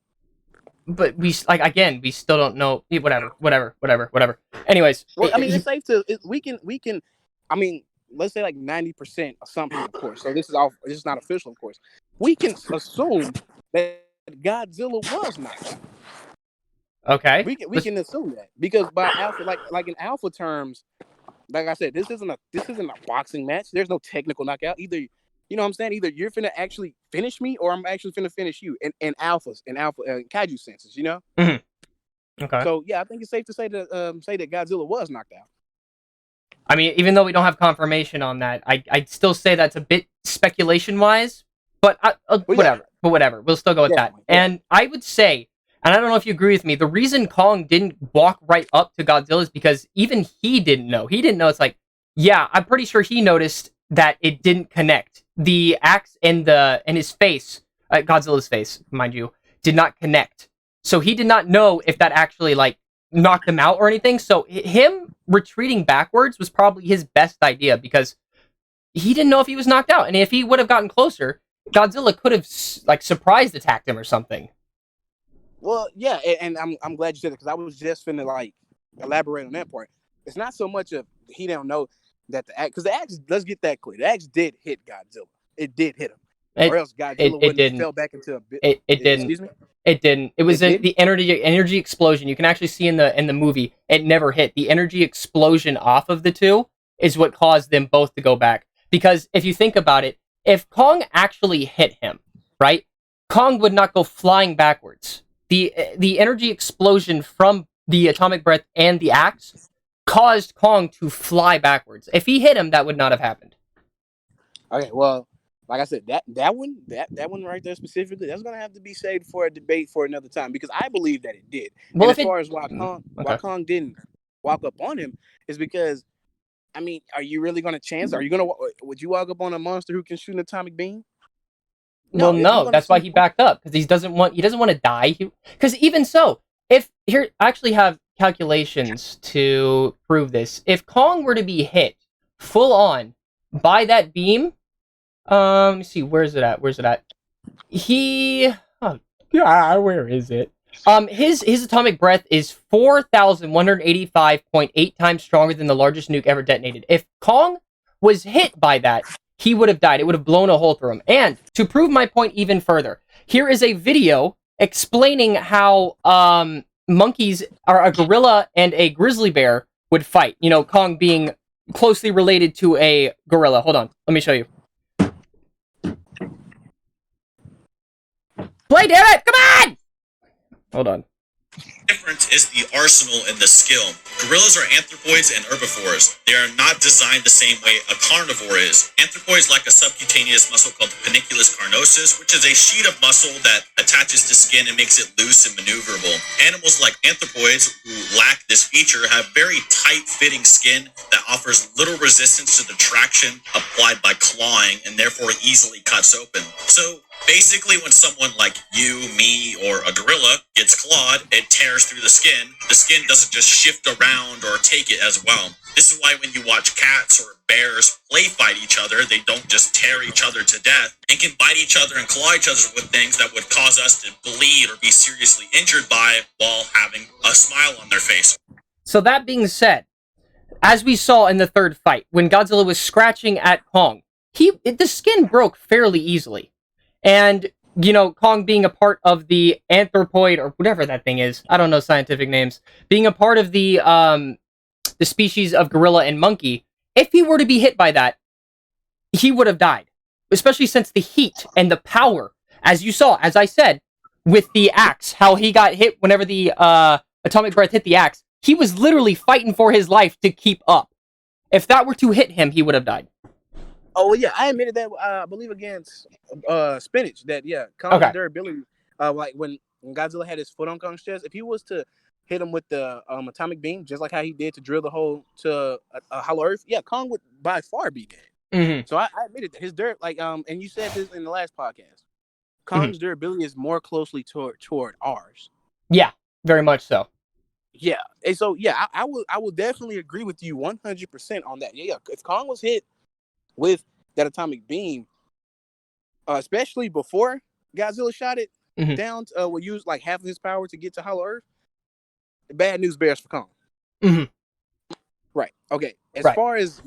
But we still don't know. Whatever. Anyways,
well, I mean, it's safe to we can. I mean, let's say like 90% assumption, of course. So this is not official, of course. We can assume that Godzilla was knocked out.
Okay.
We can assume that because by alpha, like in alpha terms, like I said, this isn't a boxing match. There's no technical knockout. Either you know what I'm saying? Either you're finna actually finish me or I'm actually finna finish you in alpha kaiju senses,
Mm-hmm. Okay.
So yeah, I think it's safe to say that Godzilla was knocked out.
I mean, even though we don't have confirmation on that, I'd still say that's a bit speculation-wise, but whatever. But whatever, we'll still go with that. Yeah. And I would say, and I don't know if you agree with me, the reason Kong didn't walk right up to Godzilla is because even he didn't know. He didn't know. It's like, yeah, I'm pretty sure he noticed that it didn't connect. The axe and his face, Godzilla's face, mind you, did not connect. So he did not know if that actually knocked him out or anything. So him retreating backwards was probably his best idea because he didn't know if he was knocked out. And if he would have gotten closer, Godzilla could have surprise attacked him or something.
Well, yeah, and I'm glad you said it because I was just finna elaborate on that part. It's not so much of he don't know that the axe, because the axe, let's get that clear. The axe did hit Godzilla. It did hit him, or else Godzilla wouldn't have fell back into a bit.
It didn't. Excuse me. It didn't. It was the energy explosion. You can actually see in the movie. It never hit. The energy explosion off of the two is what caused them both to go back. Because if you think about it, if Kong actually hit him, right, Kong would not go flying backwards. The energy explosion from the atomic breath and the axe caused Kong to fly backwards. If he hit him, that would not have happened.
Okay, well, like I said, that one right there specifically, that's gonna have to be saved for a debate for another time because I believe that it did. Well, and as far as why Kong didn't walk up on him is because, I mean, are you really gonna chance? Would you walk up on a monster who can shoot an atomic beam?
No, that's why he backed up because he doesn't want to die. Because even so, I actually have calculations to prove this. If Kong were to be hit full on by that beam, let me see, where's it at? Where is it? His atomic breath is 4,185.8 times stronger than the largest nuke ever detonated. If Kong was hit by that, he would have died. It would have blown a hole through him. And to prove my point even further, here is a video explaining how monkeys, or a gorilla and a grizzly bear would fight. Kong being closely related to a gorilla. Hold on, let me show you. Play, damn it! Come on! Hold on.
Difference is the arsenal and the skill. Gorillas are anthropoids and herbivores. They are not designed the same way a carnivore is. Anthropoids lack a subcutaneous muscle called the panniculus carnosus, which is a sheet of muscle that attaches to skin and makes it loose and maneuverable. Animals like anthropoids, who lack this feature, have very tight-fitting skin that offers little resistance to the traction applied by clawing and therefore easily cuts open. So basically, when someone like you, me, or a gorilla gets clawed, it tears through the skin. The skin doesn't just shift around or take it as well. This is why when you watch cats or bears play fight each other, they don't just tear each other to death and can bite each other and claw each other with things that would cause us to bleed or be seriously injured by while having a smile on their face.
So that being said, as we saw in the third fight, when Godzilla was scratching at Kong, the skin broke fairly easily. And, Kong being a part of the anthropoid, or whatever that thing is, I don't know scientific names, being a part of the species of gorilla and monkey, if he were to be hit by that, he would have died. Especially since the heat and the power, as you saw, as I said, with the axe, how he got hit whenever the atomic breath hit the axe, he was literally fighting for his life to keep up. If that were to hit him, he would have died.
Oh yeah, I admitted that. I believe against Spinach that Kong's durability. Like when Godzilla had his foot on Kong's chest, if he was to hit him with the atomic beam, just like how he did to drill the hole to Hollow Earth, Kong would by far be dead.
Mm-hmm.
So I admitted that his and you said this in the last podcast, Kong's durability is more closely toward ours.
Yeah, very much so.
Yeah, and so I will definitely agree with you 100% on that. Yeah, if Kong was hit with that atomic beam, especially before Godzilla shot it down, would use like half of his power to get to Hollow Earth. Bad news bears for Kong.
Mm-hmm.
Right. Okay. As far as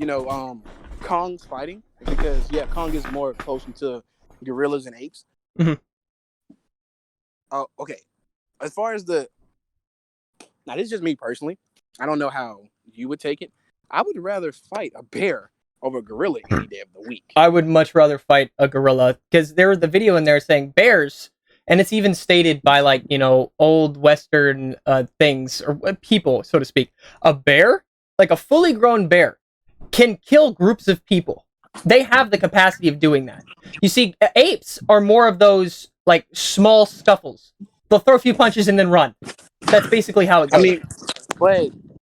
Kong's fighting, because Kong is more close to gorillas and apes.
Mm-hmm.
Okay. As far as now, this is just me personally. I don't know how you would take it. I would rather fight a bear over a gorilla any day of the week.
I would much rather fight a gorilla, because there was the video in there saying bears, and it's even stated by old Western things or people, so to speak. A bear, like a fully grown bear, can kill groups of people. They have the capacity of doing that. You see, apes are more of those like small scuffles. They'll throw a few punches and then run. That's basically how it goes.
I mean,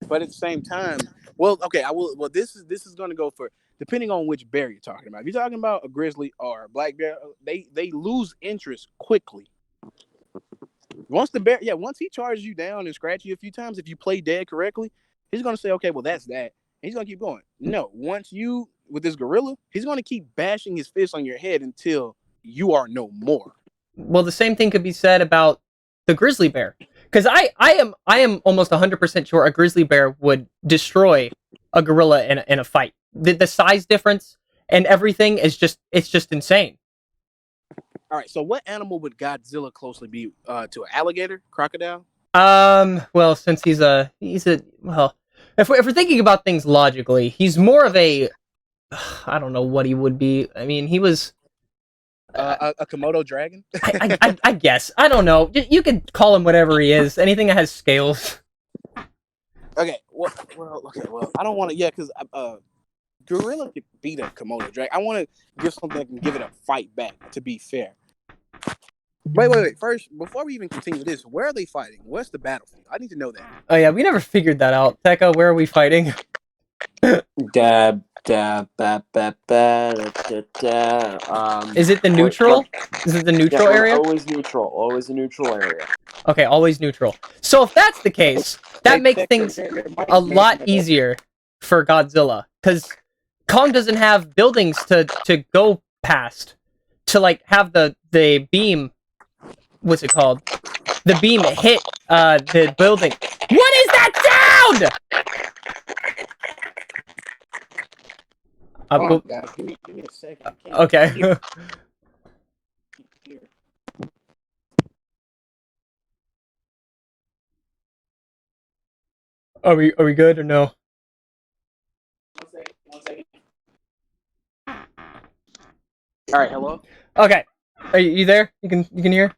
but at the same time, well, okay, I will. Well, this is going to go for depending on which bear you're talking about. If you're talking about a grizzly or a black bear, they lose interest quickly. Once the bear, once he charges you down and scratches you a few times, if you play dead correctly, he's going to say, okay, well, that's that. And he's going to keep going. No, once you, with this gorilla, he's going to keep bashing his fist on your head until you are no more.
Well, the same thing could be said about the grizzly bear. Because I am almost 100% sure a grizzly bear would destroy a gorilla in a fight. The size difference and everything is just insane.
All right, so what animal would Godzilla closely be to an alligator, crocodile?
Well, since he's a well, if we're thinking about things logically, he's more of a I don't know what he would be. I mean, he was
a Komodo dragon.
I guess. I don't know. You could call him whatever he is. Anything that has scales.
Okay. Well. I don't want to. Yeah, because gorilla could beat a Komodo dragon. I want to give something that can give it a fight back. To be fair. Wait. First, before we even continue this, where are they fighting? Where's the battlefield? I need to know that.
Oh yeah, we never figured that out. Tekka, where are we fighting?
Dab.
Is it the neutral? Is it the neutral area?
Always neutral. Always a neutral area.
Okay, always neutral. So if that's the case, that makes things a lot easier for Godzilla, because Kong doesn't have buildings to go past to like have the beam. What's it called? The beam hit the building. What is that sound?
God, give me a second.
Okay. Are we good or no?
One second. All right, hello.
Okay, are you there? You can hear?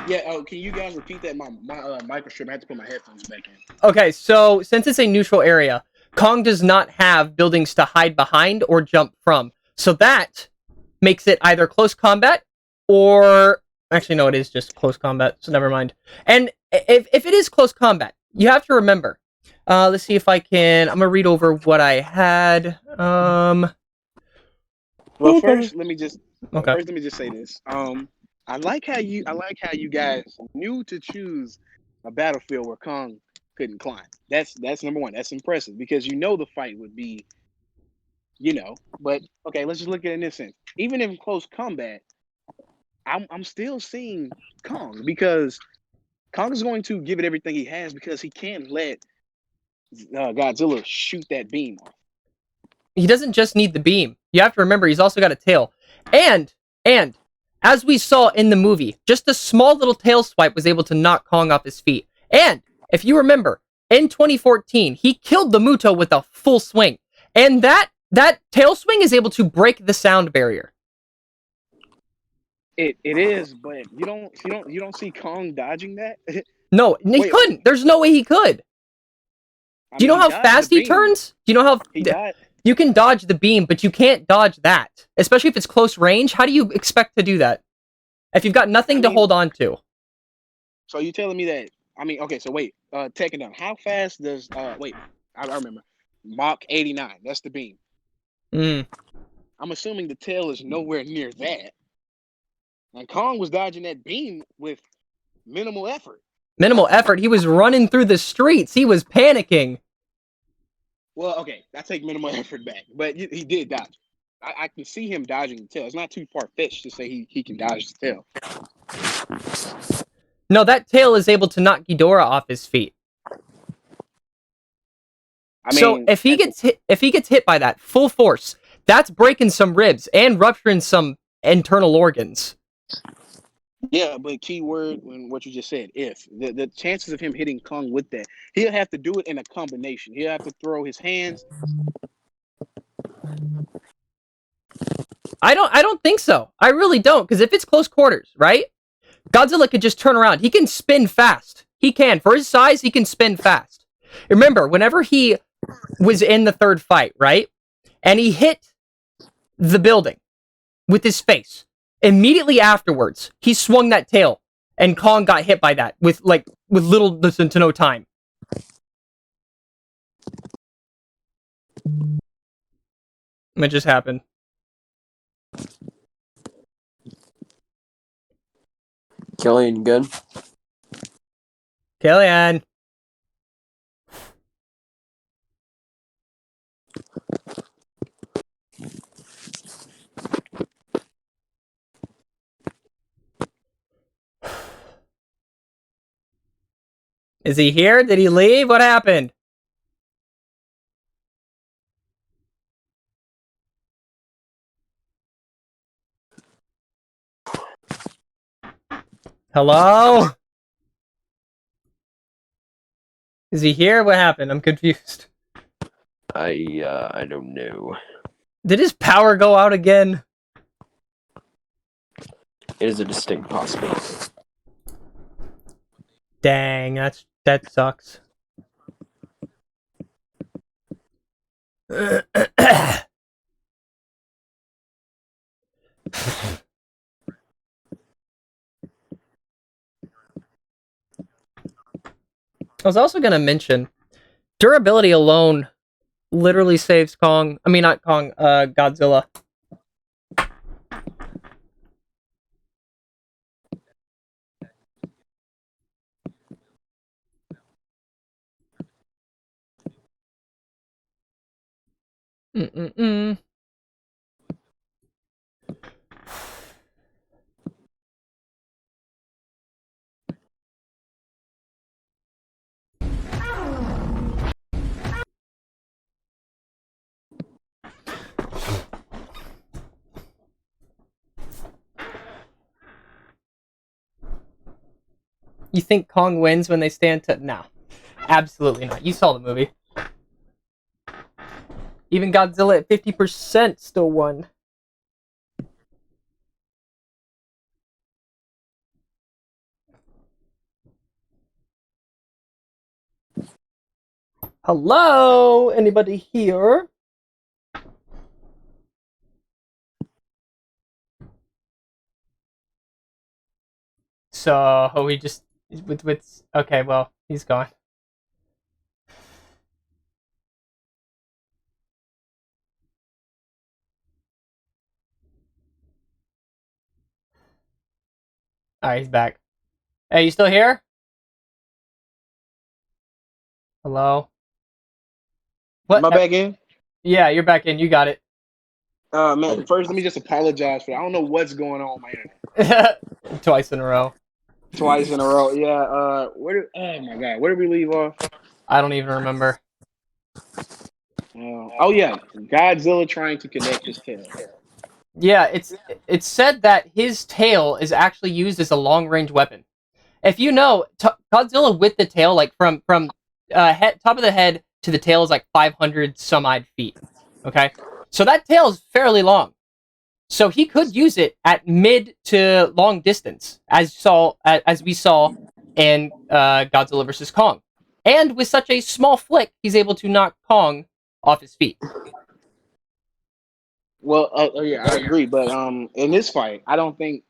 Yeah. Oh, can you guys repeat that? My microstrip. I had to put my headphones back in.
Okay, so since it's a neutral area, Kong does not have buildings to hide behind or jump from. So that makes it either close combat or... Actually, no, it is just close combat, so never mind. And if it is close combat, you have to remember. Let's see if I can... I'm going to read over what I had.
Well, first, let me just say this. I like how you guys knew to choose a battlefield where Kong couldn't climb. That's number one. That's impressive because the fight would be, But okay, let's just look at it in this sense. Even in close combat, I'm still seeing Kong because Kong is going to give it everything he has because he can't let
Godzilla shoot that beam off.
He doesn't just need the beam. You have to remember he's also got a tail. And as we saw in the movie, just a small little tail swipe was able to knock Kong off his feet. And if you remember, in 2014, he killed the Muto with a full swing. And that tail swing is able to break the sound barrier.
It is, but you don't see Kong dodging that.
No, he couldn't. There's no way he could. Do you know how fast he turns? Do you know how you can dodge the beam, but you can't dodge that, especially if it's close range? How do you expect to do that if you've got nothing to hold on to?
So you telling me that? I mean, okay. So wait, Tekkadan, how fast does wait? I remember Mach 89. That's the beam. I'm assuming the tail is nowhere near that. And Kong was dodging that beam with minimal effort.
Minimal effort. He was running through the streets. He was panicking.
Well, okay, I take minimal effort back, but he did dodge. I can see him dodging the tail. It's not too far-fetched to say he can dodge the tail.
No, that tail is able to knock Ghidorah off his feet. So if he gets hit by that full force, that's breaking some ribs and rupturing some internal organs.
Yeah, but key word when what you just said, if the chances of him hitting Kong with that, he'll have to do it in a combination. He'll have to throw his hands.
I don't think so. I really don't, because if it's close quarters, right? Godzilla could just turn around. He can spin fast. He can. For his size, he can spin fast. Remember, whenever he was in the third fight, right? And he hit the building with his face. Immediately afterwards, he swung that tail, and Kong got hit by that with little to no time. What just happened?
Killian, good?
Killian! Is he here? Did he leave? What happened? Hello? Is he here? What happened? I'm confused.
I don't know.
Did his power go out again?
It is a distinct possibility.
Dang, that sucks. I was also going to mention, durability alone literally saves Kong. I mean, not Kong, Godzilla. You think Kong wins when they stand to... No. Absolutely not. You saw the movie. Even Godzilla at 50% still won. Hello? Anybody here? So, he just... with okay, well, he's gone. Alright, he's back. Hey, you still here? Hello? What?
Am I back in?
Yeah, you're back in. You got it.
Man, first let me just apologize for I don't know what's going on with my internet.
Twice in a row.
Twice in a row. Yeah, oh my god, where did we leave off?
I don't even remember.
Oh yeah, Godzilla trying to connect his tail.
Yeah, it's said that his tail is actually used as a long range weapon. If you know, Godzilla with the tail, like from top of the head to the tail is like 500 some odd feet. Okay, so that tail is fairly long. So he could use it at mid to long distance, as we saw in Godzilla vs Kong. And with such a small flick, he's able to knock Kong off his feet.
Well, yeah, I agree. But in this fight, I don't think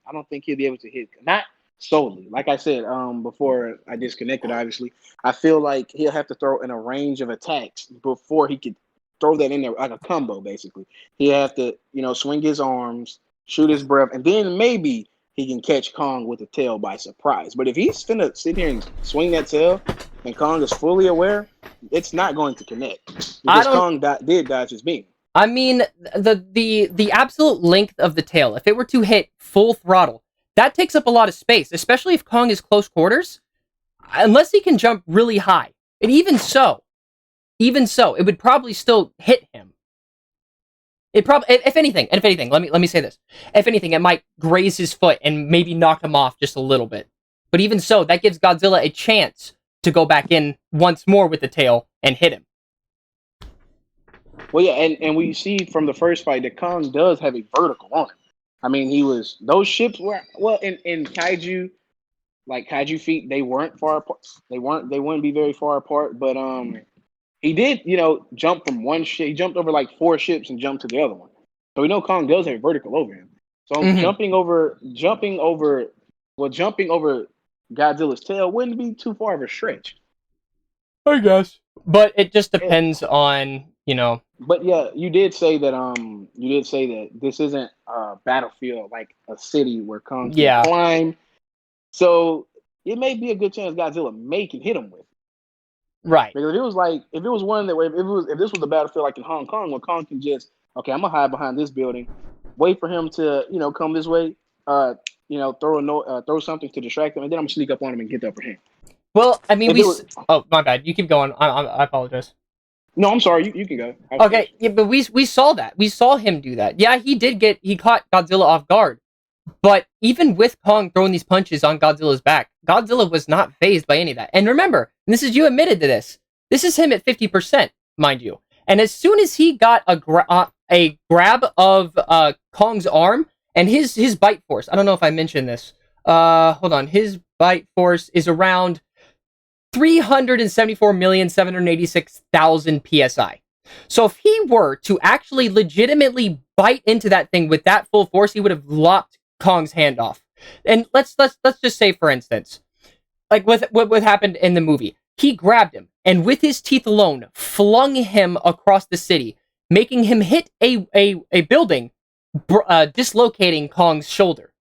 he'll be able to hit, not solely. Like I said before I disconnected. Obviously, I feel like he'll have to throw in a range of attacks before he could throw that in there like a combo. Basically, he'll have to swing his arms, shoot his breath, and then maybe he can catch Kong with the tail by surprise. But if he's finna sit here and swing that tail, and Kong is fully aware, it's not going to connect because Kong did dodge his beam.
I mean, the absolute length of the tail, if it were to hit full throttle, that takes up a lot of space, especially if Kong is close quarters, unless he can jump really high. And even so, it would probably still hit him. If anything, let me say this. If anything, it might graze his foot and maybe knock him off just a little bit. But even so, that gives Godzilla a chance to go back in once more with the tail and hit him.
Well, yeah, and we see from the first fight that Kong does have a vertical on him. I mean, those ships were in Kaiju, like Kaiju feet, they weren't far apart. They wouldn't be very far apart, but he did, jump from one ship. He jumped over like 4 ships and jumped to the other one. So we know Kong does have vertical over him. So jumping over Godzilla's tail wouldn't be too far of a stretch.
I guess. But it just depends on,
But yeah, you did say that this isn't a battlefield like a city where Kong can climb. So it may be a good chance Godzilla can hit him with.
Right.
Because if this was a battlefield like in Hong Kong, where Kong can just, okay, I'm gonna hide behind this building, wait for him to come this way, throw something to distract him, and then I'm gonna sneak up on him and get the upper hand.
Well, I mean, oh, my bad. You keep going. I apologize.
No, I'm sorry. You can go.
Okay, yeah, but we saw that. We saw him do that. Yeah, he caught Godzilla off guard. But even with Kong throwing these punches on Godzilla's back, Godzilla was not fazed by any of that. And remember, and you admitted to this. This is him at 50%, mind you. And as soon as he got a grab of Kong's arm and his bite force, I don't know if I mentioned this. Hold on. His bite force is around 374,786,000 psi. So if he were to actually legitimately bite into that thing with that full force, he would have lopped Kong's hand off. And let's just say, for instance, like with what happened in the movie, he grabbed him and with his teeth alone flung him across the city, making him hit a building, dislocating Kong's shoulder.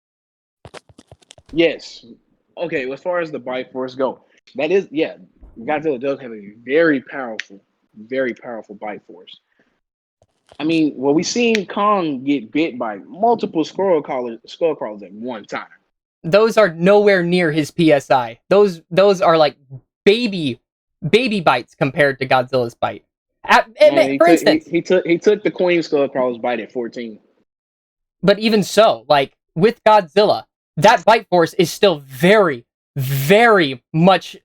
Yes. Okay. As far as the bite force go, that is, yeah, Godzilla does have a very powerful bite force. I mean, well, we've seen Kong get bit by multiple skull crawlers at one time.
Those are nowhere near his PSI. Those are like baby bites compared to Godzilla's bite. For instance,
he took the Queen skull crawler's bite at 14.
But even so, like with Godzilla, that bite force is still very, very much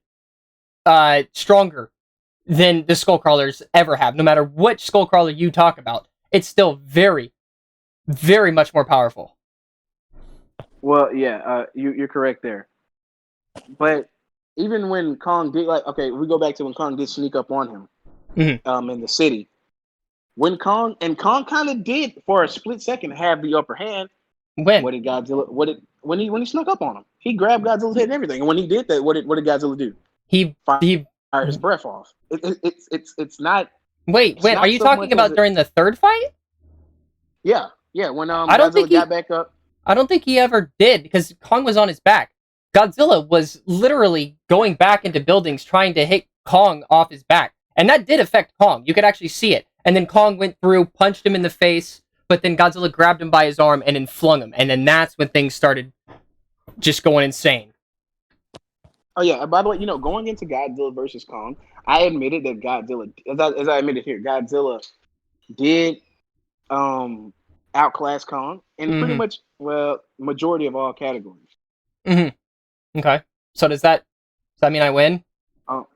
stronger than the Skullcrawlers ever have. No matter which Skullcrawler you talk about, it's still very, very much more powerful.
Well, yeah, you're correct there. But even when Kong did, we go back to when Kong did sneak up on him in the city. When Kong kind of did for a split second have the upper hand.
When?
When he snuck up on him, he grabbed Godzilla's head and everything. And when he did that, what did Godzilla do? He fired his breath off. It's not.
Wait, are you talking about during the third fight?
Yeah. When Godzilla got back up.
I don't think he ever did because Kong was on his back. Godzilla was literally going back into buildings trying to hit Kong off his back, and that did affect Kong. You could actually see it. And then Kong went through, punched him in the face, but then Godzilla grabbed him by his arm and then flung him, and then that's when things started just going insane.
Oh yeah. By the way, going into Godzilla versus Kong, I admitted that Godzilla, as I admitted here, Godzilla did outclass Kong in pretty much majority of all categories.
Mm-hmm. Okay. So does that mean I win?
No,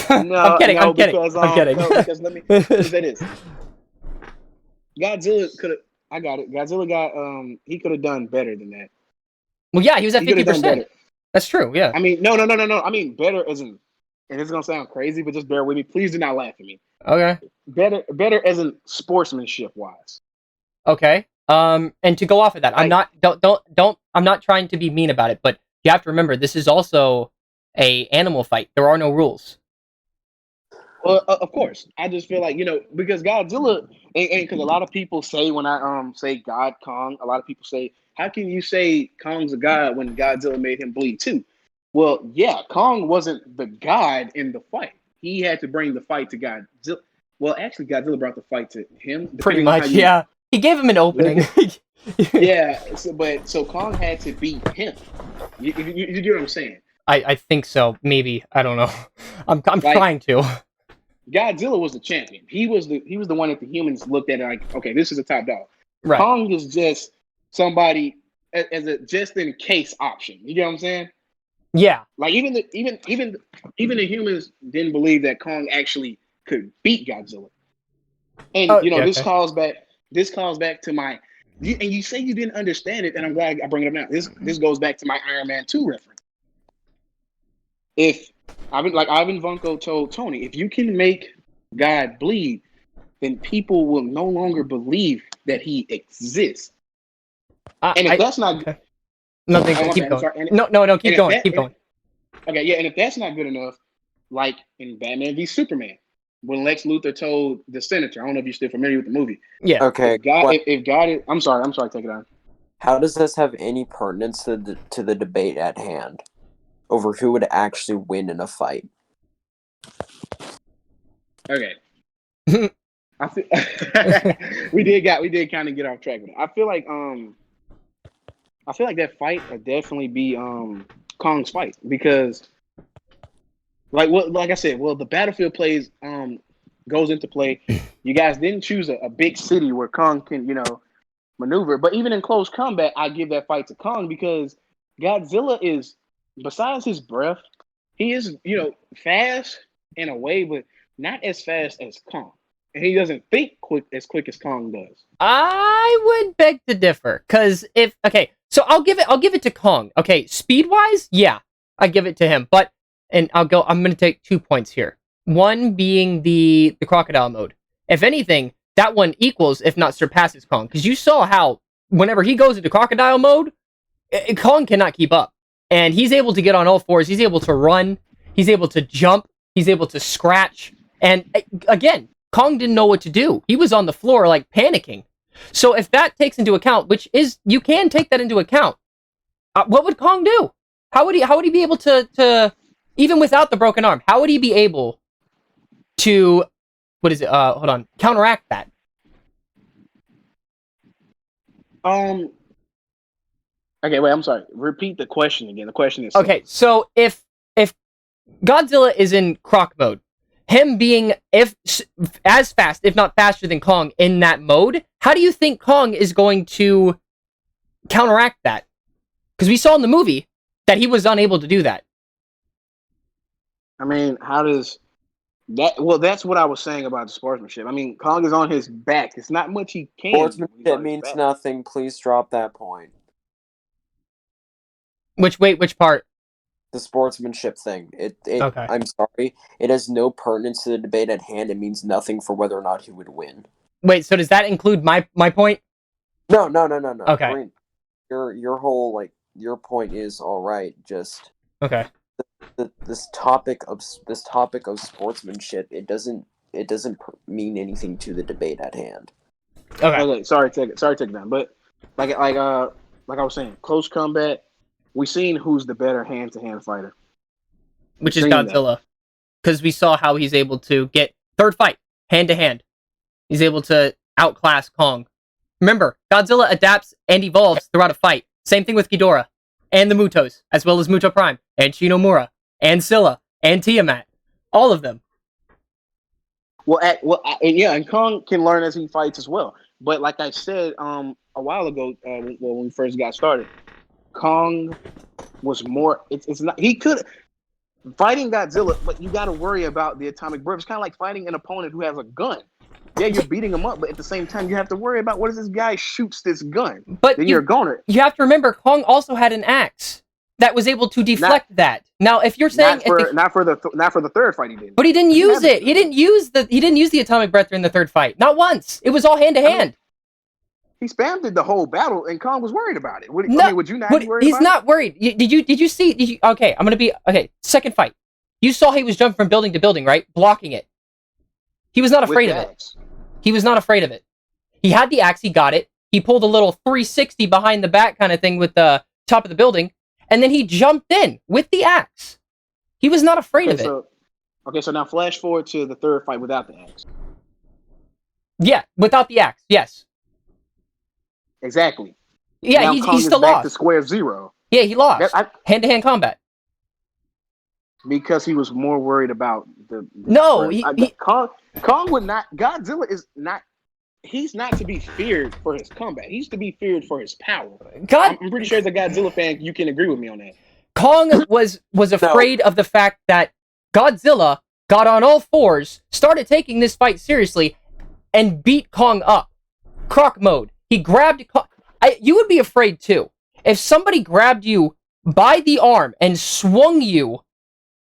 I'm kidding.
no,
I'm kidding.
because
I'm kidding.
no, because let me say this. Godzilla could have. I got it. Godzilla got. He could have done better than that.
Well, yeah, he was at
He could have done
50%.
better.
That's true. Yeah.
I mean, no. I mean, better isn't. And it's gonna sound crazy, but just bear with me. Please do not laugh at me.
Okay.
Better isn't sportsmanship wise.
Okay. And to go off of that, I'm
Like-
not I'm not trying to be mean about it, but you have to remember this is also a animal fight. There are no rules.
Well, of course. I just feel like because Godzilla, and because a lot of people say when I say God Kong, a lot of people say, how can you say Kong's a god when Godzilla made him bleed too? Well, yeah, Kong wasn't the god in the fight. He had to bring the fight to Godzilla. Well, actually, Godzilla brought the fight to him.
Pretty
depending on
much,
how you
yeah. He gave him an opening.
Yeah, so Kong had to beat him. You get what I'm saying?
I think so. Maybe. I don't know. I'm
Like-
trying to.
Godzilla was the champion. He was the one that the humans looked at like, okay, this is a top dog.
Right.
Kong is just somebody as a just in case option. You get what I'm saying?
Yeah.
Like even the humans didn't believe that Kong actually could beat Godzilla. And
yeah,
this
okay.
calls back to my and you say you didn't understand it, and I'm glad I bring it up now. This goes back to my Iron Man 2 reference. If Ivan Vanko told Tony, if you can make God bleed, then people will no longer believe that he exists. And if that's not
okay. Nothing.
Oh, my
Keep
bad, I'm
going.
sorry. And-
No. Keep
and if
going.
that-
Keep going.
Okay, yeah, and if that's not good enough, like in Batman v Superman, when Lex Luthor told the Senator, I don't know if you're still familiar with the movie.
Yeah.
Okay.
If God is, I'm sorry, take it on.
How does this have any pertinence to the debate at hand over who would actually win in a fight?
Okay. I feel we did kind of get off track with it. I feel like that fight would definitely be Kong's fight because like I said, the battlefield plays goes into play. You guys didn't choose a big city where Kong can, maneuver, but even in close combat, I give that fight to Kong because Godzilla is, besides his breath, he is, fast in a way, but not as fast as Kong. And he doesn't think as quick as Kong does.
I would beg to differ, because so I'll give it to Kong. Okay, speed wise, yeah, I give it to him. But I'm gonna take 2 points here. One being the crocodile mode. If anything, that one equals, if not surpasses Kong, because you saw how whenever he goes into crocodile mode, Kong cannot keep up, and he's able to get on all fours. He's able to run. He's able to jump. He's able to scratch. And again, Kong didn't know what to do. He was on the floor, like, panicking. So if that takes into account, which is, you can take that into account, what would Kong do? How would he be able to, even without the broken arm, how would he be able to, counteract that?
Okay, wait, I'm sorry. Repeat the question again. The question is...
Okay, so if Godzilla is in croc mode, him being as fast, if not faster than Kong in that mode, how do you think Kong is going to counteract that? Because we saw in the movie that he was unable to do that.
I mean, how does that... Well, that's what I was saying about the sportsmanship. I mean, Kong is on his back. It's not much he can do.
Sportsmanship means nothing. Please drop that point.
Which part?
The sportsmanship thing.
Okay.
I'm sorry. It has no pertinence to the debate at hand. It means nothing for whether or not he would win.
Wait, so does that include my point?
No.
Okay.
Green, your whole your point is all right. Just
okay.
This topic of sportsmanship, it doesn't mean anything to the debate at hand.
Okay. Sorry, take it down. But like I was saying, close combat. We seen who's the better hand-to-hand fighter,
which is Godzilla, because we saw how he's able to get third fight hand-to-hand. He's able to outclass Kong. Remember, Godzilla adapts and evolves throughout a fight. Same thing with Ghidorah and the Mutos, as well as Muto Prime and Shinomura and Scylla, and Tiamat. All of them.
And Kong can learn as he fights as well. But like I said a while ago, when we first got started, Kong was more. It's not. He could fighting Godzilla, but you got to worry about the atomic breath. It's kind of like fighting an opponent who has a gun. Yeah, you're beating him up, but at the same time, you have to worry about what if this guy shoots this gun.
But
then you're a goner.
You have to remember, Kong also had an axe that was able to deflect that. Now, if you're saying
not for the third fight he did,
but he didn't use it. He didn't use the atomic breath during the third fight. Not once. It was all hand to hand.
He spammed it the whole battle, and Kong was worried about it. Would you not be worried?
He's not worried. Did you see? Okay, I'm gonna be okay. Second fight. You saw he was jumping from building to building, right? Blocking it. He was not afraid of it. He was not afraid of it. He had the axe. He got it. He pulled a little 360 behind the back kind of thing with the top of the building, and then he jumped in with the axe. He was not afraid of it.
Okay, so now flash forward to the third fight without the axe.
Yeah, without the axe. Yes.
Exactly.
Yeah,
now
he still lost.
Back to square zero.
Yeah, he lost. Hand-to-hand combat.
Because he was more worried about the Kong would not. Godzilla is not. He's not to be feared for his combat. He's to be feared for his power. I'm pretty sure as a Godzilla fan, you can agree with me on that.
Kong was afraid of the fact that Godzilla got on all fours, started taking this fight seriously, and beat Kong up. Croc mode. He grabbed Kong. You would be afraid too. If somebody grabbed you by the arm and swung you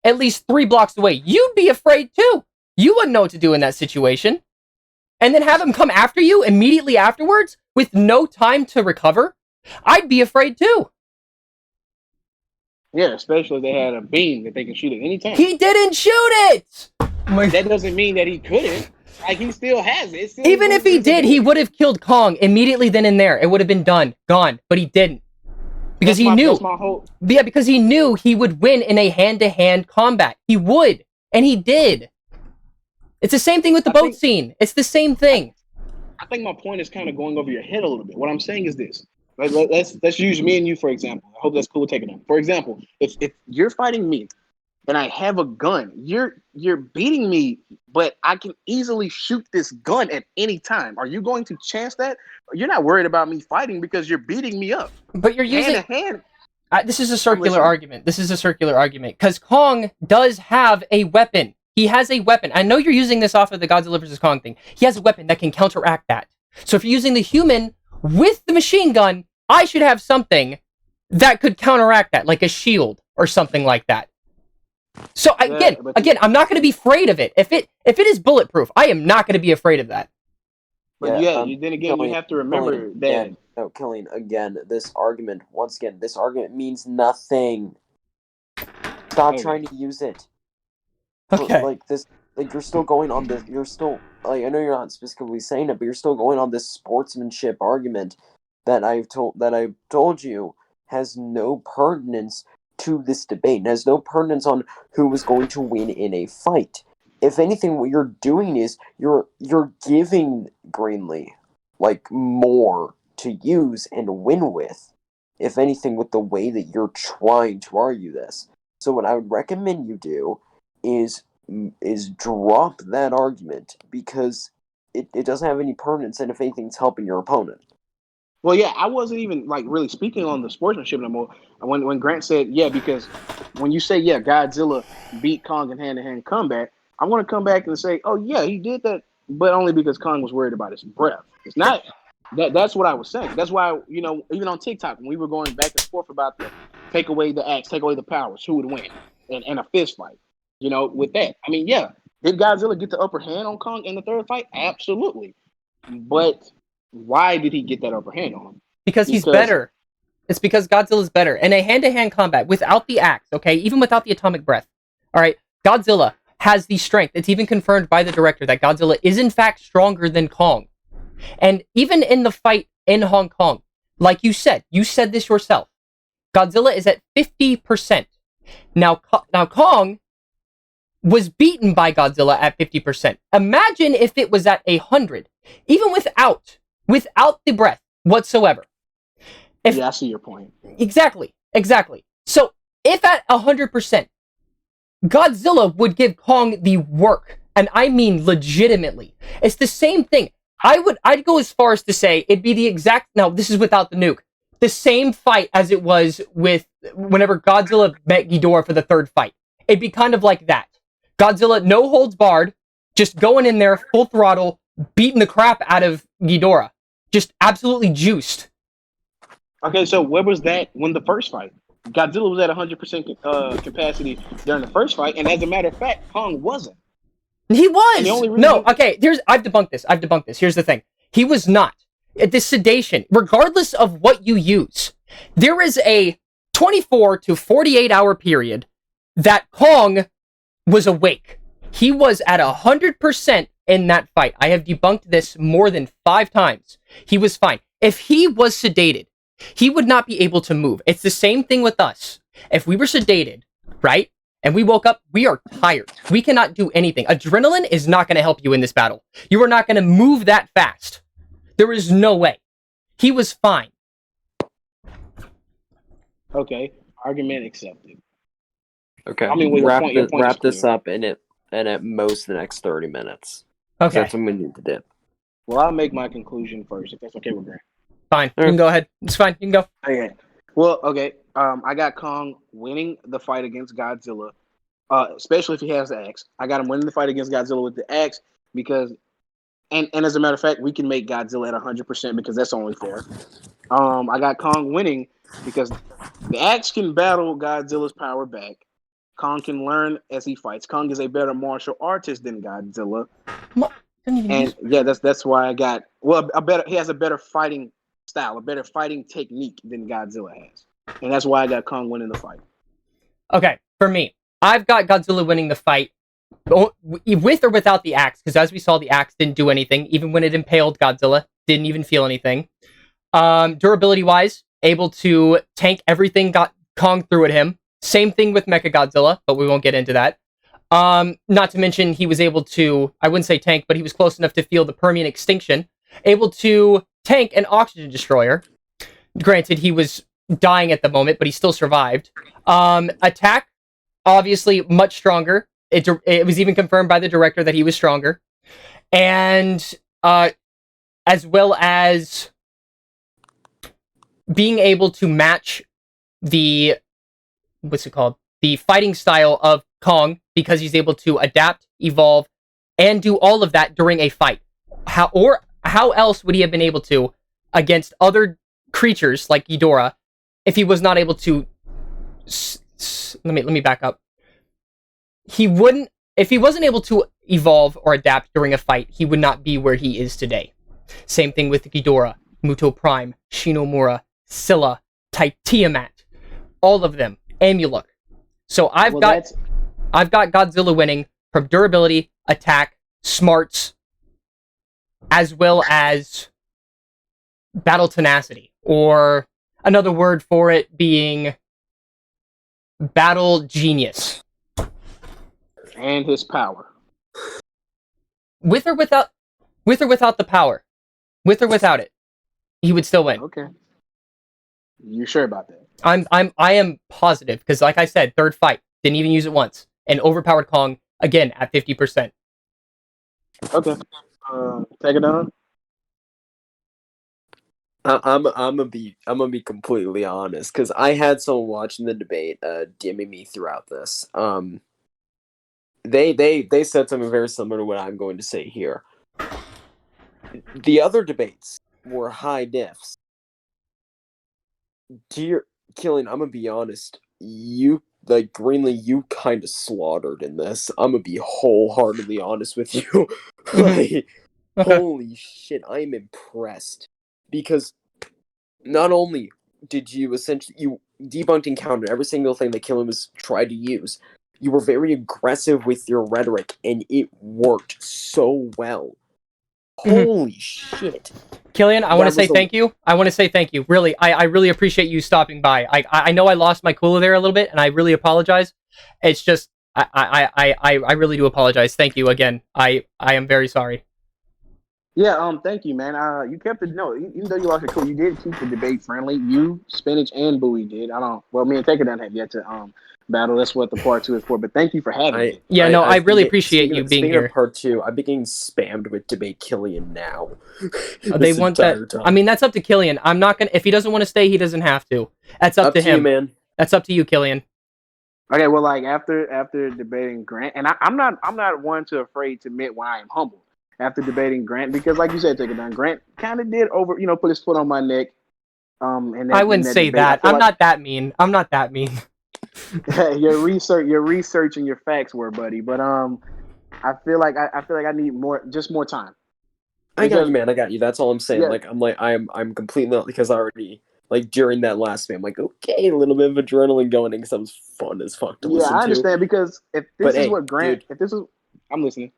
at least 3 blocks away, you'd be afraid too. You wouldn't know what to do in that situation. And then have him come after you immediately afterwards with no time to recover? I'd be afraid too.
Yeah, especially if they had a beam that they can shoot at any time.
He didn't shoot it!
That doesn't mean that he couldn't. Like, he still has it.
Even if he did, he would have killed Kong immediately then and there. It would have been done. Gone. But he didn't. Because he knew. Yeah, because he knew he would win in a hand-to-hand combat. He would. And he did. It's the same thing with the boat scene. It's the same thing.
I think my point is kind of going over your head a little bit. What I'm saying is this. Let's use me and you, for example. I hope that's cool taking them. For example, if you're fighting me and I have a gun, you're beating me, but I can easily shoot this gun at any time. Are you going to chance that? You're not worried about me fighting because you're beating me up.
But you're using
hand to hand.
This is a circular argument. This is a circular argument because Kong does have a weapon. He has a weapon. I know you're using this off of the Godzilla vs. Kong thing. He has a weapon that can counteract that. So if you're using the human with the machine gun, I should have something that could counteract that, like a shield or something like that. So again, I'm not going to be afraid of it. If it is bulletproof, I am not going to be afraid of that.
But then again, you have to remember that.
No, Killian, again, this argument means nothing. Stop trying to use it.
Okay.
You're still going on this. You're still I know you're not specifically saying it, but you're still going on this sportsmanship argument that I've told you has no pertinence to this debate. It has no pertinence on who was going to win in a fight. If anything, what you're doing is you're giving Greenlee more to use and win with. If anything, with the way that you're trying to argue this. So what I would recommend you do is drop that argument because it doesn't have any pertinence, and if anything, it's helping your opponent.
Well, yeah, I wasn't even really speaking on the sportsmanship no more. When Grant said, yeah, because when you say, yeah, Godzilla beat Kong in hand-to-hand combat, I want to come back and say, oh, yeah, he did that, but only because Kong was worried about his breath. It's not that's what I was saying. That's why, even on TikTok, when we were going back and forth about the take away the axe, take away the powers, who would win in a fist fight, with that. I mean, yeah, did Godzilla get the upper hand on Kong in the third fight? Absolutely. But why did he get that upper hand on him?
Because he's better. It's because Godzilla's better. In a hand-to-hand combat, without the axe, okay, even without the atomic breath, all right, Godzilla has the strength. It's even confirmed by the director that Godzilla is in fact stronger than Kong. And even in the fight in Hong Kong, like you said this yourself, Godzilla is at 50%. Now Kong was beaten by Godzilla at 50%. Imagine if it was at 100, even without the breath whatsoever.
Yeah, I see your point.
Exactly. So if at 100%, Godzilla would give Kong the work, and I mean legitimately. It's the same thing. I'd go as far as to say it'd be the exact, now this is without the nuke, the same fight as it was with whenever Godzilla met Ghidorah for the third fight. It'd be kind of like that. Godzilla, no holds barred, just going in there, full throttle, beating the crap out of Ghidorah. Just absolutely juiced.
Okay, so where was that when the first fight? Godzilla was at 100% capacity during the first fight, and as a matter of fact, Kong wasn't.
He was!
And the only reason-
No, okay, I've debunked this. Here's the thing. He was not. This sedation, regardless of what you use, there is a 24 to 48 hour period that Kong was awake. He was at 100% in that fight. I have debunked this more than 5 times. He was fine. If he was sedated, he would not be able to move. It's the same thing with us. If we were sedated, right, and we woke up, we are tired. We cannot do anything. Adrenaline is not going to help you in this battle. You are not going to move that fast. There is no way. He was fine.
Okay, argument accepted.
Okay,
I mean, well, your point is
wrap this
clear.
up in at most the next 30 minutes.
Okay,
That's what we need to do.
Well, I'll make my conclusion first, if that's okay with Grant.
fine. You can go ahead. It's fine. You can go.
Okay. Well, okay. I got Kong winning the fight against Godzilla, especially if he has the axe. I got him winning the fight against Godzilla with the axe because, and as a matter of fact, we can make Godzilla at 100% because that's only fair. I got Kong winning because the axe can battle Godzilla's power back. Kong can learn as he fights. Kong is a better martial artist than Godzilla, and yeah, that's why I got he has a better fighting style, a better fighting technique than Godzilla has. And that's why I got Kong winning the fight.
Okay, for me, I've got Godzilla winning the fight with or without the axe, because as we saw, the axe didn't do anything. Even when it impaled Godzilla, didn't even feel anything. Durability-wise, able to tank everything Kong threw at him. Same thing with Mechagodzilla, but we won't get into that. Not to mention, he was able to, I wouldn't say tank, but he was close enough to feel the Permian extinction. Able to tank an oxygen destroyer. Granted, he was dying at the moment, but he still survived. Attack, obviously much stronger. It was even confirmed by the director that he was stronger. And as well as being able to match the, the fighting style of Kong, because he's able to adapt, evolve, and do all of that during a fight. How else would he have been able to against other creatures like Ghidorah if he was not able to? Let me back up. If he wasn't able to evolve or adapt during a fight, he would not be where he is today. Same thing with Ghidorah, Muto Prime, Shinomura, Scylla, Tiamat, all of them, Amuluk. So I've got Godzilla winning from durability, attack, smarts, as well as battle tenacity, or another word for it being battle genius.
And his power.
With or without the power. With or without it, he would still win.
Okay. You sure about that?
I am positive, because like I said, third fight, didn't even use it once. And overpowered Kong, again, at 50%.
Okay. Take it down.
I'm gonna be completely honest, because I had someone watching the debate DMing me throughout this. They said something very similar to what I'm going to say here. The other debates were high diffs. Dear Killian, I'm gonna be honest. You Greenlee, you kind of slaughtered in this. I'm gonna be wholeheartedly honest with you. Holy shit, I'm impressed. Because not only did you debunked and countered every single thing that Killian was tried to use, you were very aggressive with your rhetoric, and it worked so well. Holy shit.
Killian, I want to say thank you. I want to say thank you. Really, I really appreciate you stopping by. I know I lost my cool there a little bit, and I really apologize. It's just, I really do apologize. Thank you again. I am very sorry.
Yeah, thank you, man. You kept it. No, even though you lost it, cool. You did keep the debate friendly. You, Spinach, and Bowie did. I don't. Well, me and Tekkadan have yet to battle. That's what the part 2 is for. But thank you for having
I
it.
Yeah, no, I
I've been
really appreciate
speaking
you
of,
being
speaking of
here.
part 2. I've been getting spammed with debate Killian now.
They
This
want that.
entire time.
I mean, that's up to Killian. I'm not gonna. If he doesn't want to stay, he doesn't have to. That's up to
you,
him.
man.
That's up to you, Killian.
Okay, well, like after debating Grant, and I'm not one to afraid to admit when I am humble. After debating Grant, because like you said, Tekkadan, Grant kind of did put his foot on my neck. In
I
that
wouldn't say
debate, I
that.
feel
I'm
like
not that mean. I'm not that mean.
your research and your facts were, buddy. But I feel like I need more time.
I got
Because
you, man. I got you. That's all I'm saying.
yeah,
I'm completely not, because I already, like, during that last game, like, okay, a little bit of adrenaline going in because that was fun as fuck to
yeah,
listen
I
to.
understand because if
But
this is
hey,
what Grant,
dude,
if this is, I'm listening.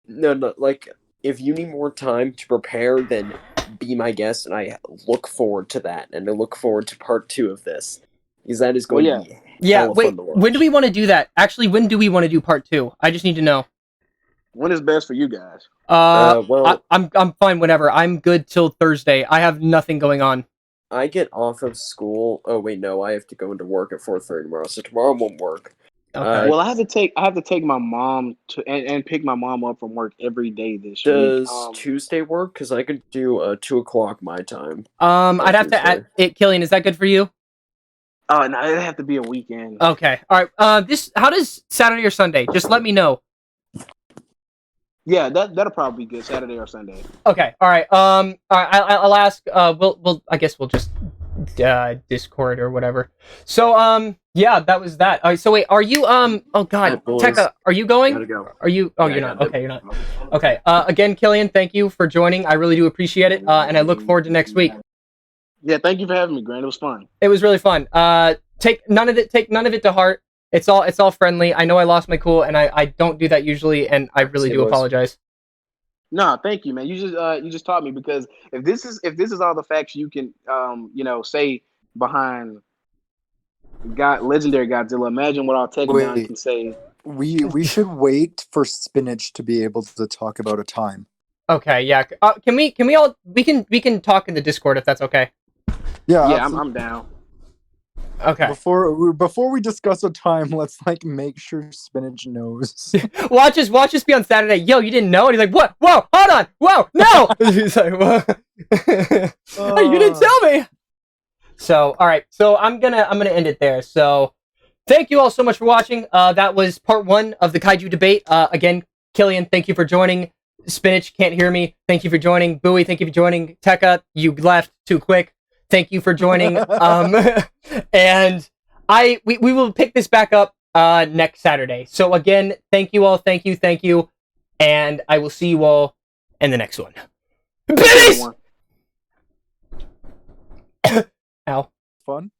no, like, if you need more time to prepare, then be my guest, and I look forward to that, and I look forward to part 2 of this, because that is
Well,
going to
yeah.
be
Yeah.
hella
Wait.
fun to watch.
When do we want to do that? Actually, when do we want to do part 2? I just need to know.
When is best for you guys?
Well,
I'm fine. Whenever. I'm good till Thursday. I have nothing going on.
I get off of school. Oh wait, no, I have to go into work at 4:30 tomorrow, so tomorrow won't work.
Okay.
Well, I have to take my mom to and pick my mom up from work every day this week.
Does Tuesday work? Because I could do 2 o'clock my time.
I'd have to add it. Killian, is that good for you?
Oh no, it'd have to be a weekend.
Okay. All right. How does Saturday or Sunday? Just let me know.
Yeah, that'll probably be good. Saturday or Sunday.
Okay. All right. All right. I'll ask. I guess we'll just Discord or whatever. So yeah, that was that. All right. So wait, are you Oh God,
boys.
Tekka, are you going?
Gotta go.
Are you? Oh,
Yeah,
you're
I
not.
gotta
Okay, you're not. Okay. Again, Killian, thank you for joining. I really do appreciate it. And I look forward to next week.
Yeah, thank you for having me, Grant. It was fun.
It was really fun. Take none of it to heart. It's all friendly. I know I lost my cool, and I don't do that usually, and I really do apologize.
No, thank you, man. You just taught me, because if this is all the facts you can say behind legendary Godzilla, imagine what all Tekkadan can say.
We should wait for Spinach to be able to talk about a time.
Okay, yeah. Can we all we can talk in the Discord if that's okay.
Yeah, I'm down.
Okay.
Before we discuss a time, let's make sure Spinach knows.
watch us be on Saturday. Yo, you didn't know? And he's like, what? Whoa, hold on, whoa, no. He's like, what? Oh, you didn't tell me. So, all right. So I'm gonna end it there. So, thank you all so much for watching. That was part 1 of the Kaiju debate. Again, Killian, thank you for joining. Spinach can't hear me. Thank you for joining. Bowie, thank you for joining. Tekka, you left too quick. Thank you for joining. And we will pick this back up next Saturday. So again, thank you all. Thank you. And I will see you all in the next one. Peace! Ow.
Fun.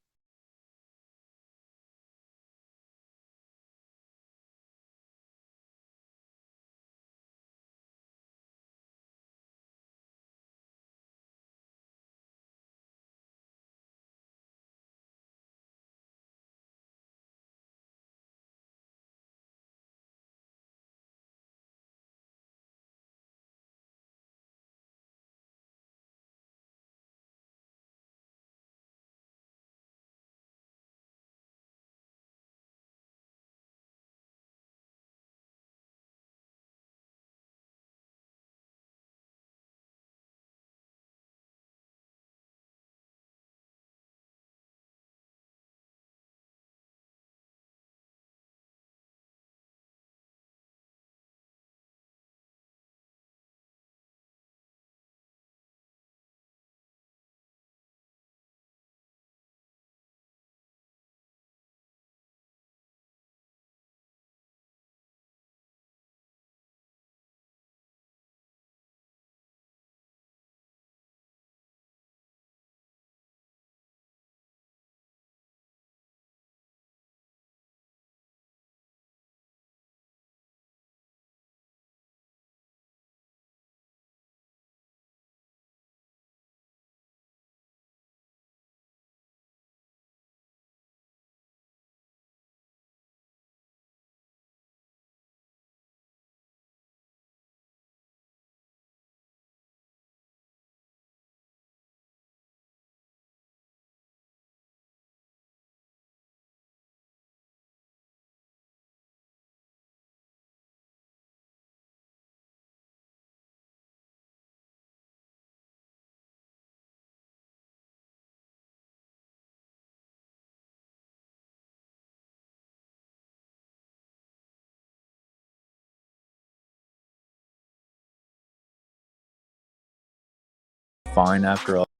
fine after all.